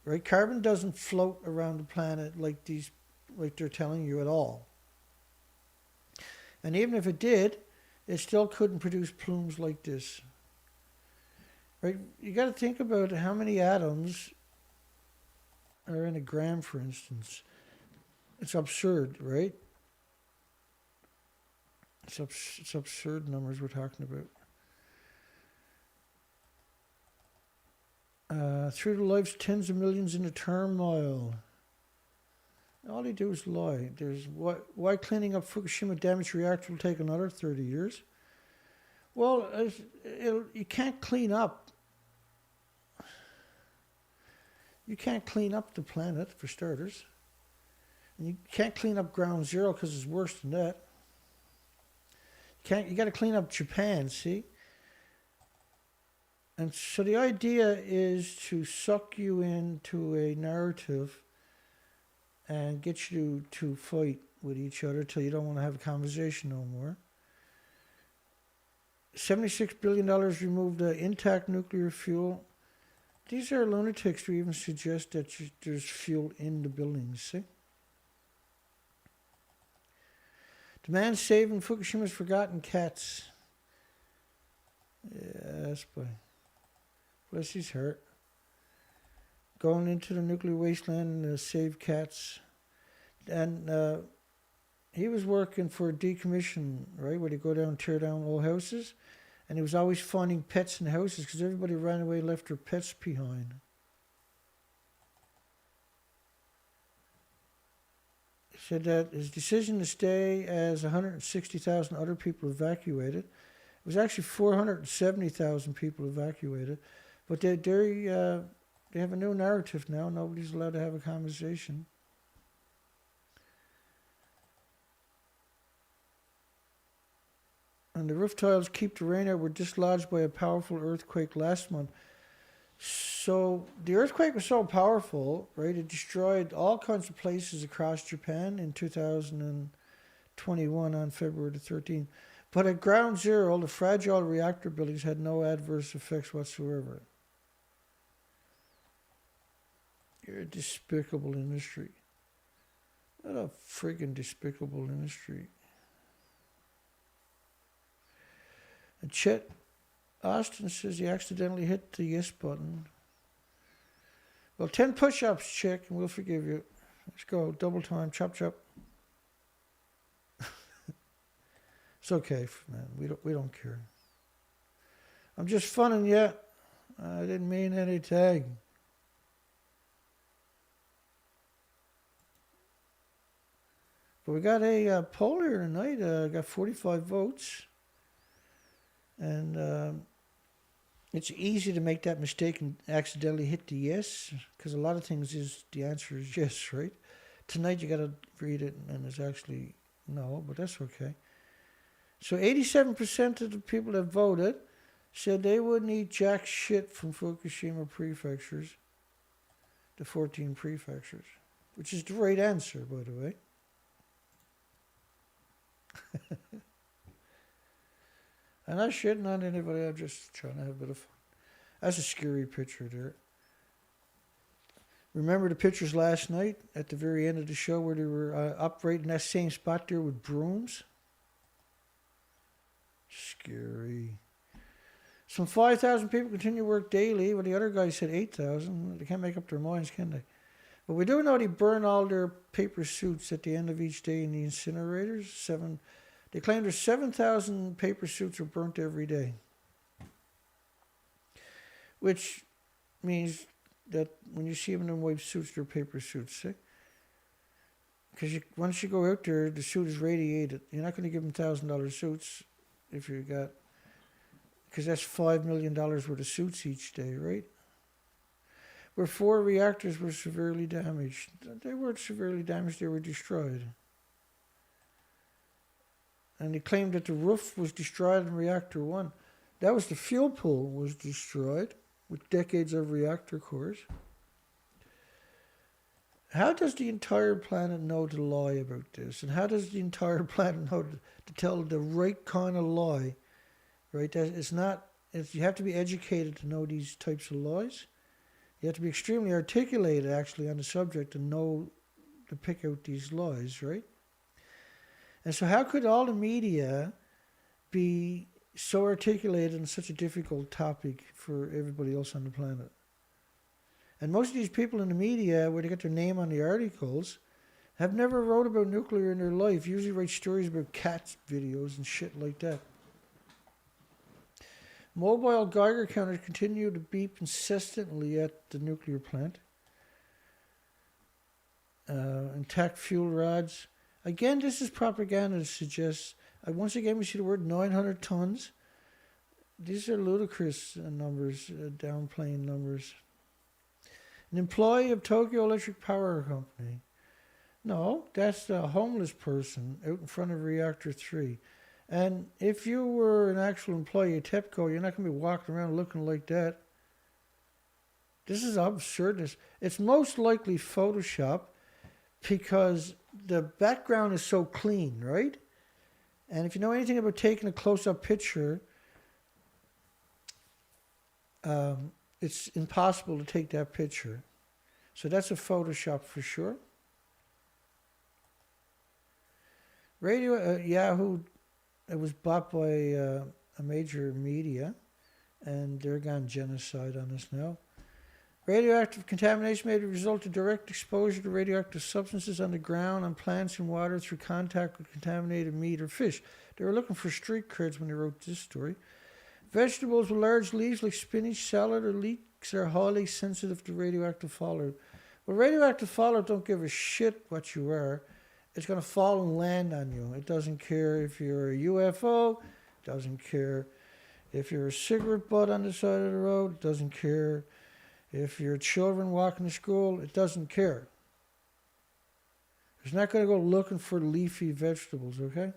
right? Carbon doesn't float around the planet like they're telling you at all. And even if it did, it still couldn't produce plumes like this, right? You got to think about how many atoms are in a gram, for instance. It's absurd, right? It's absurd numbers we're talking about. Through the lives, tens of millions in a turmoil. All they do is lie. Why cleaning up Fukushima damaged reactor will take another 30 years? Well, you can't clean up. You can't clean up the planet, for starters. And you can't clean up ground zero because it's worse than that. You got to clean up Japan, see? And so the idea is to suck you into a narrative and get you to fight with each other till you don't want to have a conversation no more. $76 billion removed intact nuclear fuel. These are lunatics to even suggest that there's fuel in the buildings, see? The man saving Fukushima's forgotten cats. Yes, boy. Bless his heart. Going into the nuclear wasteland and save cats. And he was working for decommission, right, where they go down and tear down old houses. And he was always finding pets in houses because everybody ran away and left their pets behind. He said that his decision to stay as 160,000 other people evacuated. It was actually 470,000 people evacuated. But they have a new narrative now. Nobody's allowed to have a conversation. And the roof tiles keep the rain out were dislodged by a powerful earthquake last month. So the earthquake was so powerful, right? It destroyed all kinds of places across Japan in 2021 on February the 13th. But at ground zero, the fragile reactor buildings had no adverse effects whatsoever. You're a despicable industry. What a friggin' despicable industry. And Chet Austin says he accidentally hit the yes button. Well, 10 push-ups, Chick, and we'll forgive you. Let's go. Double time. Chop, chop. It's okay, man. We don't care. I'm just funning you. I didn't mean any tag. But we got a poll here tonight. Got 45 votes. And it's easy to make that mistake and accidentally hit the yes, because a lot of things the answer is yes, right? Tonight you got to read it and it's actually no, but that's okay. So 87% of the people that voted said they wouldn't eat jack shit from Fukushima prefectures, the 14 prefectures, which is the right answer, by the way. I'm not shitting on anybody, I'm just trying to have a bit of fun. That's a scary picture there. Remember the pictures last night at the very end of the show where they were up right in that same spot there with brooms? Scary. Some 5,000 people continue to work daily, but the other guy said 8,000. They can't make up their minds, can they? But we do know they burn all their paper suits at the end of each day in the incinerators. They claim there's 7,000 paper suits are burnt every day. Which means that when you see them in them white suits, they're paper suits, see? Because once you go out there, the suit is radiated. You're not going to give them $1,000 suits if you got... Because that's $5 million worth of suits each day, right? Where 4 reactors were severely damaged. They weren't severely damaged, they were destroyed. And they claimed that the roof was destroyed in reactor 1. That was the fuel pool was destroyed with decades of reactor cores. How does the entire planet know to lie about this? And how does the entire planet know to tell the right kind of lie? Right? You have to be educated to know these types of lies. You have to be extremely articulated, actually, on the subject and know to pick out these lies, right? And so how could all the media be so articulated on such a difficult topic for everybody else on the planet? And most of these people in the media, where they get their name on the articles, have never wrote about nuclear in their life. Usually write stories about cat videos and shit like that. Mobile Geiger counters continue to beep incessantly at the nuclear plant. Intact fuel rods. Again, this is propaganda that suggests, once again we see the word 900 tons. These are ludicrous numbers, downplaying numbers. An employee of Tokyo Electric Power Company. No, that's a homeless person out in front of reactor 3. And if you were an actual employee at TEPCO, you're not going to be walking around looking like that. This is absurd. It's most likely Photoshop because the background is so clean, right? And if you know anything about taking a close-up picture, it's impossible to take that picture. So that's a Photoshop for sure. Yahoo, it was bought by a major media, and they're gone genocide on us now. Radioactive contamination may result of direct exposure to radioactive substances on the ground, on plants, and water through contact with contaminated meat or fish. They were looking for street creds when they wrote this story. Vegetables with large leaves like spinach, salad, or leeks are highly sensitive to radioactive fallout. Well, radioactive fallout don't give a shit what you are. It's going to fall and land on you. It doesn't care if you're a UFO. It doesn't care if you're a cigarette butt on the side of the road. It doesn't care if your children walking to school. It doesn't care. It's not going to go looking for leafy vegetables, okay?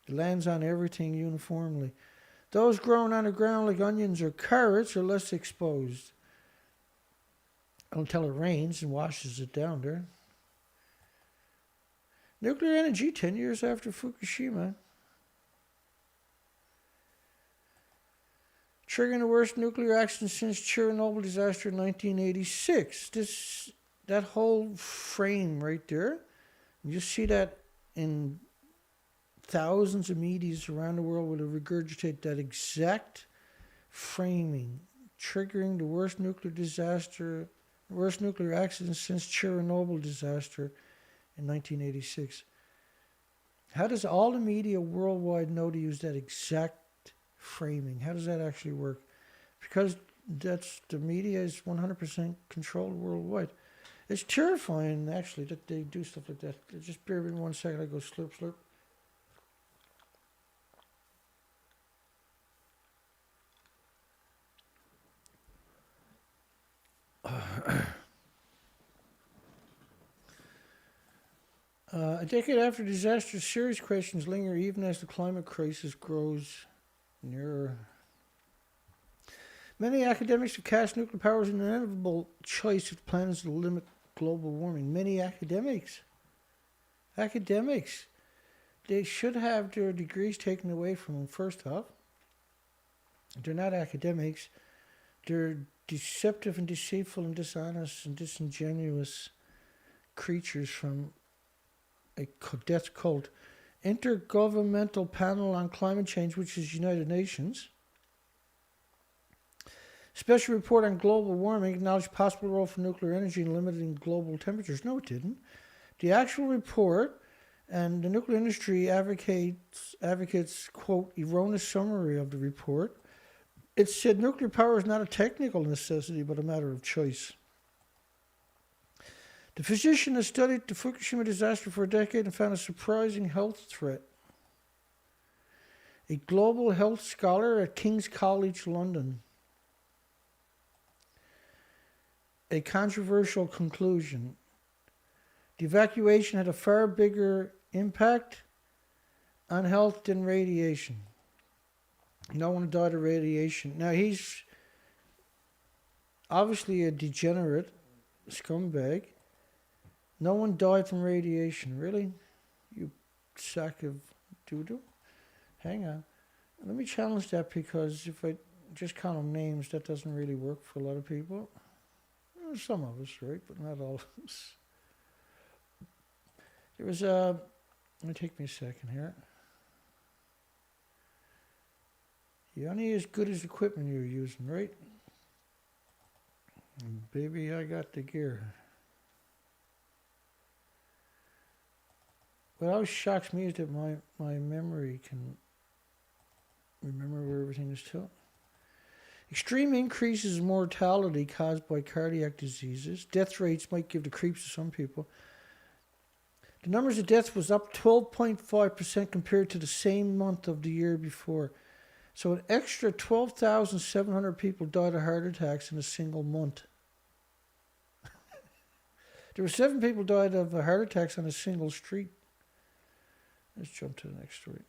It lands on everything uniformly. Those grown on the ground like onions or carrots are less exposed until it rains and washes it down there. Nuclear energy 10 years after Fukushima. Triggering the worst nuclear accident since Chernobyl disaster in 1986. That whole frame right there, you see that in thousands of medias around the world will regurgitate that exact framing, triggering the worst nuclear accident since Chernobyl disaster in 1986. How does all the media worldwide know to use that exact framing? How does that actually work? Because the media is 100% controlled worldwide. It's terrifying, actually, that they do stuff like that. Just bear with me 1 second. I go slurp, slurp. A decade after disaster, serious questions linger even as the climate crisis grows nearer. Many academics have cast nuclear power as an inevitable choice if the plan is to limit global warming. Many academics. They should have their degrees taken away from them, first off. They're not academics. They're deceptive and deceitful and dishonest and disingenuous creatures from a death cult. Intergovernmental Panel on Climate Change, which is United Nations. Special report on global warming acknowledged possible role for nuclear energy in limiting global temperatures. No, it didn't. The actual report, and the nuclear industry advocates, quote, erroneous summary of the report. It said nuclear power is not a technical necessity, but a matter of choice. The physician has studied the Fukushima disaster for a decade and found a surprising health threat. A global health scholar at King's College London. A controversial conclusion. The evacuation had a far bigger impact on health than radiation. No one died of radiation. Now, he's obviously a degenerate scumbag. No one died from radiation. Really? You sack of doo-doo? Hang on. Let me challenge that, because if I just count on names, that doesn't really work for a lot of people. Some of us, right? But not all of us. There was a... Let me take me a second here. You're only as good as equipment you're using, right? And baby, I got the gear. What always shocks me is that my memory can remember where everything is to. Extreme increases in mortality caused by cardiac diseases. Death rates might give the creeps to some people. The numbers of deaths was up 12.5% compared to the same month of the year before. So an extra 12,700 people died of heart attacks in a single month. There were 7 people died of heart attacks on a single street. Let's jump to the next story.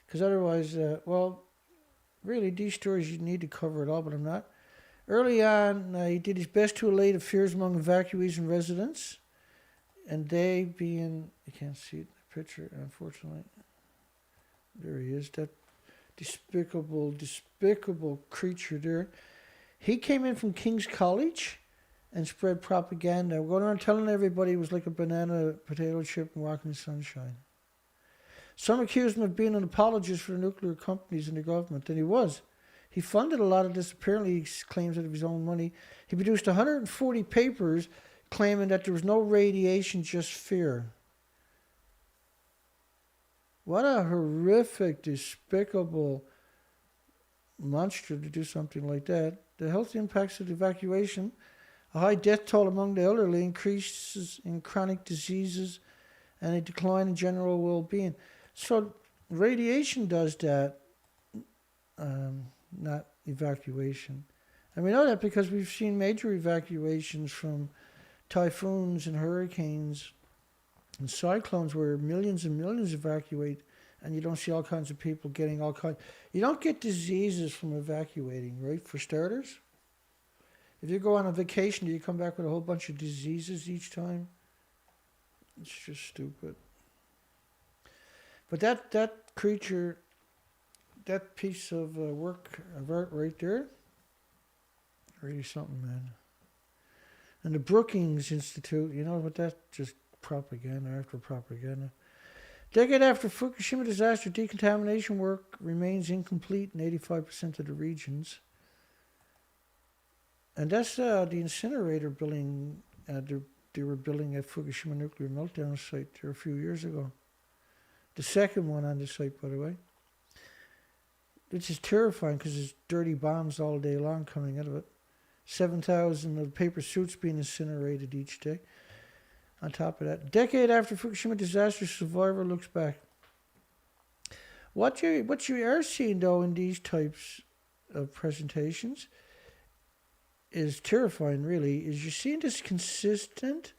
Because otherwise, really, these stories, you need to cover it all, but I'm not. Early on, he did his best to allay the fears among evacuees and residents. And they being, you can't see the picture, unfortunately. There he is, that despicable creature there. He came in from King's College, and spread propaganda. Going around telling everybody it was like a banana potato chip and walking in sunshine. Some accused him of being an apologist for the nuclear companies and the government, and he was. He funded a lot of this, apparently he claims out of his own money. He produced 140 papers claiming that there was no radiation, just fear. What a horrific, despicable monster to do something like that. The health impacts of evacuation, a high death toll among the elderly, increases in chronic diseases, and a decline in general well-being. So radiation does that, not evacuation. And we know that because we've seen major evacuations from typhoons and hurricanes and cyclones where millions and millions evacuate, and you don't see all kinds of people getting all kinds. You don't get diseases from evacuating, right? For starters, if you go on a vacation, do you come back with a whole bunch of diseases each time? It's just stupid. But that creature, that piece of work of art right there, really something, man. And the Brookings Institute, you know what, that's just propaganda after propaganda. Decade after Fukushima disaster, decontamination work remains incomplete in 85% of the regions. And that's the incinerator building they were building at Fukushima nuclear meltdown site there a few years ago. The second one on the site, by the way. Which is terrifying because there's dirty bombs all day long coming out of it. 7,000 of paper suits being incinerated each day. On top of that, decade after Fukushima disaster, survivor looks back. What you are seeing, though, in these types of presentations is terrifying, really, is you're seeing this consistent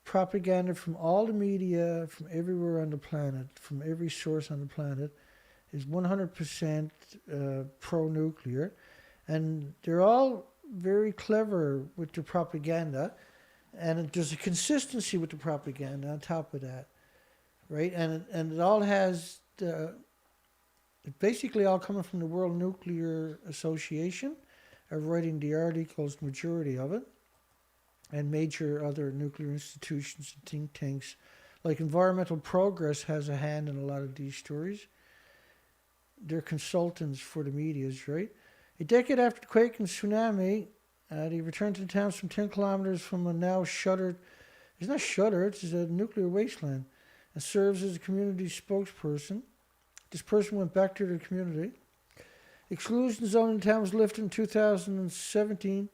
propaganda from all the media, from everywhere on the planet, from every source on the planet, is 100% pro-nuclear. And they're all very clever with their propaganda. And there's a consistency with the propaganda on top of that, right? And it all has it basically all coming from the World Nuclear Association, of writing the articles, majority of it, and major other nuclear institutions and think tanks, like Environmental Progress has a hand in a lot of these stories. They're consultants for the medias, right? A decade after the quake and tsunami, they returned to the town some 10 kilometers from a now shuttered, it's not shuttered, it's a nuclear wasteland, and serves as a community spokesperson. This person went back to their community. Exclusion zone in the town was lifted in 2017,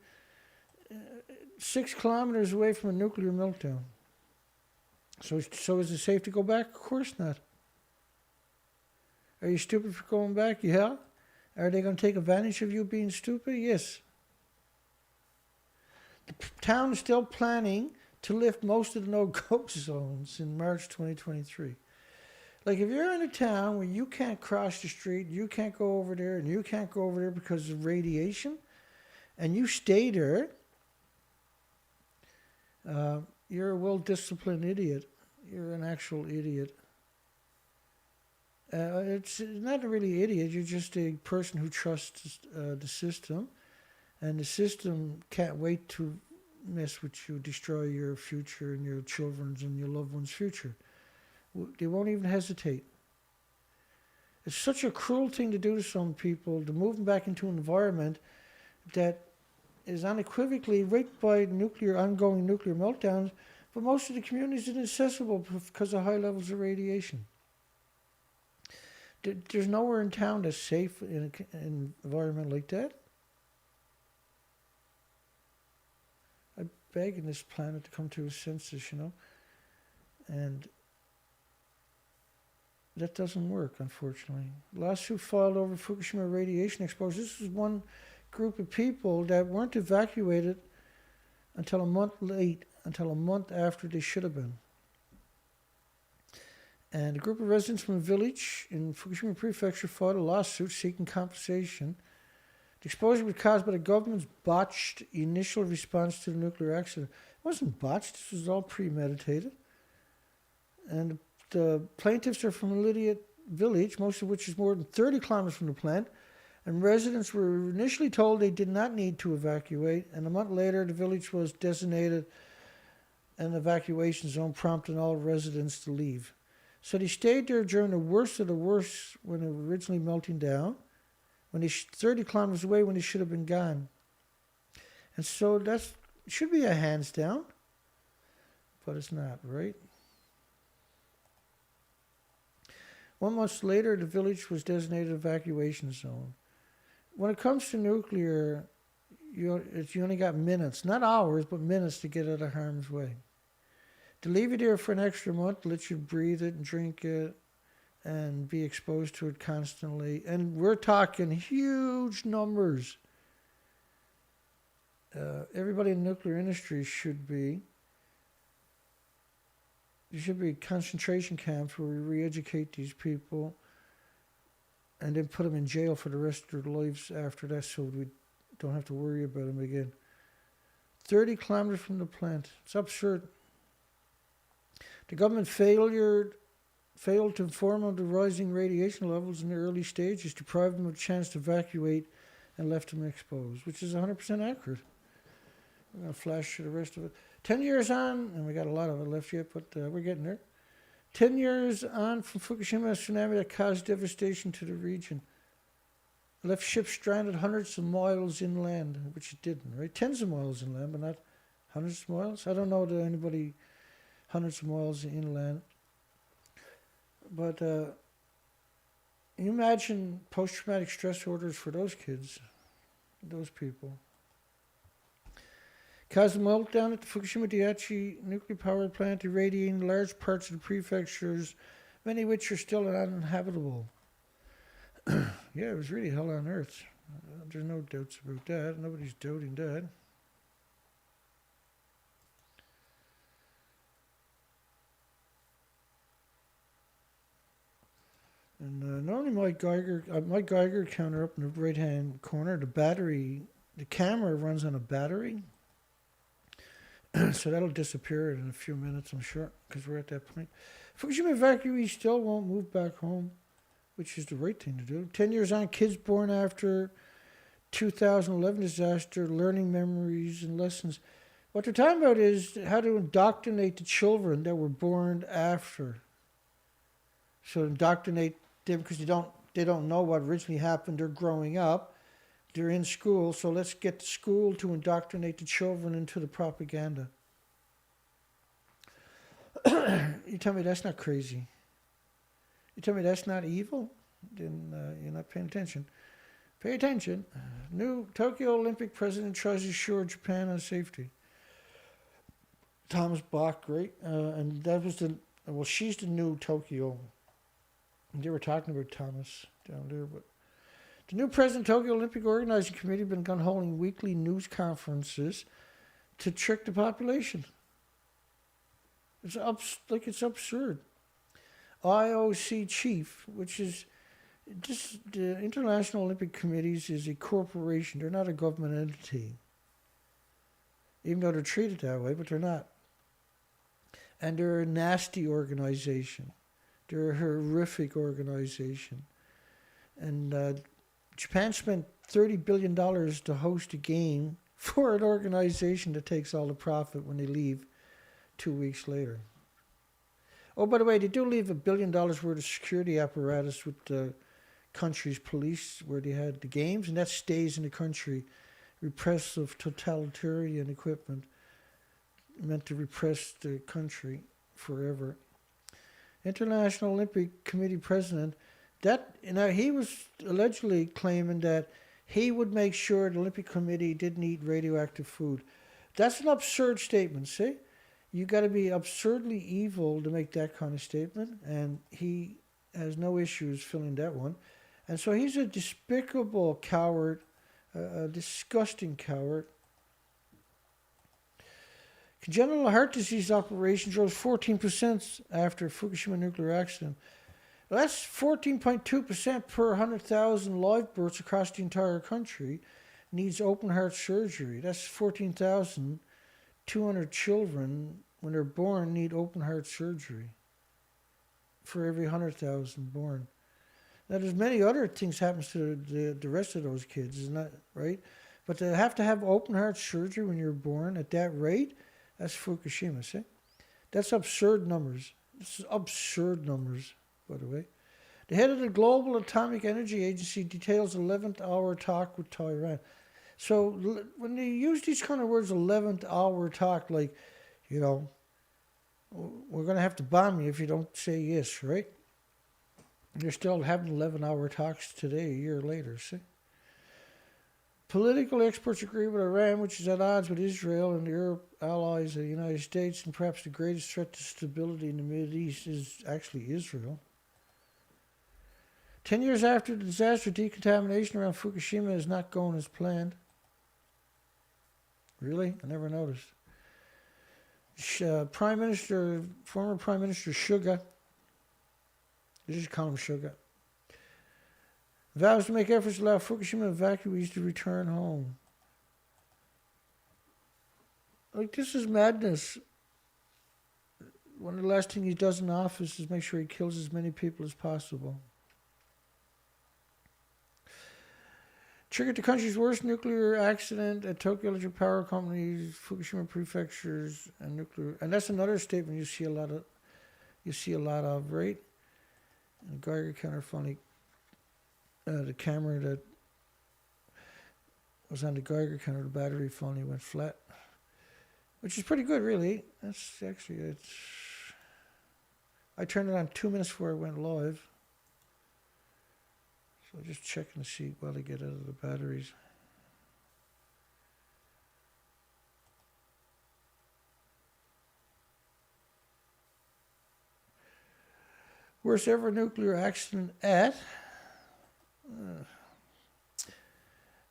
6 kilometers away from a nuclear meltdown. So is it safe to go back? Of course not. Are you stupid for going back? Yeah. Are they going to take advantage of you being stupid? Yes. The town is still planning to lift most of the no-go zones in March 2023. Like, if you're in a town where you can't cross the street, you can't go over there, and you can't go over there because of radiation, and you stay there, you're a well-disciplined idiot. You're an actual idiot. It's not really idiot. You're just a person who trusts the system, and the system can't wait to mess with you, destroy your future and your children's and your loved ones' future. They won't even hesitate. It's such a cruel thing to do to some people, to move them back into an environment that is unequivocally right by ongoing nuclear meltdowns, but most of the communities are inaccessible because of high levels of radiation. There's nowhere in town that's safe in an environment like that. I beg in this planet to come to a senses, you know, and that doesn't work, unfortunately. Lawsuit filed over Fukushima radiation exposure. This is one group of people that weren't evacuated until a month after they should have been. And a group of residents from a village in Fukushima Prefecture filed a lawsuit seeking compensation. The exposure was caused by the government's botched initial response to the nuclear accident. It wasn't botched, this was all premeditated. And the plaintiffs are from a Lydia village, most of which is more than 30 kilometers from the plant, And residents were initially told they did not need to evacuate, and a month later the village was designated an evacuation zone, prompting all residents to leave. So they stayed there during the worst of the worst when they were originally melting down, when they 30 kilometers away when they should have been gone. And so that should be a hands down, but it's not, right? 1 month later, the village was designated evacuation zone. When it comes to nuclear, you only got minutes, not hours, but minutes to get out of harm's way. To leave it there for an extra month, let you breathe it and drink it and be exposed to it constantly. And we're talking huge numbers. Everybody in the nuclear industry should be. There should be concentration camps where we re-educate these people and then put them in jail for the rest of their lives after that so we don't have to worry about them again. 30 kilometers from the plant. It's absurd. The government failed to inform of the rising radiation levels in the early stages, deprived them of a chance to evacuate, and left them exposed, which is 100% accurate. We're going to flash through the rest of it. 10 years on, and we got a lot of it left yet, but we're getting there. 10 years on from Fukushima, a tsunami that caused devastation to the region. It left ships stranded hundreds of miles inland, which it didn't, right? Tens of miles inland, but not hundreds of miles. I don't know that anybody hundreds of miles inland. But you imagine post-traumatic stress disorders for those kids, those people. Caused a meltdown at the Fukushima Daiichi nuclear power plant, irradiating large parts of the prefectures, many of which are still uninhabitable. Yeah, it was really hell on earth. There's no doubts about that. Nobody's doubting that. And normally my Geiger counter up in the right-hand corner, the camera runs on a battery. So that'll disappear in a few minutes, I'm sure, because we're at that point. Fukushima evacuees still won't move back home, which is the right thing to do. 10 years on, kids born after 2011 disaster, learning memories and lessons. What they're talking about is how to indoctrinate the children that were born after. So indoctrinate them because they don't know what originally happened. They're growing up. They're in school, so let's get the school to indoctrinate the children into the propaganda. You tell me that's not crazy. You tell me that's not evil? Then you're not paying attention. Pay attention. New Tokyo Olympic president tries to assure Japan on safety. Thomas Bach, right? And that was she's the new Tokyo. They were talking about Thomas down there, but the new president of the Tokyo Olympic Organizing Committee has been holding weekly news conferences to trick the population. It's absurd. IOC chief, which is the International Olympic Committees, is a corporation. They're not a government entity, even though they're treated that way, but they're not. And they're a nasty organization. They're a horrific organization. And Japan spent $30 billion to host a game for an organization that takes all the profit when they leave 2 weeks later. Oh, by the way, they do leave $1 billion worth of security apparatus with the country's police where they had the games, and that stays in the country. Repressive, totalitarian equipment meant to repress the country forever. International Olympic Committee president, he was allegedly claiming that he would make sure the Olympic Committee didn't eat radioactive food. That's an absurd statement, see? You got to be absurdly evil to make that kind of statement, and he has no issues filling that one. And so he's a despicable coward, a disgusting coward. Congenital heart disease operations rose 14% after Fukushima nuclear accident. Well, that's 14.2% per 100,000 live births across the entire country needs open heart surgery. That's 14,200 children, when they're born, need open heart surgery for every 100,000 born. Now, there's many other things happens to the rest of those kids, isn't that right? But to have open heart surgery when you're born at that rate, that's Fukushima, see? That's absurd numbers. This is absurd numbers, by the way. The head of the Global Atomic Energy Agency details 11th hour talk with Tehran. So when they use these kind of words, 11th hour talk, like, you know, we're going to have to bomb you if you don't say yes, right? They're still having 11-hour talks today, a year later, see? Political experts agree with Iran, which is at odds with Israel and the Arab allies of the United States, and perhaps the greatest threat to stability in the Middle East is actually Israel. 10 years after the disaster, decontamination around Fukushima is not going as planned. Really? I never noticed. Former Prime Minister Suga, they just call him Suga, vows to make efforts to allow Fukushima evacuees to return home. Like, this is madness. One of the last things he does in office is make sure he kills as many people as possible. Triggered the country's worst nuclear accident at Tokyo Electric Power Company's Fukushima prefectures and nuclear. And that's another statement you see a lot of, right? And Geiger counter funny. The camera that was on the Geiger counter, the battery finally went flat, which is pretty good, really. That's actually I turned it on 2 minutes before it went live. So just checking to see what I get out of the batteries. Worst ever nuclear accident at.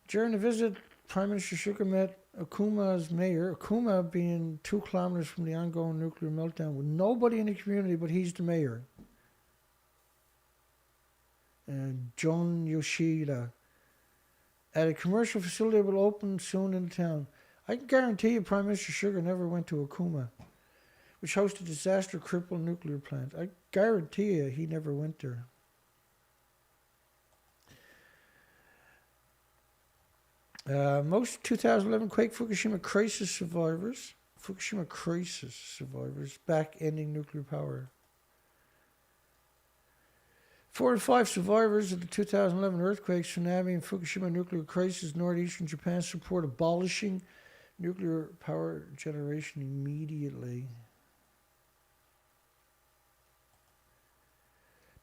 During the visit, Prime Minister Suga met Okuma's mayor, Okuma being 2 kilometers from the ongoing nuclear meltdown, with nobody in the community but he's the mayor. John Yoshida, at a commercial facility that will open soon in town. I can guarantee you Prime Minister Suga never went to Okuma, which hosts a disaster-crippled nuclear plant. I guarantee you he never went there. Most 2011 quake Fukushima crisis survivors back ending nuclear power. 4 and 5 survivors of the 2011 earthquake, tsunami, and Fukushima nuclear crisis northeastern Japan support abolishing nuclear power generation immediately.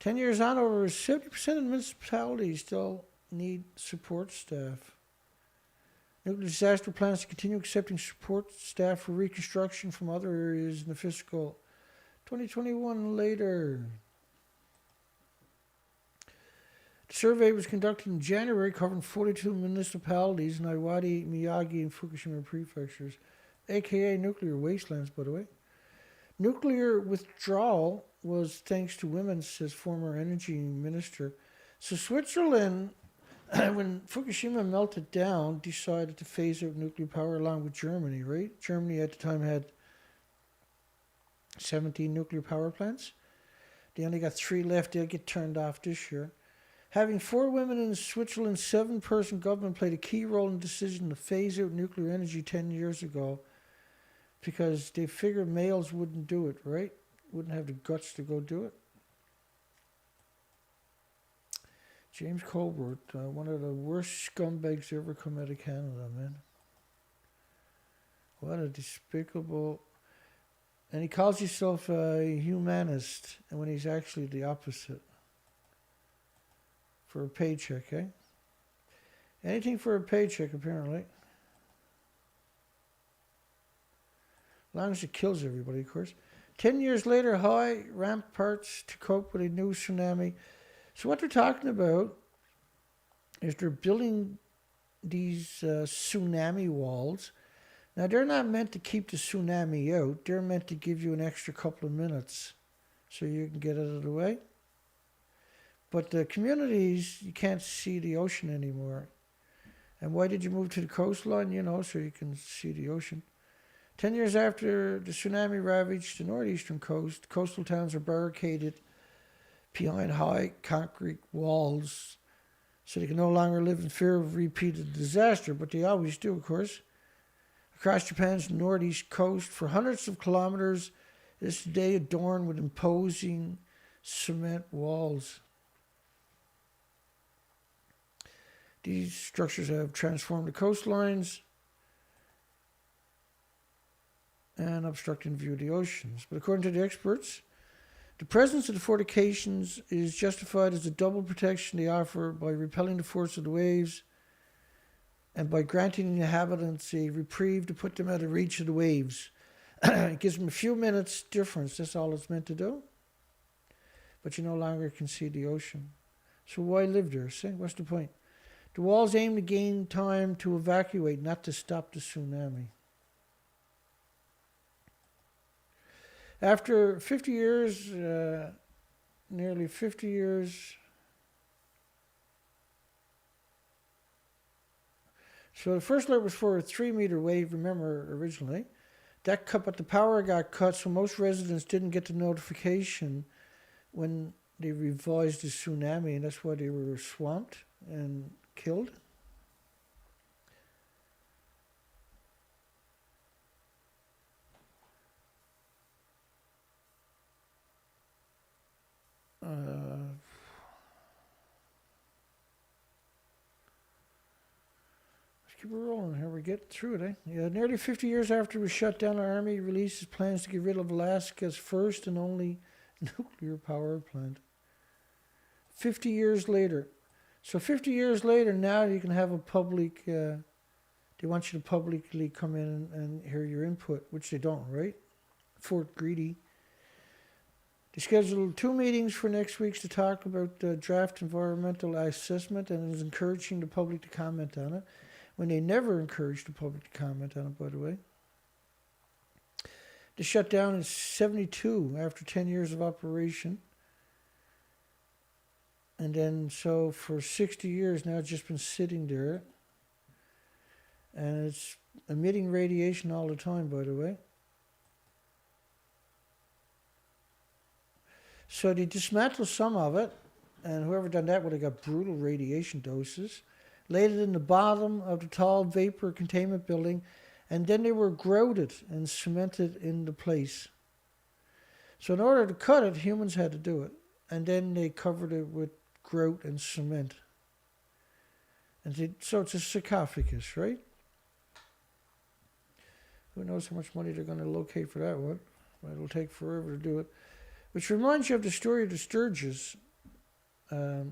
10 years on, over 70% of municipalities still need support staff. Nuclear disaster plans to continue accepting support staff for reconstruction from other areas in the fiscal 2021 later. The survey was conducted in January, covering 42 municipalities in Iwate, Miyagi, and Fukushima prefectures, aka nuclear wastelands, by the way. Nuclear withdrawal was thanks to women, says former energy minister. So Switzerland, when Fukushima melted down, decided to phase out nuclear power along with Germany, right? Germany at the time had 17 nuclear power plants. They only got 3 left. They'll get turned off this year. Having 4 women in Switzerland's 7-person government played a key role in the decision to phase out nuclear energy 10 years ago because they figured males wouldn't do it, right? Wouldn't have the guts to go do it. James Colbert, one of the worst scumbags ever come out of Canada, man. What a despicable... And he calls himself a humanist, and when he's actually the opposite. For a paycheck, eh? Anything for a paycheck, apparently. As long as it kills everybody, of course. 10 years later, high ramparts to cope with a new tsunami. So what they're talking about is they're building these tsunami walls. Now, they're not meant to keep the tsunami out. They're meant to give you an extra couple of minutes so you can get out of the way. But the communities, you can't see the ocean anymore. And why did you move to the coastline? You know, so you can see the ocean. 10 years after the tsunami ravaged the northeastern coast, coastal towns are barricaded behind high concrete walls so they can no longer live in fear of repeated disaster, but they always do, of course. Across Japan's northeast coast for hundreds of kilometers, it is today adorned with imposing cement walls. These structures have transformed the coastlines and obstructing view of the oceans. But according to the experts, the presence of the fortifications is justified as a double protection they offer by repelling the force of the waves and by granting the inhabitants a reprieve to put them out of reach of the waves. It gives them a few minutes difference. That's all it's meant to do. But you no longer can see the ocean. So why live there? See, what's the point? The walls aim to gain time to evacuate, not to stop the tsunami. After 50 years, nearly 50 years, so the first alert was for a 3-meter wave, remember, originally. That cut, but the power got cut, so most residents didn't get the notification when they revised the tsunami, and that's why they were swamped and killed. Keep it rolling here. We get through it, eh? Yeah, nearly 50 years after we shut down, our army releases plans to get rid of Alaska's first and only nuclear power plant. 50 years later. So 50 years later, now you can have a public, they want you to publicly come in and hear your input, which they don't, right? Fort Greedy. They scheduled 2 meetings for next week to talk about the draft environmental assessment and is encouraging the public to comment on it. When they never encouraged the public to comment on it, by the way. The shutdown is 72 after 10 years of operation. And then, so for 60 years now, it's just been sitting there. And it's emitting radiation all the time, by the way. So they dismantled some of it, and whoever done that would have got brutal radiation doses. Laid it in the bottom of the tall vapor containment building, and then they were grouted and cemented into place. So in order to cut it, humans had to do it. And then they covered it with grout and cement. And so it's a sarcophagus, right? Who knows how much money they're going to locate for that one. But it'll take forever to do it. Which reminds you of the story of the Sturges. So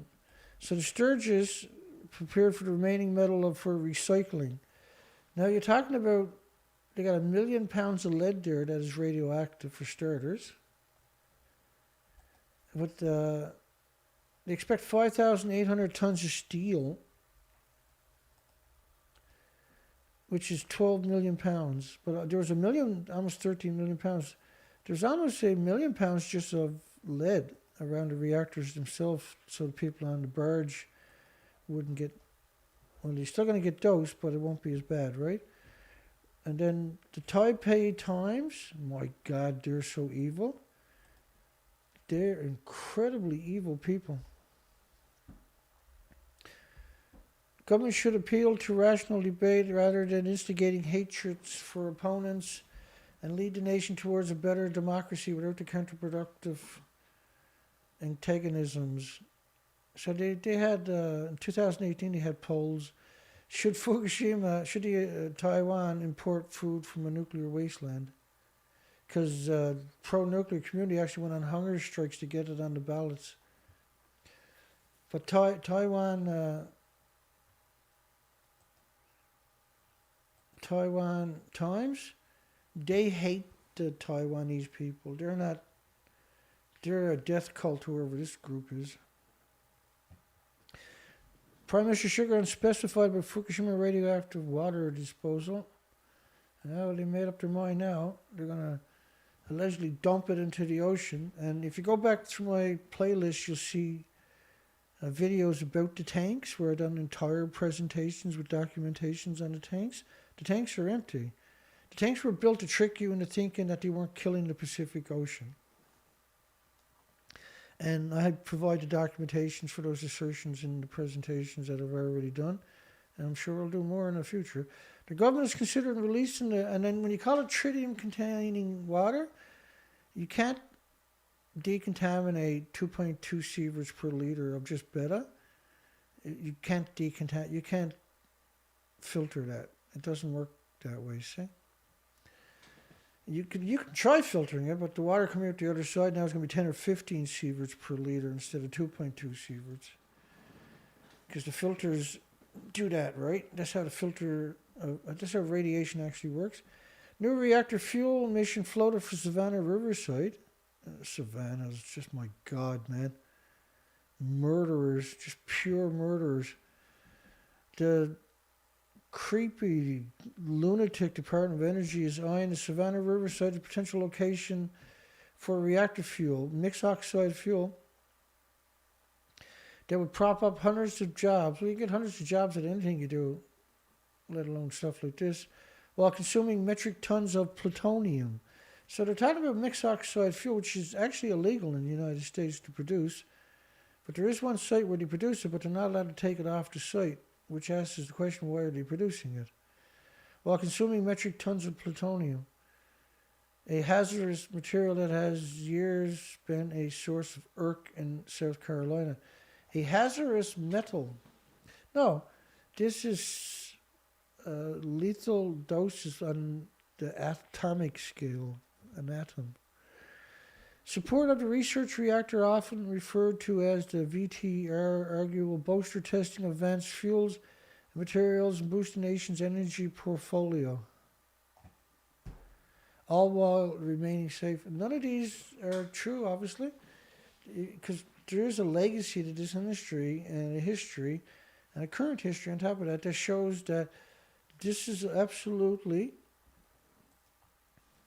the Sturges prepared for the remaining metal for recycling. Now you're talking about, they got 1 million pounds of lead there that is radioactive for starters. But they expect 5,800 tons of steel, which is 12 million pounds. But there was 1 million, almost 13 million pounds. There's almost 1 million pounds just of lead around the reactors themselves, so the people on the barge wouldn't get, well, they're still going to get dosed, but it won't be as bad, right? And then the Taipei Times, my God, they're so evil. They're incredibly evil people. Government should appeal to rational debate rather than instigating hatreds for opponents and lead the nation towards a better democracy without the counterproductive antagonisms. So they had, in 2018, they had polls. Should Taiwan import food from a nuclear wasteland? Because pro-nuclear community actually went on hunger strikes to get it on the ballots. But Taiwan Times, they hate the Taiwanese people. They're a death cult, whoever this group is. Prime Minister Sugar unspecified about Fukushima radioactive water disposal. Well, they made up their mind now. They're going to allegedly dump it into the ocean. And if you go back through my playlist, you'll see videos about the tanks where I've done entire presentations with documentations on the tanks. The tanks are empty. The tanks were built to trick you into thinking that they weren't killing the Pacific Ocean. And I provide the documentations for those assertions in the presentations that I've already done. And I'm sure we'll do more in the future. The government is considering releasing and then when you call it tritium-containing water, you can't decontaminate 2.2 sieverts per liter of just beta. You can't you can't filter that. It doesn't work that way, see? You can try filtering it, but the water coming out the other side now is going to be 10 or 15 sieverts per liter instead of 2.2 sieverts. Because the filters do that, right? That's how the filter, that's how radiation actually works. New reactor fuel mission floated for Savannah Riverside. Savannah is just, my God, man. Murderers, just pure murderers. The creepy lunatic Department of Energy is eyeing the Savannah Riverside as a potential location for reactor fuel, mixed oxide fuel, that would prop up hundreds of jobs. Well, you get hundreds of jobs at anything you do, let alone stuff like this, while consuming metric tons of plutonium. So they're talking about mixed oxide fuel, which is actually illegal in the United States to produce. But there is one site where they produce it, but they're not allowed to take it off the site, which asks the question, why are they producing it? While consuming metric tons of plutonium, a hazardous material that has years been a source of irk in South Carolina. A hazardous metal. No, this is lethal doses on the atomic scale, an atom. Support of the research reactor, often referred to as the VTR, arguable bolster testing of advanced fuels and materials and boost the nation's energy portfolio, all while remaining safe. None of these are true, obviously, because there is a legacy to this industry and a history and a current history on top of that that shows that this is absolutely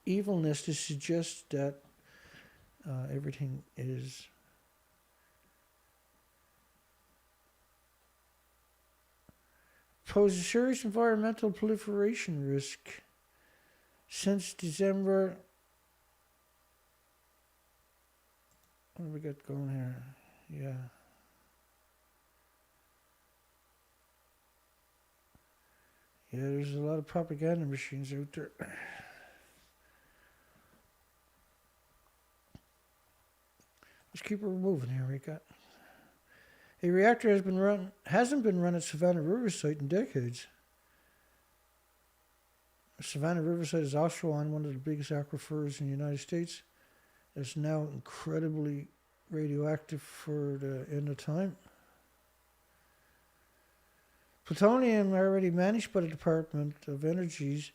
evilness to suggest that everything is pose a serious environmental proliferation risk since December. What do we got going here? Yeah. Yeah, there's a lot of propaganda machines out there. Let's keep it moving here. We got a reactor hasn't been run at Savannah Riverside in decades. Savannah Riverside is also on one of the biggest aquifers in the United States. It's now incredibly radioactive for the end of time. Plutonium already managed by the Department of Energies.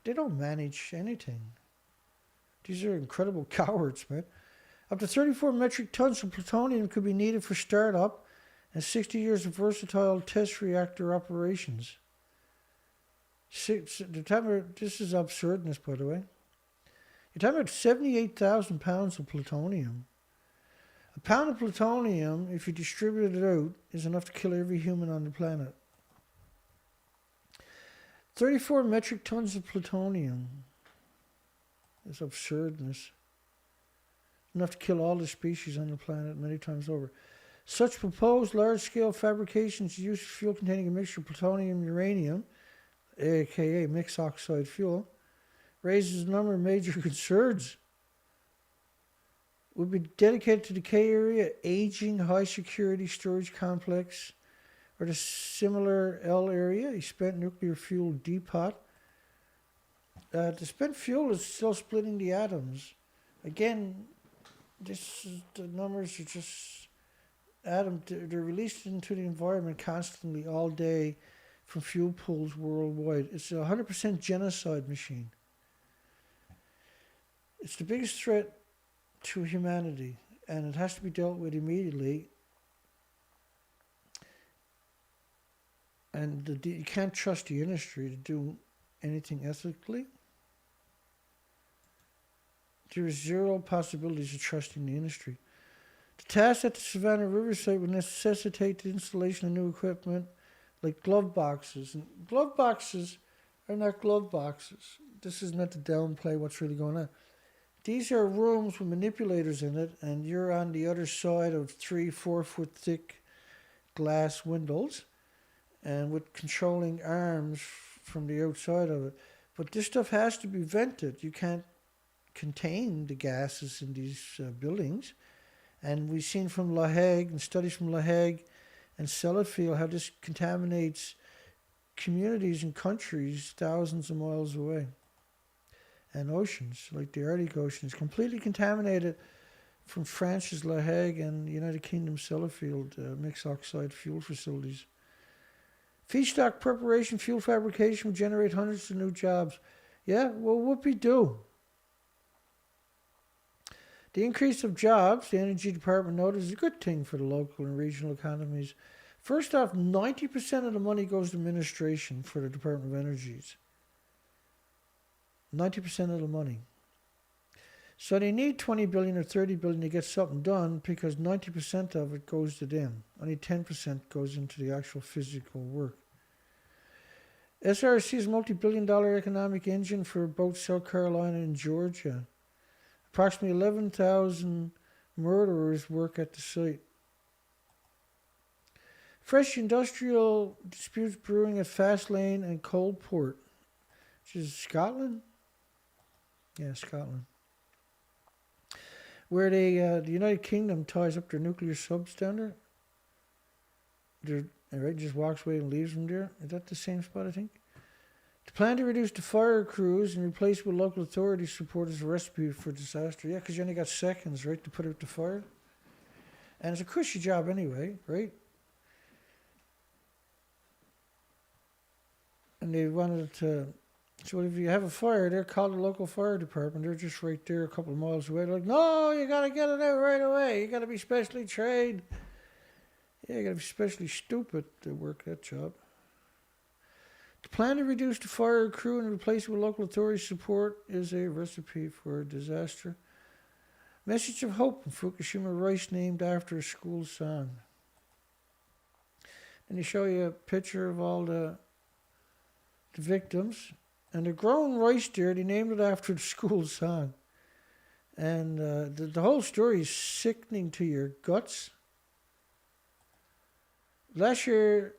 They don't manage anything. These are incredible cowards, man. Up to 34 metric tons of plutonium could be needed for startup and 60 years of versatile test reactor operations. This is absurdness, by the way. You're talking about 78,000 pounds of plutonium. A pound of plutonium, if you distribute it out, is enough to kill every human on the planet. 34 metric tons of plutonium is absurdness. Enough to kill all the species on the planet many times over. Such proposed large-scale fabrications use fuel containing a mixture of plutonium uranium, aka mixed oxide fuel, raises a number of major concerns. Would be dedicated to the K area, aging high-security storage complex, or the similar L area, a spent nuclear fuel depot. The spent fuel is still splitting the atoms. Again, the numbers are just they're released into the environment constantly all day from fuel pools worldwide. It's a 100% genocide machine. It's the biggest threat to humanity, and it has to be dealt with immediately. And you can't trust the industry to do anything ethically. There is zero possibilities of trusting the industry. The task at the Savannah Riverside would necessitate the installation of new equipment like glove boxes. And glove boxes are not glove boxes. This is meant to downplay what's really going on. these are rooms with manipulators in it, and you're on the other side of 3-4 foot thick glass windows, and with controlling arms from the outside of it. But this stuff has to be vented. You can't contain the gases in these buildings. And we've seen from La Hague and studies from La Hague and Sellafield how this contaminates communities and countries thousands of miles away. And oceans, like the Arctic Ocean, is completely contaminated from France's La Hague and United Kingdom Sellafield mixed oxide fuel facilities. Feedstock preparation, fuel fabrication will generate hundreds of new jobs. Yeah, well, whoopee-doo. The increase of jobs, the Energy Department noted, is a good thing for the local and regional economies. First off, 90% of the money goes to administration for the Department of Energies. 90% of the money. So they need 20 billion or 30 billion to get something done because 90% of it goes to them. Only 10% goes into the actual physical work. SRC is a multi-billion-dollar economic engine for both South Carolina and Georgia. Approximately 11,000 murderers work at the site. Fresh industrial disputes brewing at Fastlane and Coalport, which is Scotland? Yeah, Scotland. Where the United Kingdom ties up their nuclear subs down there. Just walks away and leaves them there. Is that the same spot, I think? The plan to reduce the fire crews and replace with local authority support is a recipe for disaster. Yeah, because you only got seconds, right, to put out the fire. And it's a cushy job anyway, right? And they wanted to... So if you have a fire, they're called the local fire department. They're just right there a couple of miles away. They're like, no, you got to get it out right away. You got to be specially trained. Yeah, you got to be specially stupid to work that job. The plan to reduce the fire crew and replace it with local authority support is a recipe for disaster. Message of hope in Fukushima rice named after a school song. And they show you a picture of all the victims. And they're growing rice there. They named it after the school song. And the whole story is sickening to your guts. Last year,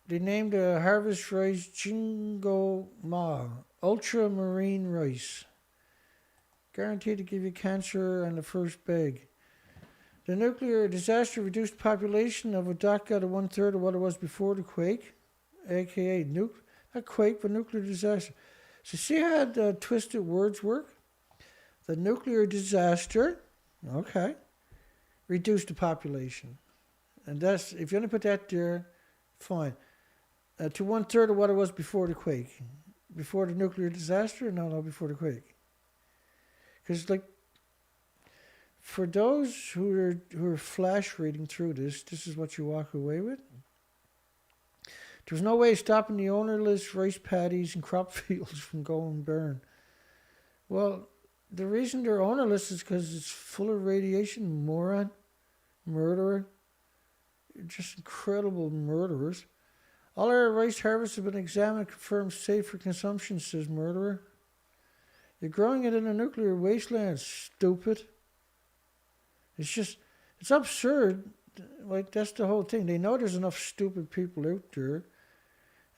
they named the harvest rice Jingo Ma, ultramarine rice. Guaranteed to give you cancer on the first bag. The nuclear disaster reduced the population of Odaka to 1/3 of what it was before the quake, aka not quake, but nuclear disaster. So see how the twisted words work? The nuclear disaster, okay, reduced the population. And that's, if you only put that there, fine. To 1/3 of what it was before the quake. Before the nuclear disaster? No, before the quake. Because, like, for those who are flash reading through this is what you walk away with. There's no way of stopping the ownerless rice paddies and crop fields from going burn. Well, the reason they're ownerless is because it's full of radiation, moron, murderer. Just incredible murderers. All our rice harvests have been examined and confirmed safe for consumption, says murderer. You're growing it in a nuclear wasteland, stupid. It's absurd. Like, that's the whole thing. They know there's enough stupid people out there,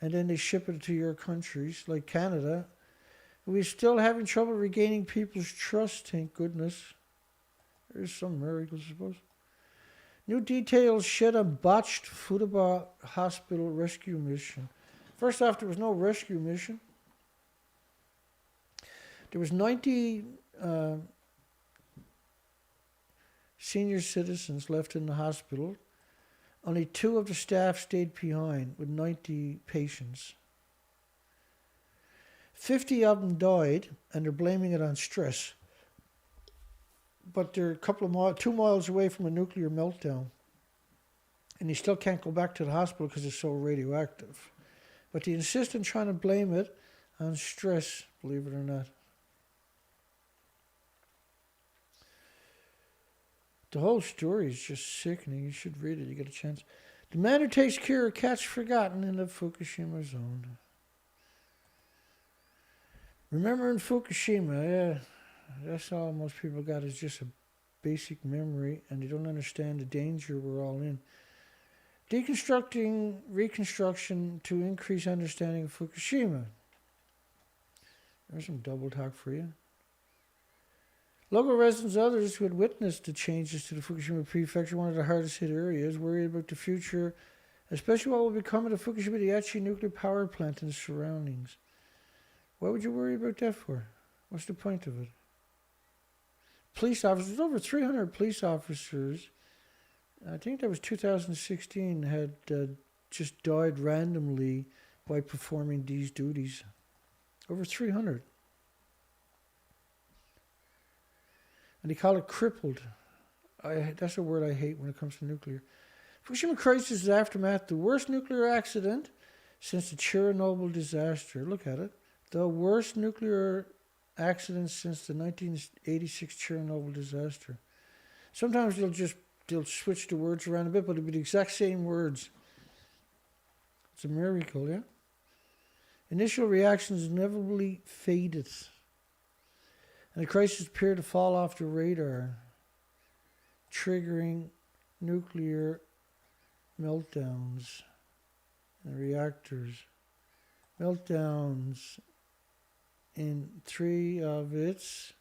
and then they ship it to your countries, like Canada. We're still having trouble regaining people's trust, thank goodness. There's some miracles, I suppose. New details shed on botched Futaba hospital rescue mission. First off, there was no rescue mission. There was 90 senior citizens left in the hospital. Only 2 of the staff stayed behind with 90 patients. 50 of them died, and they're blaming it on stress. But they're 2 miles away from a nuclear meltdown. And they still can't go back to the hospital because it's so radioactive. But they insist on trying to blame it on stress, believe it or not. The whole story is just sickening. You should read it. You get a chance. The man who takes care of cats forgotten in the Fukushima zone. Remember in Fukushima, yeah. That's all most people got is just a basic memory, and they don't understand the danger we're all in. Deconstructing reconstruction to increase understanding of Fukushima. There's some double talk for you. Local residents and others who had witnessed the changes to the Fukushima prefecture, one of the hardest hit areas, worried about the future, especially what will become of the Fukushima Daiichi nuclear power plant and the surroundings. Why would you worry about that for? What's the point of it? Police officers, over 300 police officers, I think that was 2016, had just died randomly by performing these duties. Over 300. And they call it crippled. That's a word I hate when it comes to nuclear. Fukushima crisis is aftermath, the worst nuclear accident since the Chernobyl disaster. Look at it. The worst nuclear accident since the 1986 Chernobyl disaster. Sometimes they'll switch the words around a bit, but it'll be the exact same words. It's a miracle, yeah? Initial reactions inevitably faded, and the crisis appeared to fall off the radar, triggering nuclear meltdowns in reactors. Meltdowns in 3 of its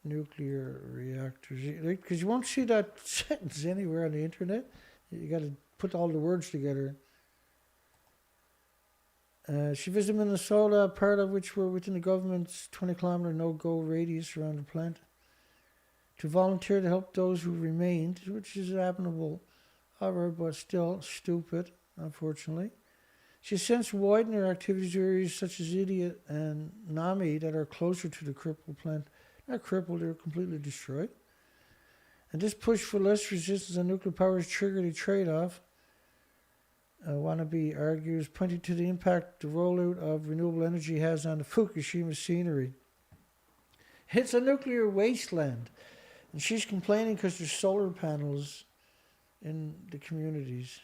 nuclear reactors. Because you won't see that sentence anywhere on the internet. You got to put all the words together. She visited Minnesota, part of which were within the government's 20-kilometer no-go radius around the plant, to volunteer to help those who remained, which is admirable of her, but still stupid, unfortunately. She has since widened her activities to areas such as Idiot and Nami that are closer to the crippled plant. Not crippled, they're completely destroyed. And this push for less resistance on nuclear power has triggered a trade-off. Wannabe argues, pointing to the impact the rollout of renewable energy has on the Fukushima scenery. It's a nuclear wasteland. And she's complaining because there's solar panels in the communities.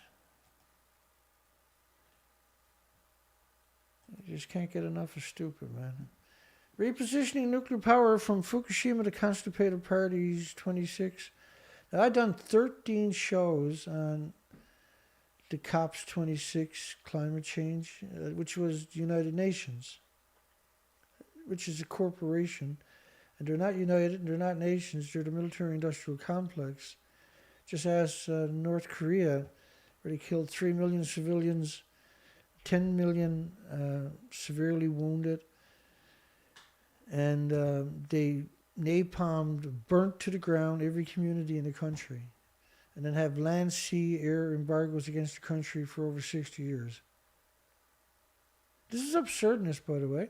You just can't get enough of stupid, man. Repositioning nuclear power from Fukushima to constipated parties, 26. Now, I've done 13 shows on the COP's 26 climate change, which was the United Nations, which is a corporation. And they're not united, they're not nations, they're the military-industrial complex. Just ask North Korea, where they killed 3 million civilians, 10 million severely wounded, and they napalmed, burnt to the ground every community in the country, and then have land, sea, air embargoes against the country for over 60 years. This is absurdness, by the way.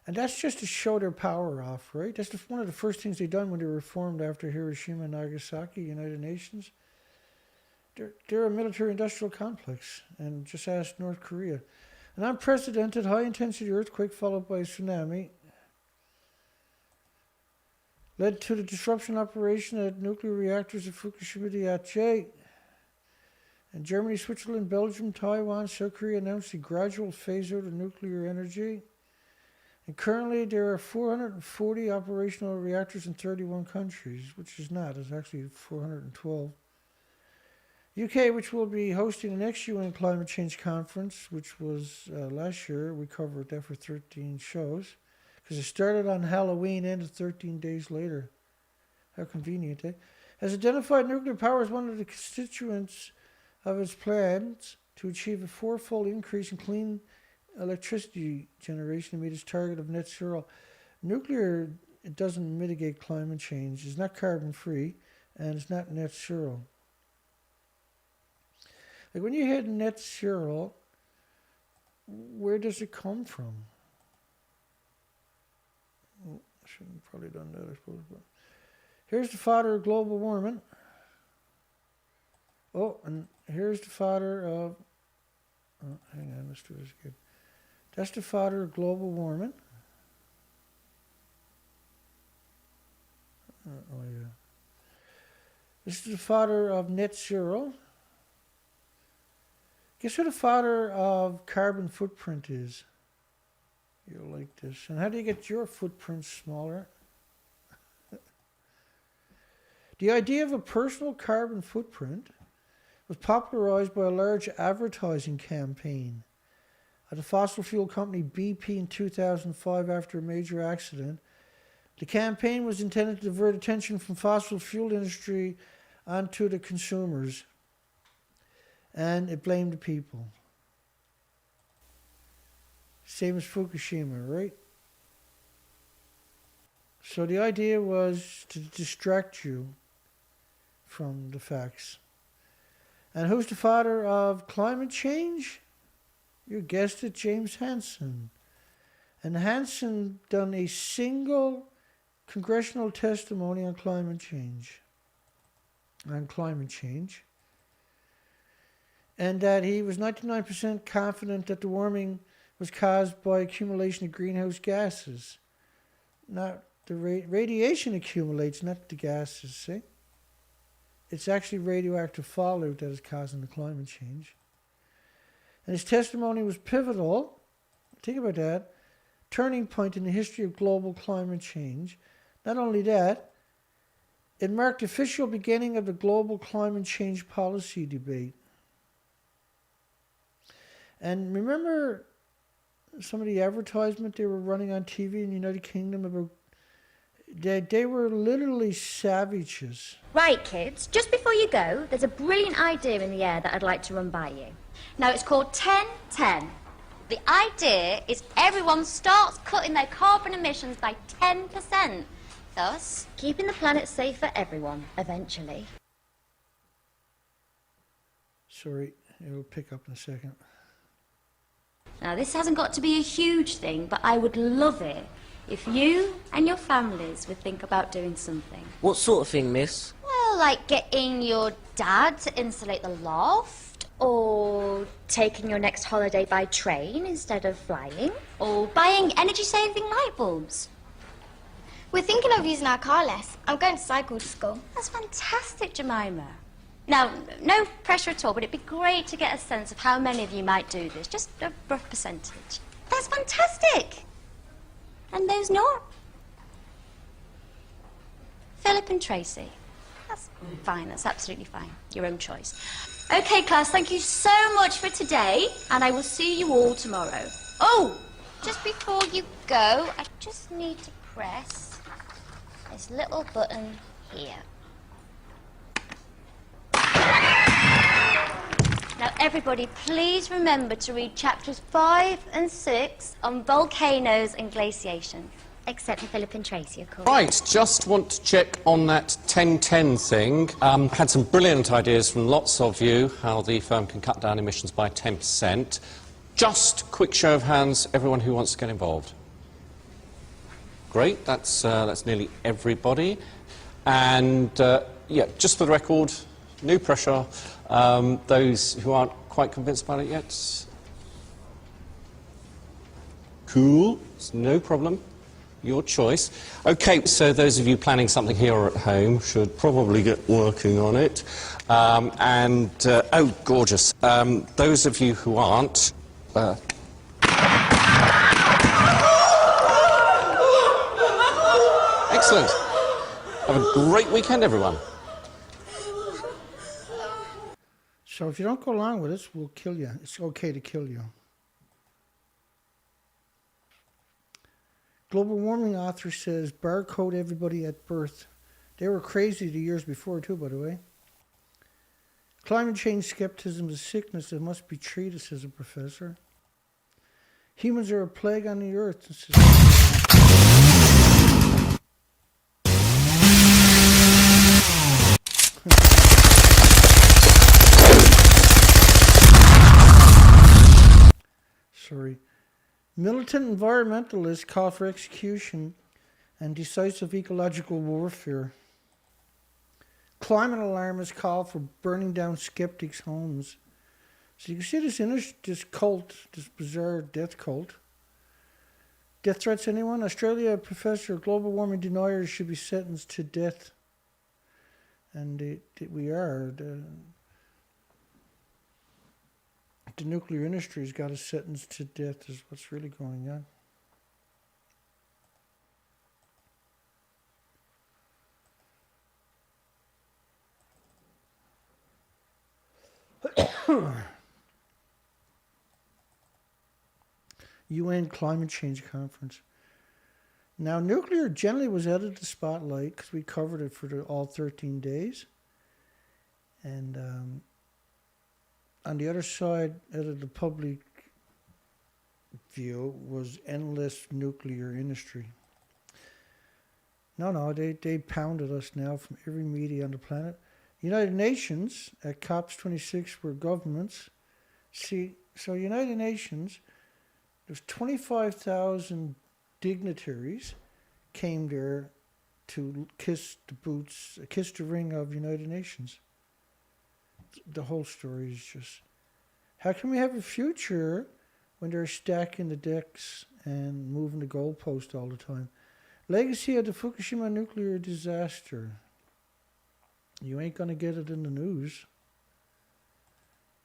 And that's just to show their power off, right? That's one of the first things they done when they were formed after Hiroshima and Nagasaki, United Nations. They're a military-industrial complex, and just ask North Korea. An unprecedented high-intensity earthquake followed by a tsunami led to the disruption operation at nuclear reactors at Fukushima Daiichi. And Germany, Switzerland, Belgium, Taiwan, South Korea announced a gradual phase-out of nuclear energy. And currently there are 440 operational reactors in 31 countries, which is not, it's actually 412. UK, which will be hosting the next UN Climate Change Conference, which was last year. We covered that for 13 shows. Because it started on Halloween, ended 13 days later. How convenient, eh? Has identified nuclear power as one of the constituents of its plans to achieve a 4-fold increase in clean electricity generation to meet its target of net zero. Nuclear, it doesn't mitigate climate change. It's not carbon free, and it's not net zero. Like when you hit net zero, where does it come from? Oh, I shouldn't have probably done that, I suppose. But here's the father of global warming. Oh, and here's the father of... Oh, hang on, let's do this again. That's the father of global warming. Oh, yeah. This is the father of net zero. Guess who the father of carbon footprint is? You'll like this. And how do you get your footprint smaller? The idea of a personal carbon footprint was popularized by a large advertising campaign at the fossil fuel company BP in 2005 after a major accident. The campaign was intended to divert attention from fossil fuel industry onto the consumers, and it blamed the people. Same as Fukushima, right? So the idea was to distract you from the facts. And who's the father of climate change? You guessed it, James Hansen. And Hansen done a single congressional testimony on climate change. And that he was 99% confident that the warming was caused by accumulation of greenhouse gases. Not the radiation accumulates, not the gases, see? It's actually radioactive fallout that is causing the climate change. And his testimony was pivotal, think about that, turning point in the history of global climate change. Not only that, it marked the official beginning of the global climate change policy debate. And remember some of the advertisement they were running on TV in the United Kingdom about they were literally savages. Right, kids, just before you go, there's a brilliant idea in the air that I'd like to run by you. Now, it's called 10-10. The idea is everyone starts cutting their carbon emissions by 10%, thus keeping the planet safe for everyone, eventually. Sorry, it'll pick up in a second. Now, this hasn't got to be a huge thing, but I would love it if you and your families would think about doing something. What sort of thing, miss? Well, like getting your dad to insulate the loft, or taking your next holiday by train instead of flying, or buying energy-saving light bulbs. We're thinking of using our car less. I'm going to cycle to school. That's fantastic, Jemima. Now, no pressure at all, but it'd be great to get a sense of how many of you might do this, just a rough percentage. That's fantastic! And those not? Philip and Tracy. That's fine, that's absolutely fine. Your own choice. Okay, class, thank you so much for today, and I will see you all tomorrow. Oh, just before you go, I just need to press this little button here. Now, everybody, please remember to read chapters 5 and 6 on volcanoes and glaciation. Except for Philip and Tracy, of course. Right, just want to check on that 10-10 thing. Had some brilliant ideas from lots of you how the firm can cut down emissions by 10%. Just quick show of hands, everyone who wants to get involved. Great, that's nearly everybody. And, yeah, just for the record, no pressure. Those who aren't quite convinced about it yet? Cool, it's no problem. Your choice. Okay, so those of you planning something here or at home should probably get working on it. Oh, gorgeous. Those of you who aren't... Excellent. Have a great weekend, everyone. So if you don't go along with us, we'll kill you. It's okay to kill you. Global warming author says barcode everybody at birth. They were crazy the years before too, by the way. Climate change skepticism is a sickness that must be treated, says a professor. Humans are a plague on the earth, says Sorry. Militant environmentalists call for execution and decisive ecological warfare. Climate alarmists call for burning down skeptics' homes. So you can see this cult, this bizarre death cult. Death threats anyone? Australia professor of global warming deniers should be sentenced to death. And we are. The nuclear industry's got us sentenced to death is what's really going on. UN Climate Change Conference. Now, nuclear generally was out of the spotlight because we covered it for all 13 days. And on the other side, out of the public view, was endless nuclear industry. No, they pounded us now from every media on the planet. United Nations at COP26 were governments. See, so United Nations, there's 25,000 dignitaries came there to kiss the ring of United Nations. The whole story is just, how can we have a future when they're stacking the decks and moving the goalpost all the time? Legacy of the Fukushima nuclear disaster. You ain't going to get it in the news.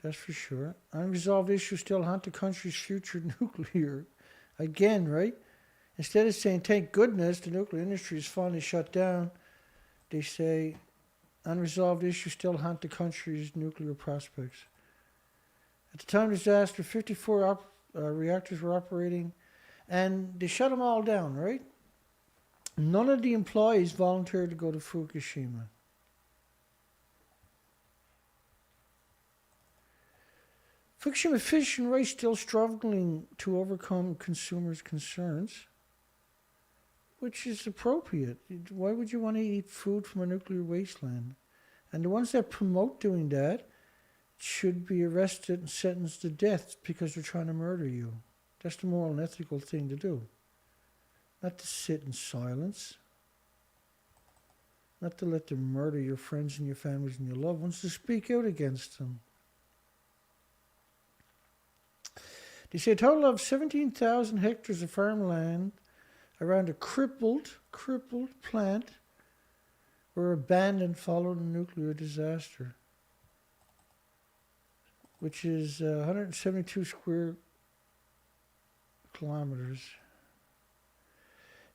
That's for sure. Unresolved issues still haunt the country's future nuclear. Again, right? Instead of saying, thank goodness the nuclear industry is finally shut down, they say, unresolved issues still haunt the country's nuclear prospects. At the time of the disaster, 54 reactors were operating, and they shut them all down, right? None of the employees volunteered to go to Fukushima. Fukushima Fish and Rice still struggling to overcome consumers' concerns, which is appropriate. Why would you want to eat food from a nuclear wasteland? And the ones that promote doing that should be arrested and sentenced to death because they're trying to murder you. That's the moral and ethical thing to do. Not to sit in silence. Not to let them murder your friends and your families and your loved ones, to speak out against them. They say a total of 17,000 hectares of farmland around a crippled plant were abandoned following a nuclear disaster, which is 172 square kilometers.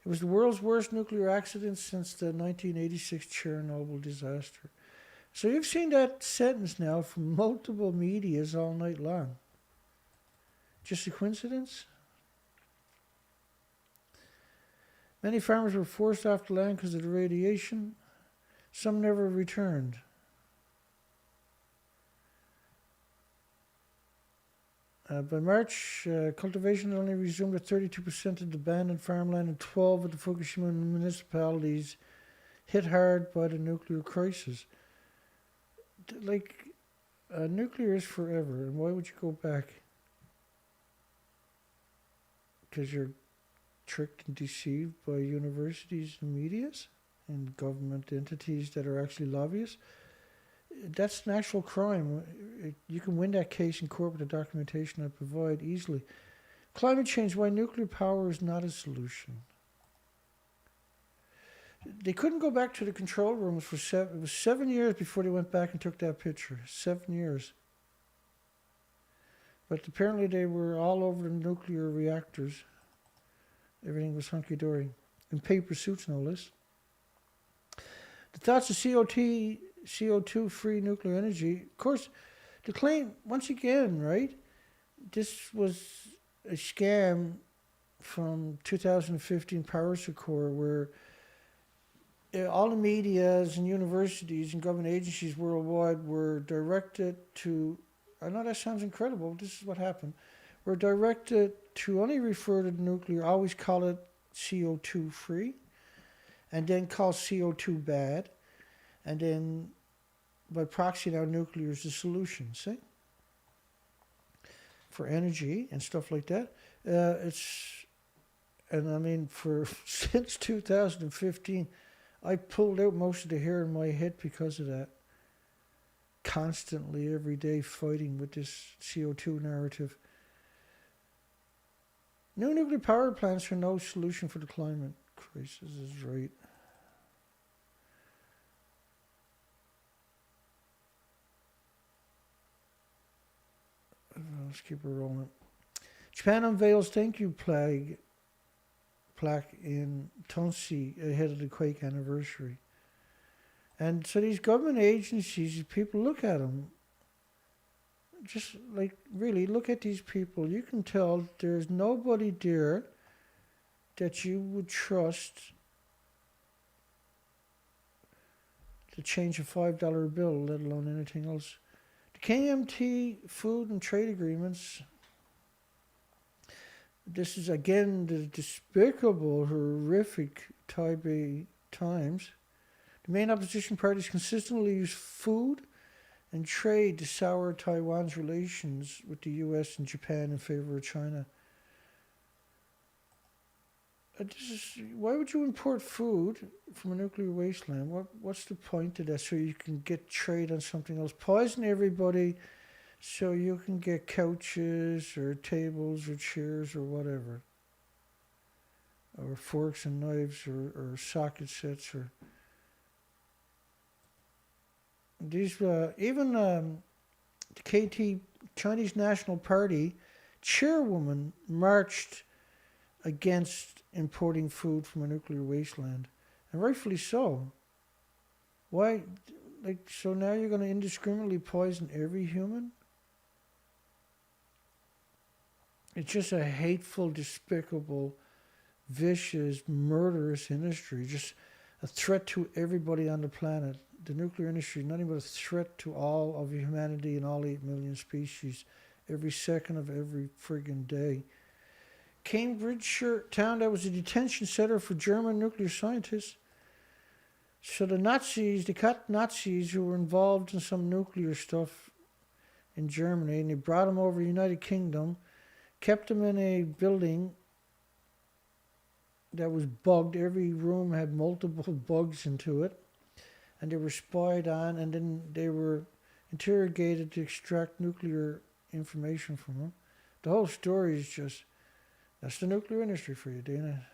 It was the world's worst nuclear accident since the 1986 Chernobyl disaster. So you've seen that sentence now from multiple medias all night long. Just a coincidence? Many farmers were forced off the land because of the radiation. Some never returned. By March, cultivation only resumed at 32% of the abandoned farmland, and 12 of the Fukushima municipalities hit hard by the nuclear crisis. Nuclear is forever, and why would you go back? Because you're tricked and deceived by universities and medias and government entities that are actually lobbyists. That's an actual crime. You can win that case in court with the documentation I provide easily. Climate change, why nuclear power is not a solution. They couldn't go back to the control rooms for it was 7 years before they went back and took that picture. 7 years. But apparently they were all over the nuclear reactors. Everything was hunky-dory. In paper suits, no less. The thoughts of CO2-free nuclear energy. Of course, the claim, once again, right? This was a scam from 2015 Paris Accord where all the medias and universities and government agencies worldwide were directed to, I know that sounds incredible, this is what happened, were directed to only refer to nuclear, always call it CO2 free, and then call CO2 bad, and then by proxy now nuclear is the solution, see? For energy and stuff like that. Since 2015, I pulled out most of the hair in my head because of that. Constantly, every day, fighting with this CO2 narrative. New nuclear power plants are no solution for the climate crisis, is right. Let's keep it rolling. Japan unveils thank you plaque in Tonsi ahead of the quake anniversary. And so these government agencies, these people, look at them. just like really look at these people. You can tell there's nobody there that you would trust to change a $5 bill, let alone anything else. The KMT food and trade agreements. This is again the despicable, horrific Taipei Times. The main opposition parties consistently use food and trade to sour Taiwan's relations with the US and Japan in favor of China. Why would you import food from a nuclear wasteland? What's the point of that? So you can get trade on something else. Poison everybody so you can get couches or tables or chairs or whatever. Or forks and knives or socket sets or... These even the KT Chinese National Party chairwoman marched against importing food from a nuclear wasteland, and rightfully so. Why? Like, so now you're going to indiscriminately poison every human? It's just a hateful, despicable, vicious, murderous industry. Just a threat to everybody on the planet. The nuclear industry is nothing but a threat to all of humanity and all 8 million species every second of every friggin' day. Cambridgeshire town that was a detention center for German nuclear scientists. So the Nazis, they caught Nazis who were involved in some nuclear stuff in Germany, and they brought them over to the United Kingdom, kept them in a building that was bugged. Every room had multiple bugs into it, and they were spied on, and then they were interrogated to extract nuclear information from them. The whole story is just... That's the nuclear industry for you, Dana.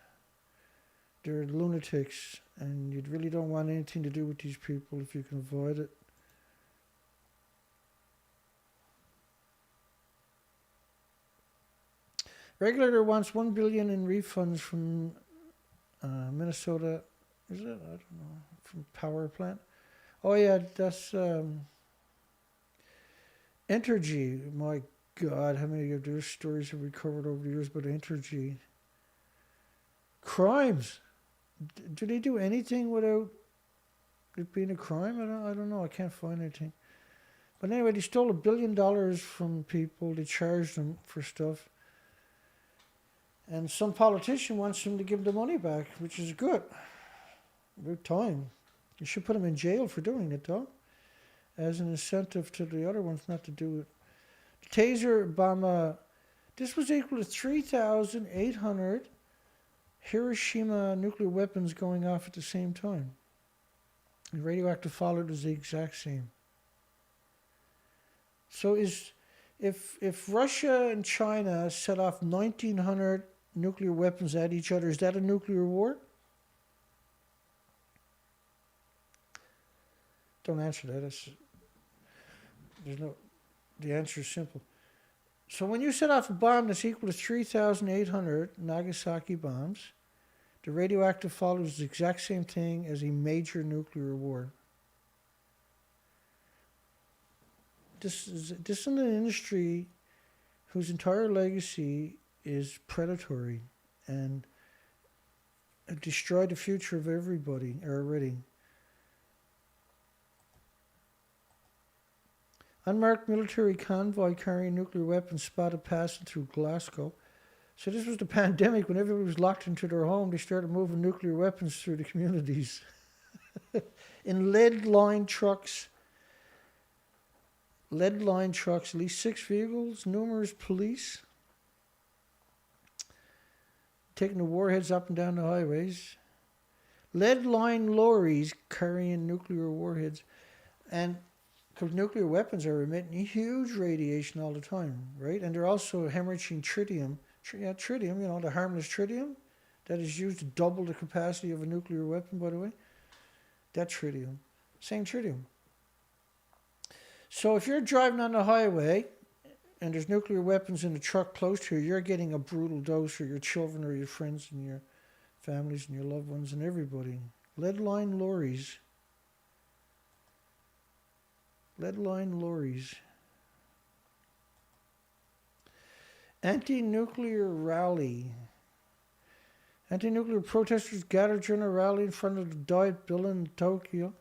They're lunatics, and you really don't want anything to do with these people if you can avoid it. Regulator wants $1 billion in refunds from Minnesota. Is it? I don't know. From power plant. Oh yeah, that's Entergy. My God, how many of their stories have we covered over the years about Entergy? Crimes. Do they do anything without it being a crime? I don't know. I can't find anything. But anyway, they stole $1 billion from people. They charged them for stuff. And some politician wants them to give the money back, which is good. About time. You should put them in jail for doing it, though, as an incentive to the other ones not to do it. Taser bomb, this was equal to 3,800 Hiroshima nuclear weapons going off at the same time. The radioactive fallout is the exact same. So if Russia and China set off 1,900 nuclear weapons at each other, is that a nuclear war? Don't answer that. The answer is simple. So when you set off a bomb that's equal to 3,800 Nagasaki bombs, the radioactive fallout is the exact same thing as a major nuclear war. This is an industry whose entire legacy is predatory and destroyed the future of everybody already. Unmarked military convoy carrying nuclear weapons spotted passing through Glasgow. So this was the pandemic when everybody was locked into their home. They started moving nuclear weapons through the communities. In lead-lined trucks. Lead-lined trucks, at least 6 vehicles, numerous police. Taking the warheads up and down the highways. Lead-lined lorries carrying nuclear warheads. And because nuclear weapons are emitting huge radiation all the time, right? And they're also hemorrhaging tritium. Tritium, you know, the harmless tritium that is used to double the capacity of a nuclear weapon, by the way. That tritium. Same tritium. So if you're driving on the highway and there's nuclear weapons in the truck close to you, you're getting a brutal dose for your children or your friends and your families and your loved ones and everybody. Lead-lined lorries. Lead-lined lorries. Anti-nuclear rally. Anti-nuclear protesters gathered during a rally in front of the Diet Building in Tokyo.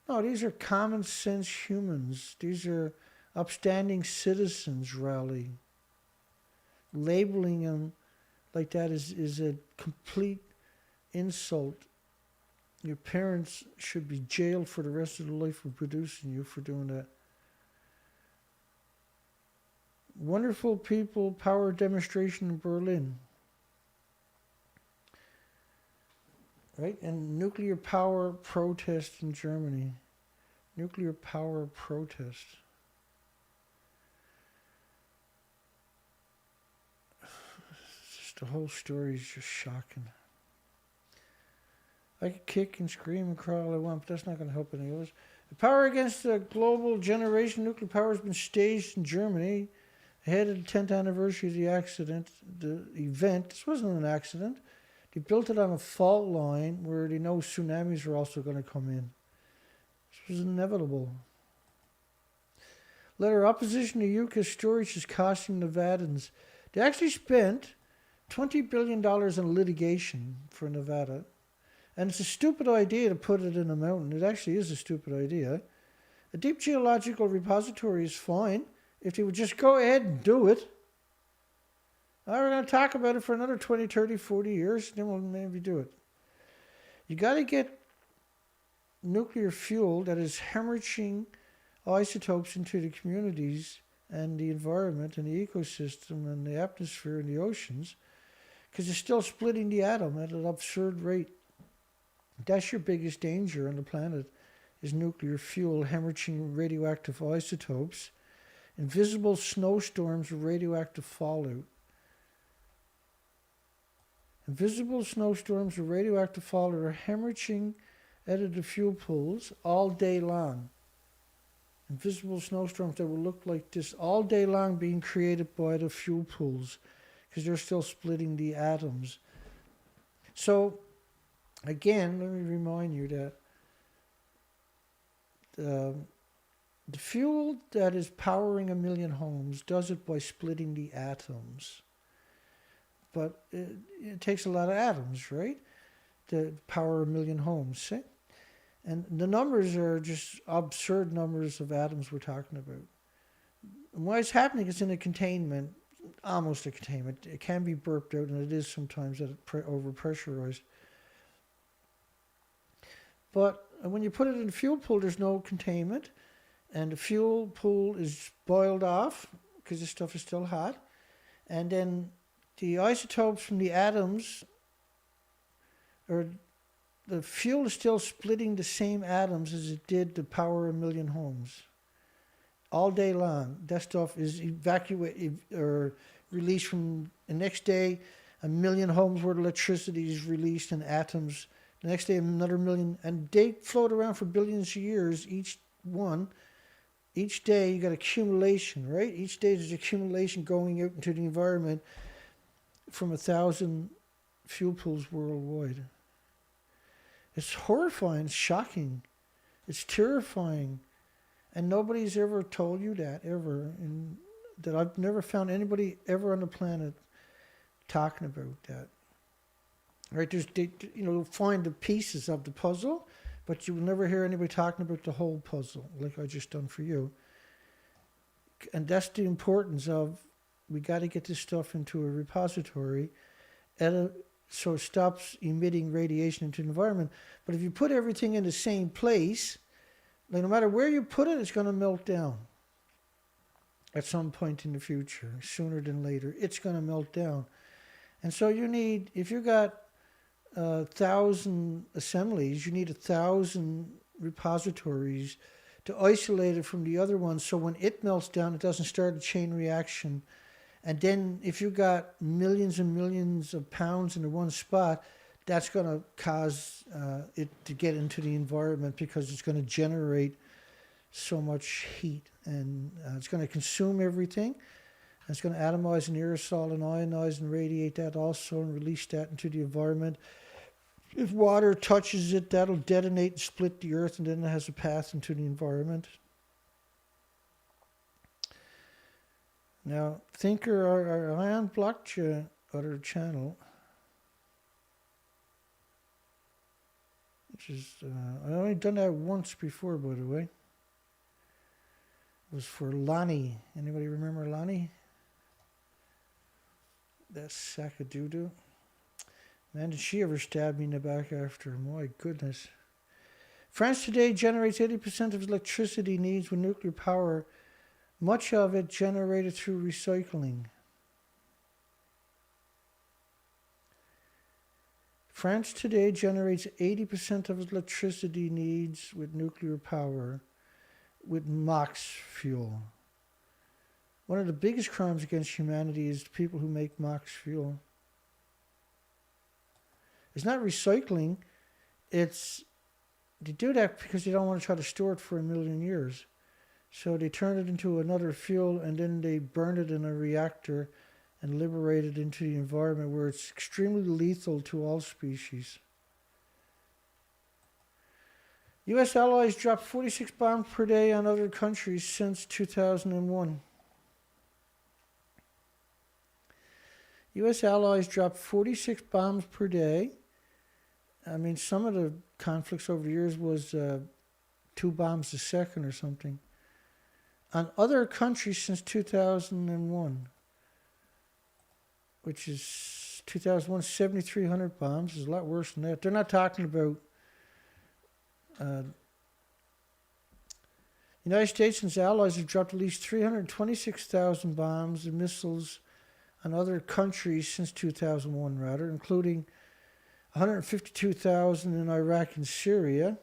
No, these are common sense humans. These are upstanding citizens rally. Labeling them like that is a complete insult. Your parents should be jailed for the rest of their life for producing you for doing that. Wonderful people power demonstration in Berlin. Right? And nuclear power protest in Germany. Nuclear power protest. The whole story is just shocking. I could kick and scream and cry all I want, but that's not going to help any of us. The power against the global generation nuclear power has been staged in Germany ahead of the 10th anniversary of the accident, the event. This wasn't an accident. They built it on a fault line where they know tsunamis are also going to come in. This was inevitable. Letter opposition to Yucca storage is costing Nevadans. They actually spent $20 billion in litigation for Nevada. And it's a stupid idea to put it in a mountain. It actually is a stupid idea. A deep geological repository is fine if they would just go ahead and do it. We're going to talk about it for another 20, 30, 40 years, then we'll maybe do it. You got to get nuclear fuel that is hemorrhaging isotopes into the communities and the environment and the ecosystem and the atmosphere and the oceans, because it's still splitting the atom at an absurd rate. That's your biggest danger on the planet, is nuclear fuel hemorrhaging radioactive isotopes, invisible snowstorms of radioactive fallout. Invisible snowstorms of radioactive fallout are hemorrhaging out of the fuel pools all day long. Invisible snowstorms that will look like this all day long being created by the fuel pools, because they're still splitting the atoms. So, again, let me remind you that the fuel that is powering 1 million homes does it by splitting the atoms. But it takes a lot of atoms, right, to power 1 million homes. See? And the numbers are just absurd numbers of atoms we're talking about. And why it's happening is in a containment, almost a containment. It can be burped out, and it is sometimes that overpressurized. But when you put it in a fuel pool, there's no containment, and the fuel pool is boiled off because the stuff is still hot, and then the isotopes from the atoms, or the fuel is still splitting the same atoms as it did to power 1 million homes. All day long, that stuff is evacuated or released from the next day. 1 million homes worth of electricity is released in atoms. The next day, another 1 million, and they float around for billions of years, each one. Each day, you got accumulation, right? Each day, there's accumulation going out into the environment from 1,000 fuel pools worldwide. It's horrifying, it's shocking, it's terrifying, and nobody's ever told you that, ever. And that I've never found anybody ever on the planet talking about that. Right? You'll find the pieces of the puzzle, but you will never hear anybody talking about the whole puzzle, like I just done for you. And that's the importance of, we got to get this stuff into a repository so it stops emitting radiation into the environment. But if you put everything in the same place, like no matter where you put it, it's going to melt down at some point in the future, sooner than later. It's going to melt down. And so you need, if you got 1,000 assemblies, you need 1,000 repositories to isolate it from the other ones, so when it melts down, it doesn't start a chain reaction. And then if you got millions and millions of pounds in the one spot, that's going to cause it to get into the environment, because it's going to generate so much heat, and it's going to consume everything. And it's going to atomize an aerosol and ionize and radiate that also, and release that into the environment. If water touches it, that'll detonate and split the earth, and then it has a path into the environment. Now, Thinker, I unblocked your other channel. Which is, I only done that once before, by the way. It was for Lonnie. Anybody remember Lonnie? That sack of doo-doo. Man, did she ever stab me in the back after? My goodness. France today generates 80% of its electricity needs with nuclear power, much of it generated through recycling. France today generates 80% of its electricity needs with nuclear power, with MOX fuel. One of the biggest crimes against humanity is the people who make MOX fuel. It's not recycling, it's, they do that because they don't want to try to store it for 1,000,000 years. So they turn it into another fuel and then they burn it in a reactor and liberate it into the environment where it's extremely lethal to all species. U.S. allies dropped 46 bombs per day on other countries since 2001. U.S. allies dropped 46 bombs per day. I mean, some of the conflicts over the years was 2 bombs a second or something. On other countries since 2001, which is 2001, 7,300 bombs. Is a lot worse than that. They're not talking about United States and its allies have dropped at least 326,000 bombs and missiles on other countries since 2001, rather, including 152,000 in Iraq and Syria.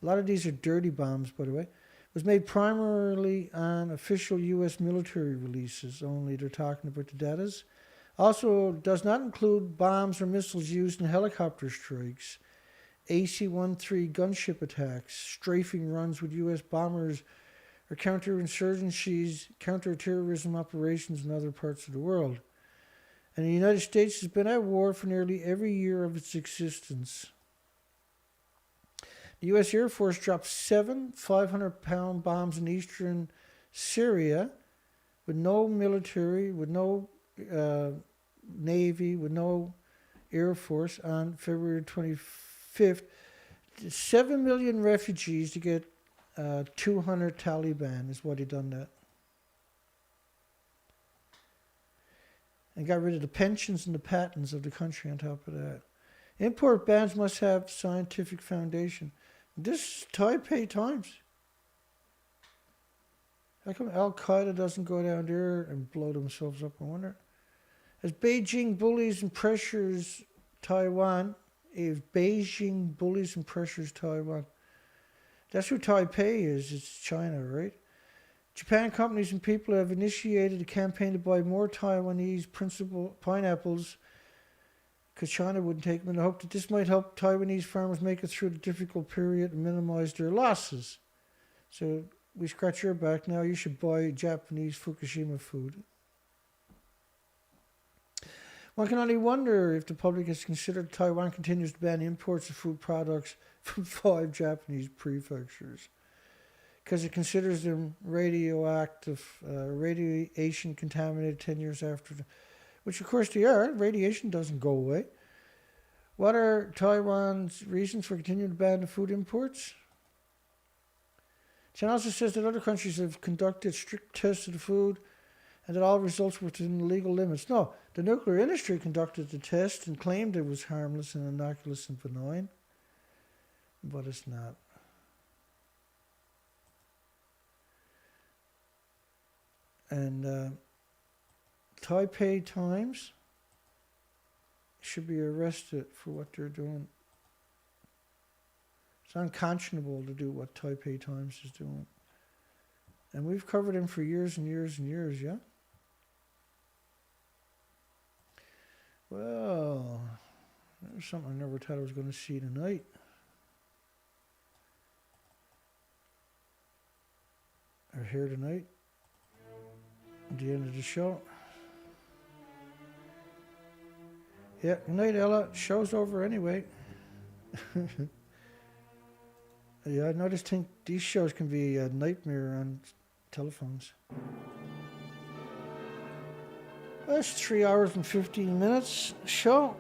A lot of these are dirty bombs, by the way. It was made primarily on official U.S. military releases only. They're talking about the datas. Also does not include bombs or missiles used in helicopter strikes, AC-130 gunship attacks, strafing runs with U.S. bombers, or counterinsurgencies, counterterrorism operations in other parts of the world. And the United States has been at war for nearly every year of its existence. The U.S. Air Force dropped 7 500-pound bombs in eastern Syria with no military, with no Navy, with no Air Force on February 25th. 7 million refugees to get 200 Taliban is what he done that. And got rid of the pensions and the patents of the country on top of that. Import bans must have scientific foundation. This is Taipei Times. How come Al-Qaeda doesn't go down there and blow themselves up? I wonder. As Beijing bullies and pressures Taiwan, that's who Taipei is. It's China, right? Japan companies and people have initiated a campaign to buy more Taiwanese pineapples because China wouldn't take them, in the hope that this might help Taiwanese farmers make it through the difficult period and minimize their losses. So we scratch your back now. You should buy Japanese Fukushima food. One can only wonder if the public has considered Taiwan continues to ban imports of food products from 5 Japanese prefectures because it considers them radioactive, radiation contaminated 10 years after, which of course they are. Radiation doesn't go away. What are Taiwan's reasons for continuing to ban the food imports? China also says that other countries have conducted strict tests of the food and that all results were within the legal limits. No, the nuclear industry conducted the test and claimed it was harmless and innocuous and benign, but it's not. And Taipei Times should be arrested for what they're doing. It's unconscionable to do what Taipei Times is doing. And we've covered him for years and years and years, yeah? Well, there's something I never thought I was going to see tonight. Or here tonight. At the end of the show. Yeah, good night, Ella. Show's over anyway. Yeah, I noticed these shows can be a nightmare on telephones. That's 3 hours and 15 minutes. So,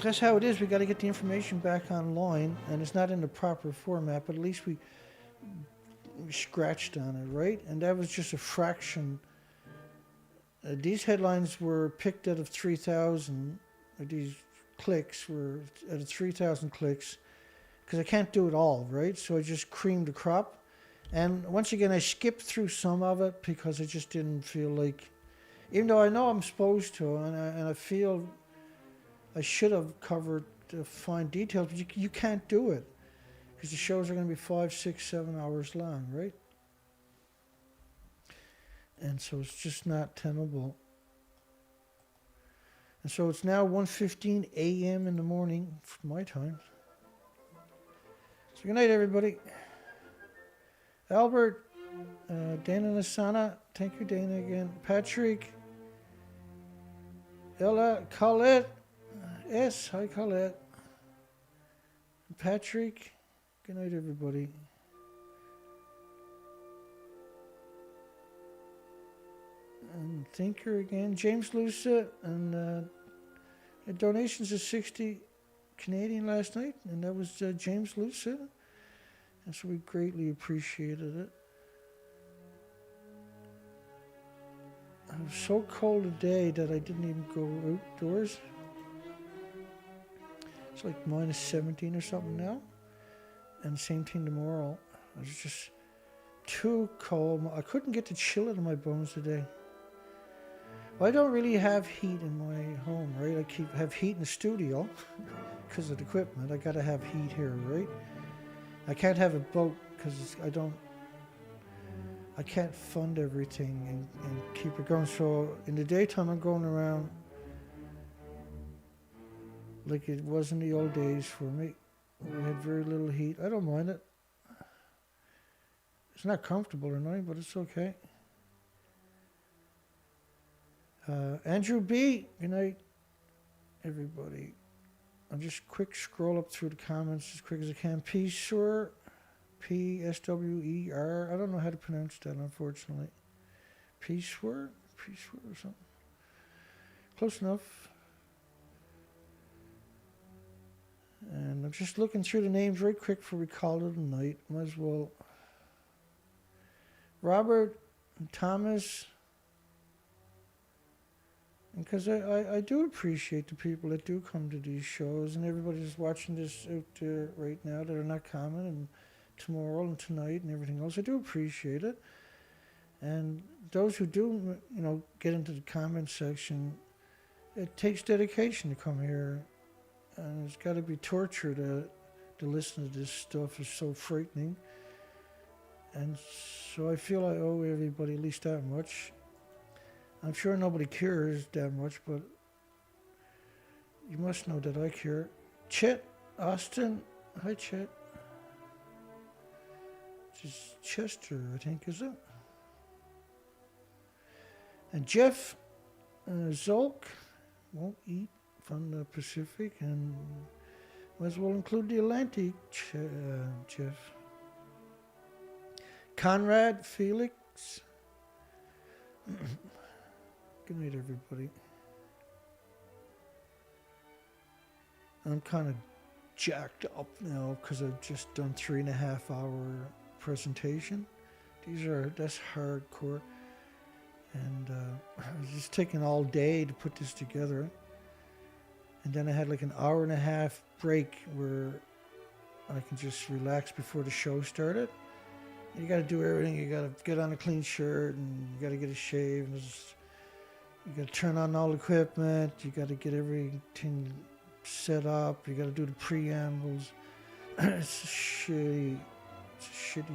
that's how it is. We got to get the information back online, and it's not in the proper format, but at least we scratched on it, right? And that was just a fraction. These headlines were picked out of 3,000. These clicks were out of 3,000 clicks, because I can't do it all, right? So I just creamed the crop. And once again, I skipped through some of it because I just didn't feel like, even though I know I'm supposed to, and I feel I should have covered the fine details, but you can't do it because the shows are going to be 5, 6, 7 hours long, right? And so it's just not tenable. And so it's now 1:15 a.m. in the morning for my time. So good night, everybody. Albert, Dana Nasana, thank you, Dana, again. Patrick, Ella, Colette, S, hi, Colette. Patrick, good night, everybody. And Thinker again, James Lucia, and donations of 60 Canadian last night, and that was James Lucia. And so we greatly appreciated it. It was so cold today that I didn't even go outdoors. It's like minus 17 or something now. And the same thing tomorrow. It was just too cold. I couldn't get the chill out of my bones today. Well, I don't really have heat in my home, right? I have heat in the studio because of the equipment. I gotta have heat here, right? I can't have a boat because I can't fund everything and keep it going. So in the daytime, I'm going around like it was in the old days for me. We had very little heat. I don't mind it. It's not comfortable or anything, but it's okay. Andrew B, good night, everybody. I'll just quick scroll up through the comments as quick as I can. P-Swer, P-S-W-E-R. I don't know how to pronounce that, unfortunately. P-Swer? P-Swer or something. Close enough. And I'm just looking through the names right quick before we call it a night. Might as well. Robert and Thomas. Because I do appreciate the people that do come to these shows, and everybody that's watching this out there right now that are not coming, and tomorrow and tonight and everything else. I do appreciate it. And those who do, get into the comment section, it takes dedication to come here. And it's got to be torture to listen to this stuff. It's so frightening. And so I feel I owe everybody at least that much. I'm sure nobody cares that much, but you must know that I care. Chet Austin. Hi, Chet. Just Chester, I think, is it? And Jeff Zolk won't eat from the Pacific, and might as well include the Atlantic, Jeff. Conrad Felix. Good night, everybody. I'm kind of jacked up now because I've just done 3.5 hour presentation. That's hardcore. And it was just taking all day to put this together. And then I had like an 1.5 hour break where I can just relax before the show started. You got to do everything. You got to get on a clean shirt, and you got to get a shave, and you got to turn on all the equipment. You got to get everything set up. You got to do the preambles. It's a shitty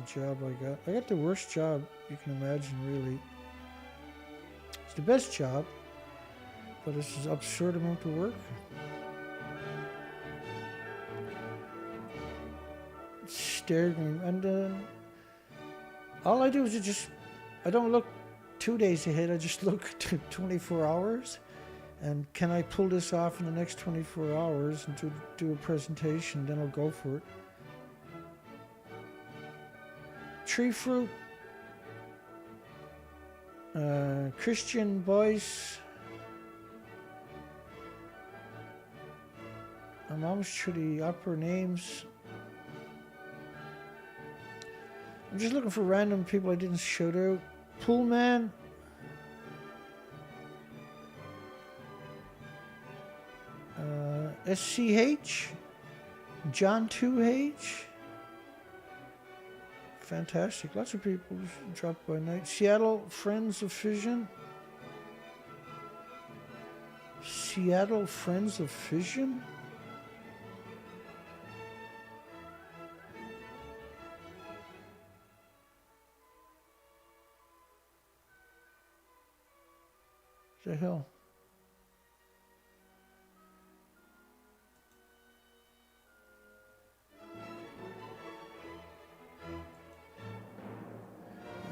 job I got. I got the worst job you can imagine, really. It's the best job, but it's an absurd amount of work. It's staggering. And all I do is I don't look 2 days ahead. I just look 24 hours. And can I pull this off in the next 24 hours and do a presentation? Then I'll go for it. Tree fruit. Christian Boyce. I'm almost to the upper names. I'm just looking for random people I didn't shout out. Poolman. SCH. John 2H. Fantastic. Lots of people dropped by night. Seattle Friends of Fission. Seattle Friends of Fission? What the hell?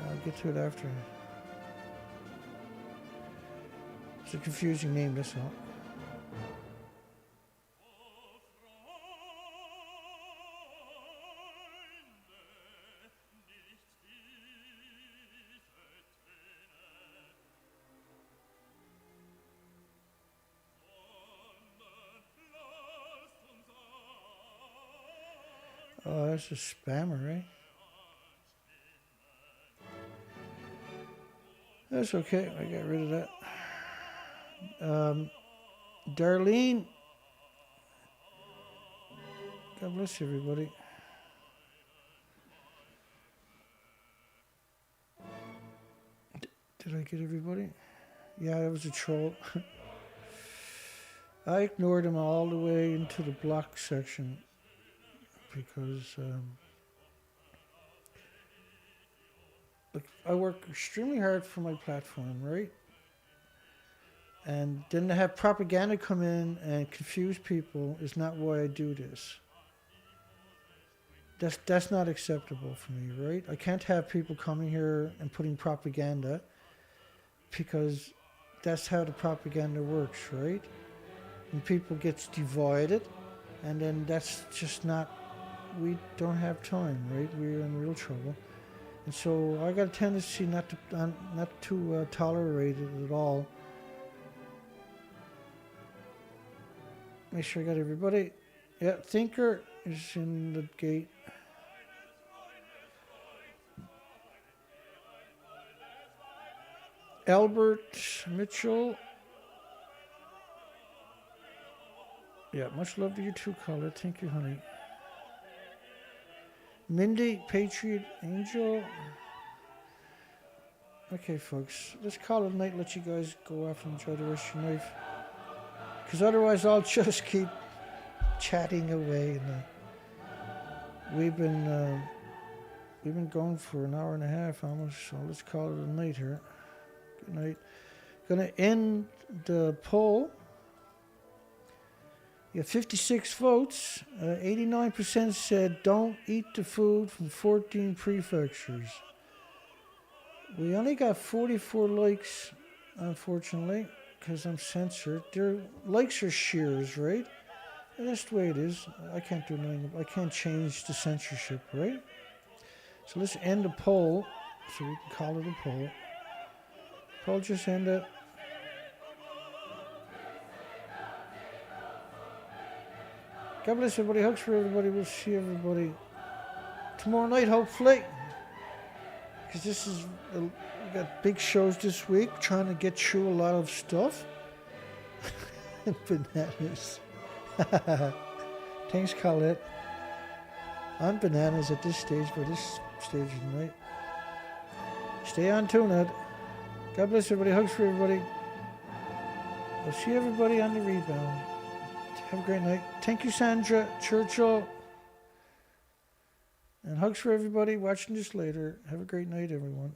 I'll get to it after. It's a confusing name, that's all. Oh, that's a spammer, right? That's okay. I got rid of that. Darlene. God bless everybody. Did I get everybody? Yeah, that was a troll. I ignored him all the way into the block section because look, I work extremely hard for my platform, right? And then to have propaganda come in and confuse people is not why I do this. That's not acceptable for me, right? I can't have people coming here and putting propaganda because that's how the propaganda works, right? And people gets divided, and then that's just not, we don't have time, right? We're in real trouble. And so I got a tendency not to tolerate it at all. Make sure I got everybody. Yeah, Thinker is in the gate. Albert Mitchell. Yeah, much love to you too, caller. Thank you, honey. Mindy, Patriot Angel. Okay, folks, let's call it a night. Let you guys go off and enjoy the rest of your night. Because otherwise, I'll just keep chatting away. And, we've been going for an hour and a half almost. So let's call it a night here. Good night. Gonna end the poll. You have 56 votes. 89% said don't eat the food from 14 prefectures. We only got 44 likes, unfortunately, because I'm censored. Their likes are shears, right? And that's the way it is. I can't do nothing. I can't change the censorship, right? So let's end the poll, so we can call it a poll. Poll just ended. God bless everybody. Hugs for everybody. We'll see everybody tomorrow night, hopefully. Because this is, we got big shows this week. Trying to get through a lot of stuff. Bananas. Thanks, Colette. I'm bananas at this stage, for this stage of the night. Stay on tune, Ed. God bless everybody. Hugs for everybody. We'll see everybody on the rebound. Have a great night. Thank you, Sandra Churchill. And hugs for everybody watching this later. Have a great night, everyone.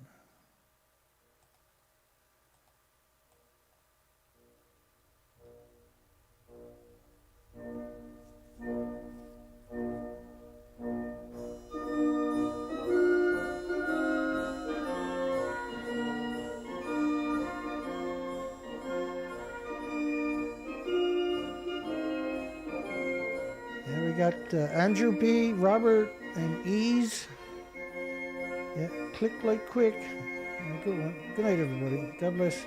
We got Andrew B, Robert, and Ease. Yeah, click like quick. Good one. Good night, everybody. God bless.